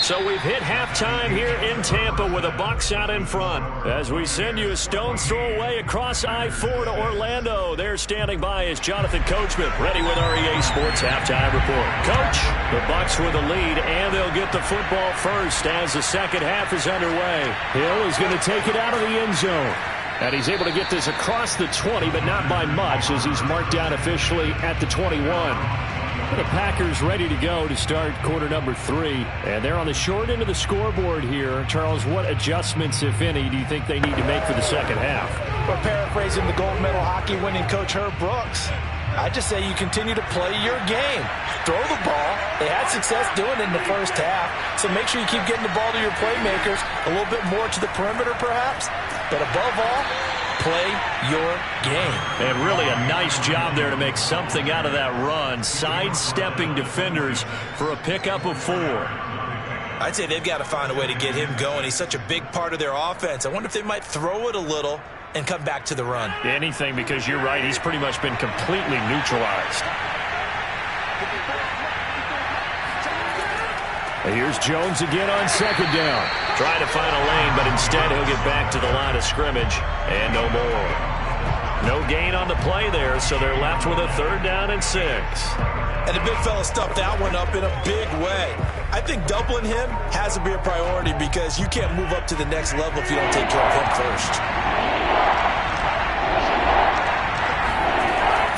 So we've hit halftime here in Tampa with the Bucs out in front. As we send you a stone's throw away across I-4 to Orlando. There standing by is Jonathan Coachman, ready with our EA Sports Halftime Report. Coach, the Bucs with the lead, and they'll get the football first as the second half is underway. Hill is going to take it out of the end zone. And he's able to get this across the 20, but not by much as he's marked down officially at the 21. The Packers ready to go to start quarter number 3. And they're on the short end of the scoreboard here. Charles, what adjustments, if any, do you think they need to make for the second half? Well, paraphrasing the gold medal hockey winning coach Herb Brooks, I just say you continue to play your game. Throw the ball. They had success doing it in the first half. So make sure you keep getting the ball to your playmakers, a little bit more to the perimeter perhaps. But above all, play your game. And really a nice job there to make something out of that run, sidestepping defenders for a pickup of 4. I'd say they've got to find a way to get him going. He's such a big part of their offense. I wonder if they might throw it a little and come back to the run. Anything, because you're right, he's pretty much been completely neutralized. Here's Jones again on second down. Trying to find a lane, but instead he'll get back to the line of scrimmage. And no more. No gain on the play there, so they're left with a 3rd down and 6. And the big fella stuffed that one up in a big way. I think doubling him has to be a priority because you can't move up to the next level if you don't take care of him first.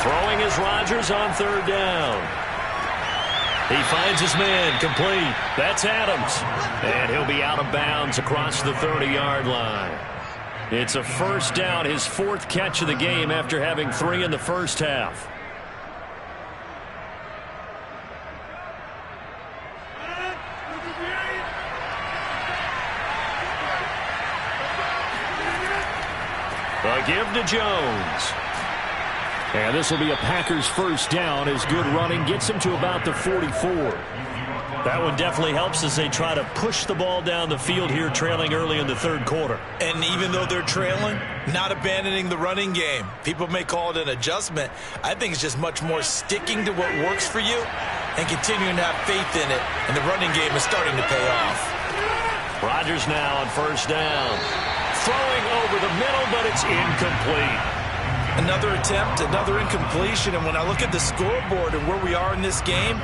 Throwing is Rodgers on 3rd down. He finds his man complete. That's Adams. And he'll be out of bounds across the 30-yard line. It's a first down, his 4th catch of the game after having 3 in the first half. A give to Jones. And this will be a Packers first down as good running gets him to about the 44. That one definitely helps as they try to push the ball down the field here, trailing early in the third quarter. And even though they're trailing, not abandoning the running game. People may call it an adjustment. I think it's just much more sticking to what works for you and continuing to have faith in it. And the running game is starting to pay off. Rodgers now on first down. Throwing over the middle, but it's incomplete. Another attempt, another incompletion. And when I look at the scoreboard and where we are in this game,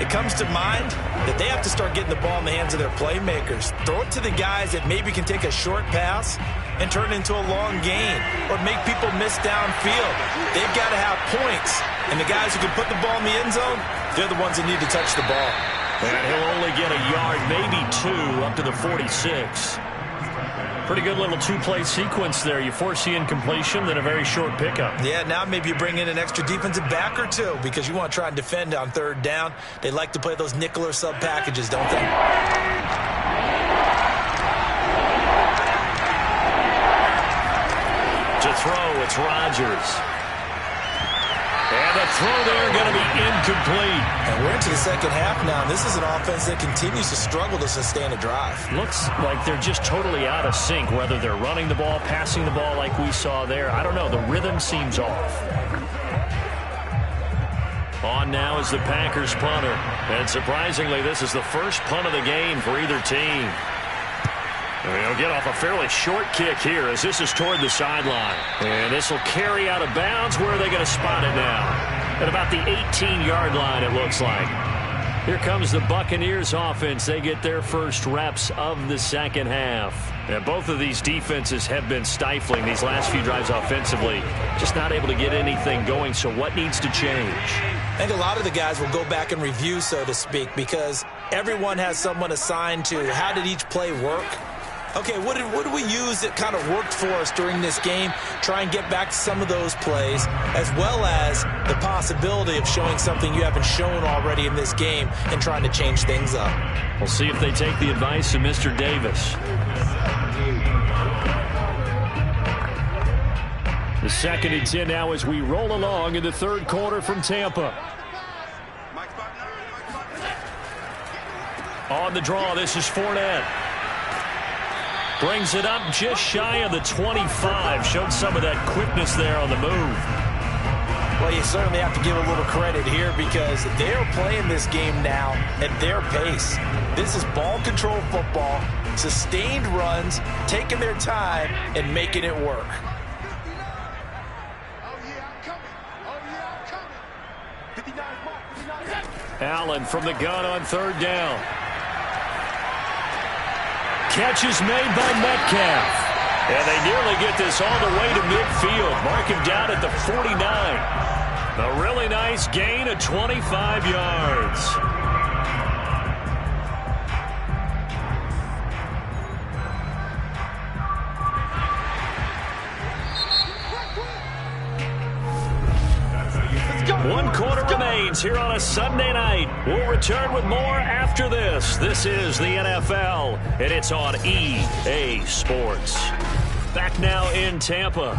it comes to mind that they have to start getting the ball in the hands of their playmakers. Throw it to the guys that maybe can take a short pass and turn it into a long gain or make people miss downfield. They've got to have points. And the guys who can put the ball in the end zone, they're the ones that need to touch the ball. And he'll only get a yard, maybe two, up to the 46. Pretty good little two-play sequence there. You force the incompletion, then a very short pickup. Yeah, now maybe you bring in an extra defensive back or two because you want to try and defend on third down. They like to play those nickel or sub packages, don't they? To throw, it's Rodgers. And the throw there going to be incomplete. And we're into the second half now. And this is an offense that continues to struggle to sustain a drive. Looks like they're just totally out of sync, whether they're running the ball, passing the ball like we saw there. I don't know. The rhythm seems off. On now is the Packers punter. And surprisingly, this is the first punt of the game for either team. They'll get off a fairly short kick here as this is toward the sideline. And this will carry out of bounds. Where are they going to spot it now? At about the 18-yard line, it looks like. Here comes the Buccaneers offense. They get their first reps of the second half. And both of these defenses have been stifling these last few drives offensively. Just not able to get anything going. So what needs to change? I think a lot of the guys will go back and review, so to speak, because everyone has someone assigned to how did each play work. Okay, what did we use that kind of worked for us during this game? Try and get back to some of those plays, as well as the possibility of showing something you haven't shown already in this game and trying to change things up. We'll see if they take the advice of Mr. Davis. The 2nd and 10 now as we roll along in the third quarter from Tampa. On the draw, this is Fournette. Brings it up just shy of the 25. Showed some of that quickness there on the move. Well, you certainly have to give a little credit here because they're playing this game now at their pace. This is ball control football, sustained runs, taking their time, and making it work. Allen from the gun on third down. Catch is made by Metcalf. And they nearly get this all the way to midfield. Mark him down at the 49. A really nice gain of 25 yards. One quarter remains here on a Sunday night. We'll return with more after this. This is the NFL, and it's on EA Sports. Back now in Tampa.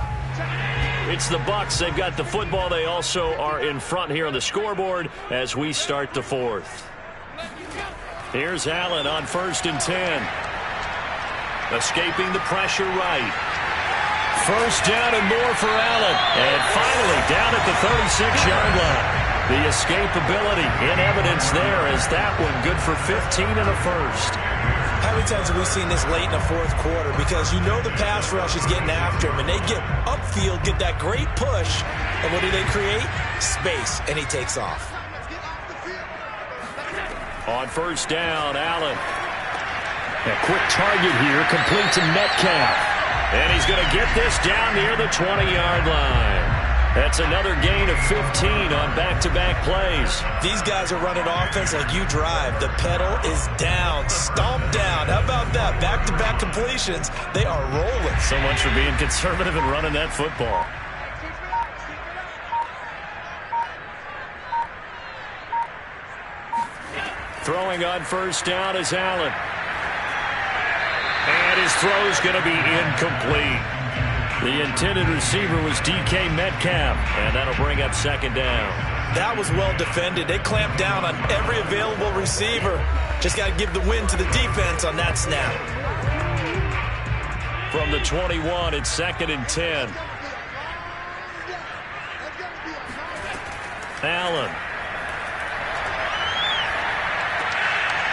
It's the Bucs. They've got the football. They also are in front here on the scoreboard as we start the fourth. Here's Allen on 1st and 10. Escaping the pressure right. First down and more for Allen. And finally down at the 36-yard line. The escapability in evidence there as that one good for 15 and a first. How many times have we seen this late in the fourth quarter? Because you know the pass rush is getting after him, and they get upfield, get that great push, and what do they create? Space, and he takes off. On first down, Allen. A quick target here, complete to Metcalf. And he's going to get this down near the 20-yard line. That's another gain of 15 on back-to-back plays. These guys are running offense like you drive. The pedal is down, stomp down. How about that? Back-to-back completions. They are rolling. So much for being conservative and running that football. Throwing on first down is Allen. And his throw is going to be incomplete. The intended receiver was DK Metcalf, and that'll bring up second down. That was well defended. They clamped down on every available receiver. Just got to give the win to the defense on that snap. From the 21, it's 2nd and 10. Allen.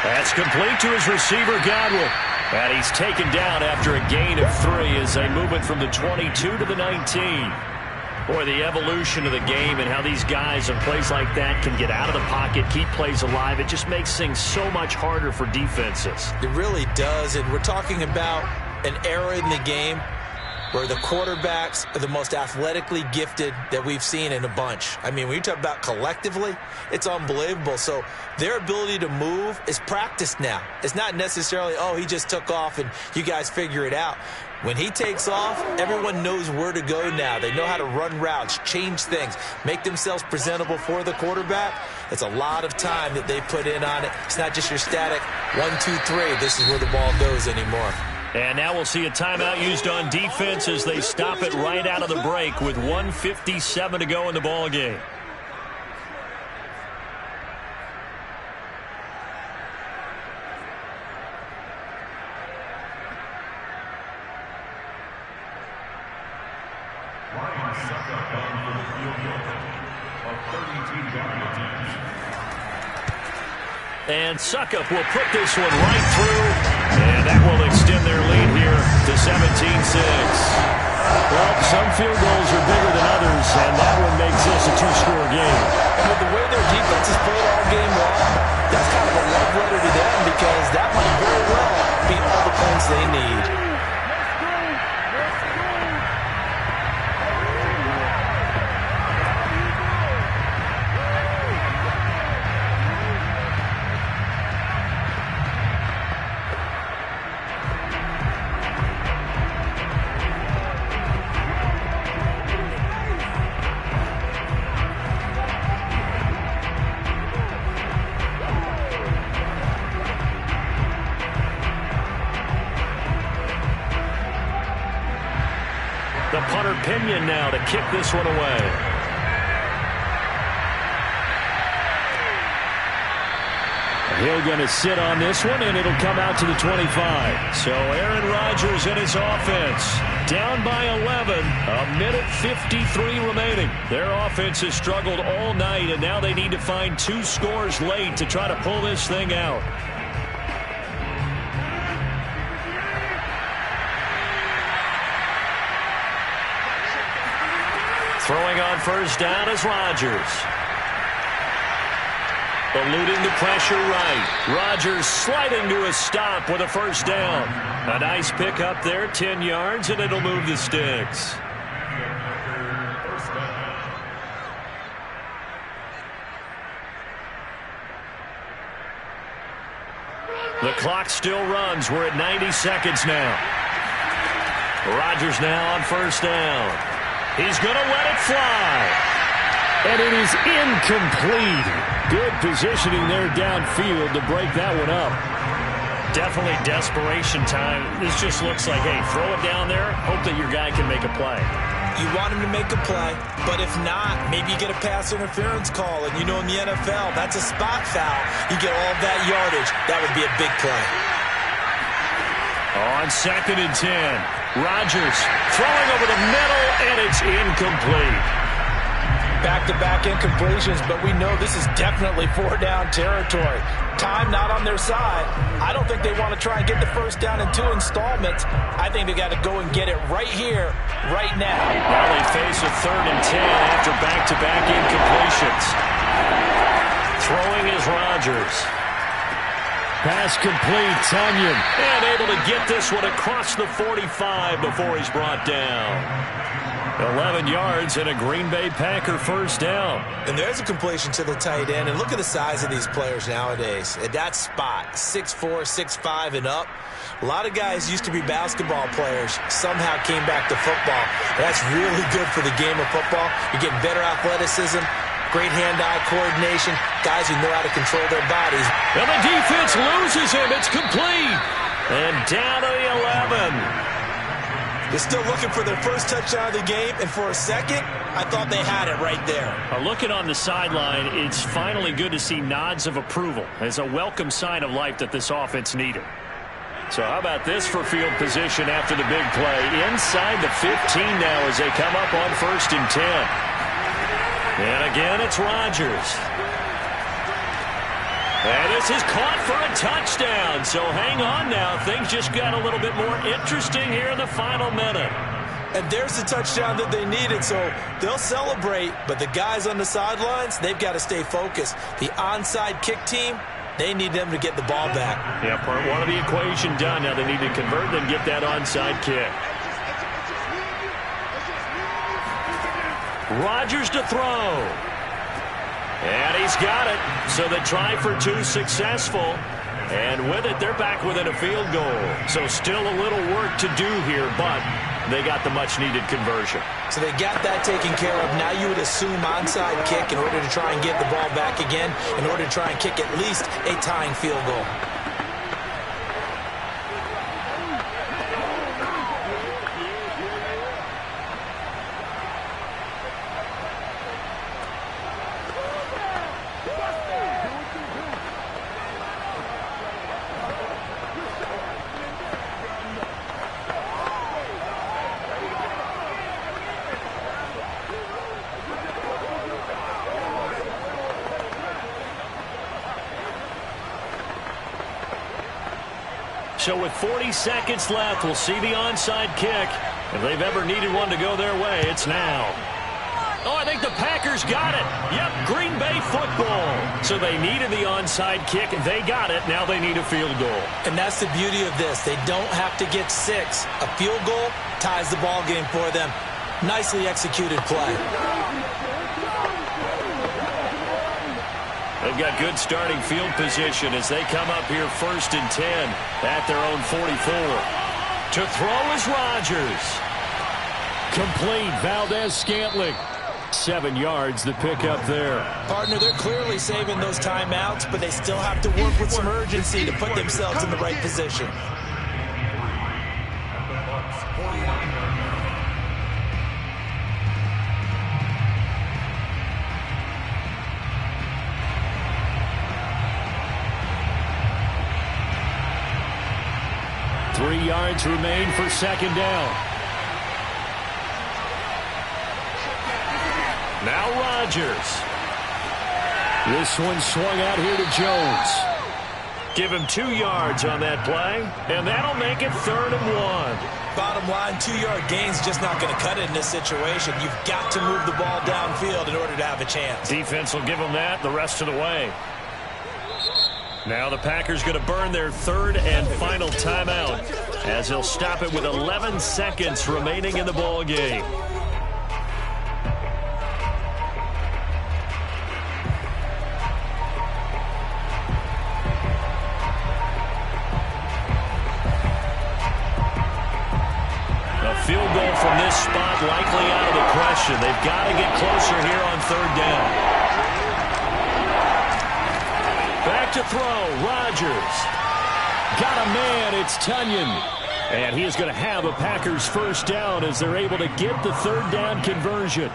That's complete to his receiver, Godwin. And he's taken down after a gain of 3 as they move it from the 22 to the 19. Boy, the evolution of the game and how these guys in plays like that can get out of the pocket, keep plays alive, it just makes things so much harder for defenses. It really does, and we're talking about an era in the game where the quarterbacks are the most athletically gifted that we've seen in a bunch. I mean, when you talk about collectively, it's unbelievable. So their ability to move is practiced now. It's not necessarily, oh, he just took off and you guys figure it out. When he takes off, everyone knows where to go now. They know how to run routes, change things, make themselves presentable for the quarterback. It's a lot of time that they put in on it. It's not just your static 1, 2, 3. This is where the ball goes anymore. And now we'll see a timeout used on defense as they stop it right out of the break with 1:57 to go in the ball game. Ryan Succop down for the field goal of 32-yard attempt. And Succop will put this one right through, and that will extend their lead here to 17-6. Well, some field goals are bigger than others, and that one makes this a 2-score game. And with the way their defense has played all game long, that's kind of a love letter to them because that might very well be all the points they need. The punter Pinion now to kick this one away. He'll going to sit on this one, and it'll come out to the 25. So Aaron Rodgers and his offense down by 11. A minute 53 remaining. Their offense has struggled all night, and now they need to find 2 scores late to try to pull this thing out. Throwing on first down is Rodgers. Eluding the pressure right. Rodgers sliding to a stop with a first down. A nice pick up there, 10 yards, and it'll move the sticks. The clock still runs. We're at 90 seconds now. Rodgers now on first down. He's going to let it fly. And it is incomplete. Good positioning there downfield to break that one up. Definitely desperation time. This just looks like, hey, throw it down there, hope that your guy can make a play. You want him to make a play, but if not, maybe you get a pass interference call. And you know in the NFL, that's a spot foul. You get all that yardage. That would be a big play. On 2nd and 10. Rodgers throwing over the middle, and it's incomplete. Back-to-back incompletions, but we know this is definitely 4-down territory. Time not on their side. I don't think they want to try and get the first down in 2 installments. I think they got to go and get it right here, right now. Now they face a 3rd and 10 after back-to-back incompletions. Throwing is Rodgers. Pass complete, Tunyon. And able to get this one across the 45 before he's brought down. 11 yards and a Green Bay Packer first down. And there's a completion to the tight end. And look at the size of these players nowadays. At that spot, 6'4", 6'5", and up. A lot of guys used to be basketball players, somehow came back to football. That's really good for the game of football. You're getting better athleticism, great hand-eye coordination, guys who know how to control their bodies. And the defense loses him. It's complete. And down to the 11. They're still looking for their first touchdown of the game, and for a second, I thought they had it right there. Looking on the sideline, it's finally good to see nods of approval as a welcome sign of life that this offense needed. So how about this for field position after the big play? Inside the 15 now as they come up on 1st and 10. And again, it's Rodgers. And this is caught for a touchdown. So hang on now. Things just got a little bit more interesting here in the final minute. And there's the touchdown that they needed, so they'll celebrate. But the guys on the sidelines, they've got to stay focused. The onside kick team, they need them to get the ball back. Yeah, part one of the equation done. Now they need to convert and get that onside kick. Rodgers to throw. And he's got it. So the try for 2 successful. And with it, they're back within a field goal. So still a little work to do here, but they got the much-needed conversion. So they got that taken care of. Now you would assume onside kick in order to try and get the ball back again, in order to try and kick at least a tying field goal. So with 40 seconds left, we'll see the onside kick. If they've ever needed one to go their way, it's now. Oh, I think the Packers got it. Yep, Green Bay football. So they needed the onside kick. They got it. Now they need a field goal. And that's the beauty of this. They don't have to get 6. A field goal ties the ball game for them. Nicely executed play. They've got good starting field position as they come up here 1st and 10 at their own 44. To throw is Rodgers. Complete. Valdez-Scantling. 7 yards the pick up there. Partner, they're clearly saving those timeouts, but they still have to work with some urgency to put themselves in the right position. Three yards remain for 2nd down. Now Rodgers. This one swung out here to Jones. Give him 2 yards on that play, and that'll make it 3rd and 1. Bottom line, 2-yard gain's just not going to cut it in this situation. You've got to move the ball downfield in order to have a chance. Defense will give them that the rest of the way. Now the Packers going to burn their 3rd and final timeout as they'll stop it with 11 seconds remaining in the ball game. A field goal from this spot likely out of the question. They've got to get closer here on 3rd down. Back to throw, Rodgers. Got a man, it's Tunyon. And he is going to have a Packers 1st down as they're able to get the 3rd down conversion.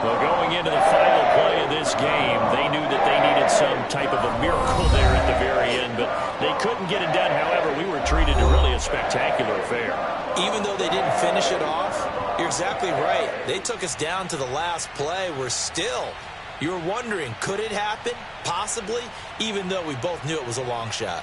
Well, going into the final play of this game, they knew that they needed some type of a miracle there at the very end, but they couldn't get it done. However, we were treated to really a spectacular affair. Even though they didn't finish it off, you're exactly right. They took us down to the last play. We're still... You were wondering, could it happen? Possibly, even though we both knew it was a long shot.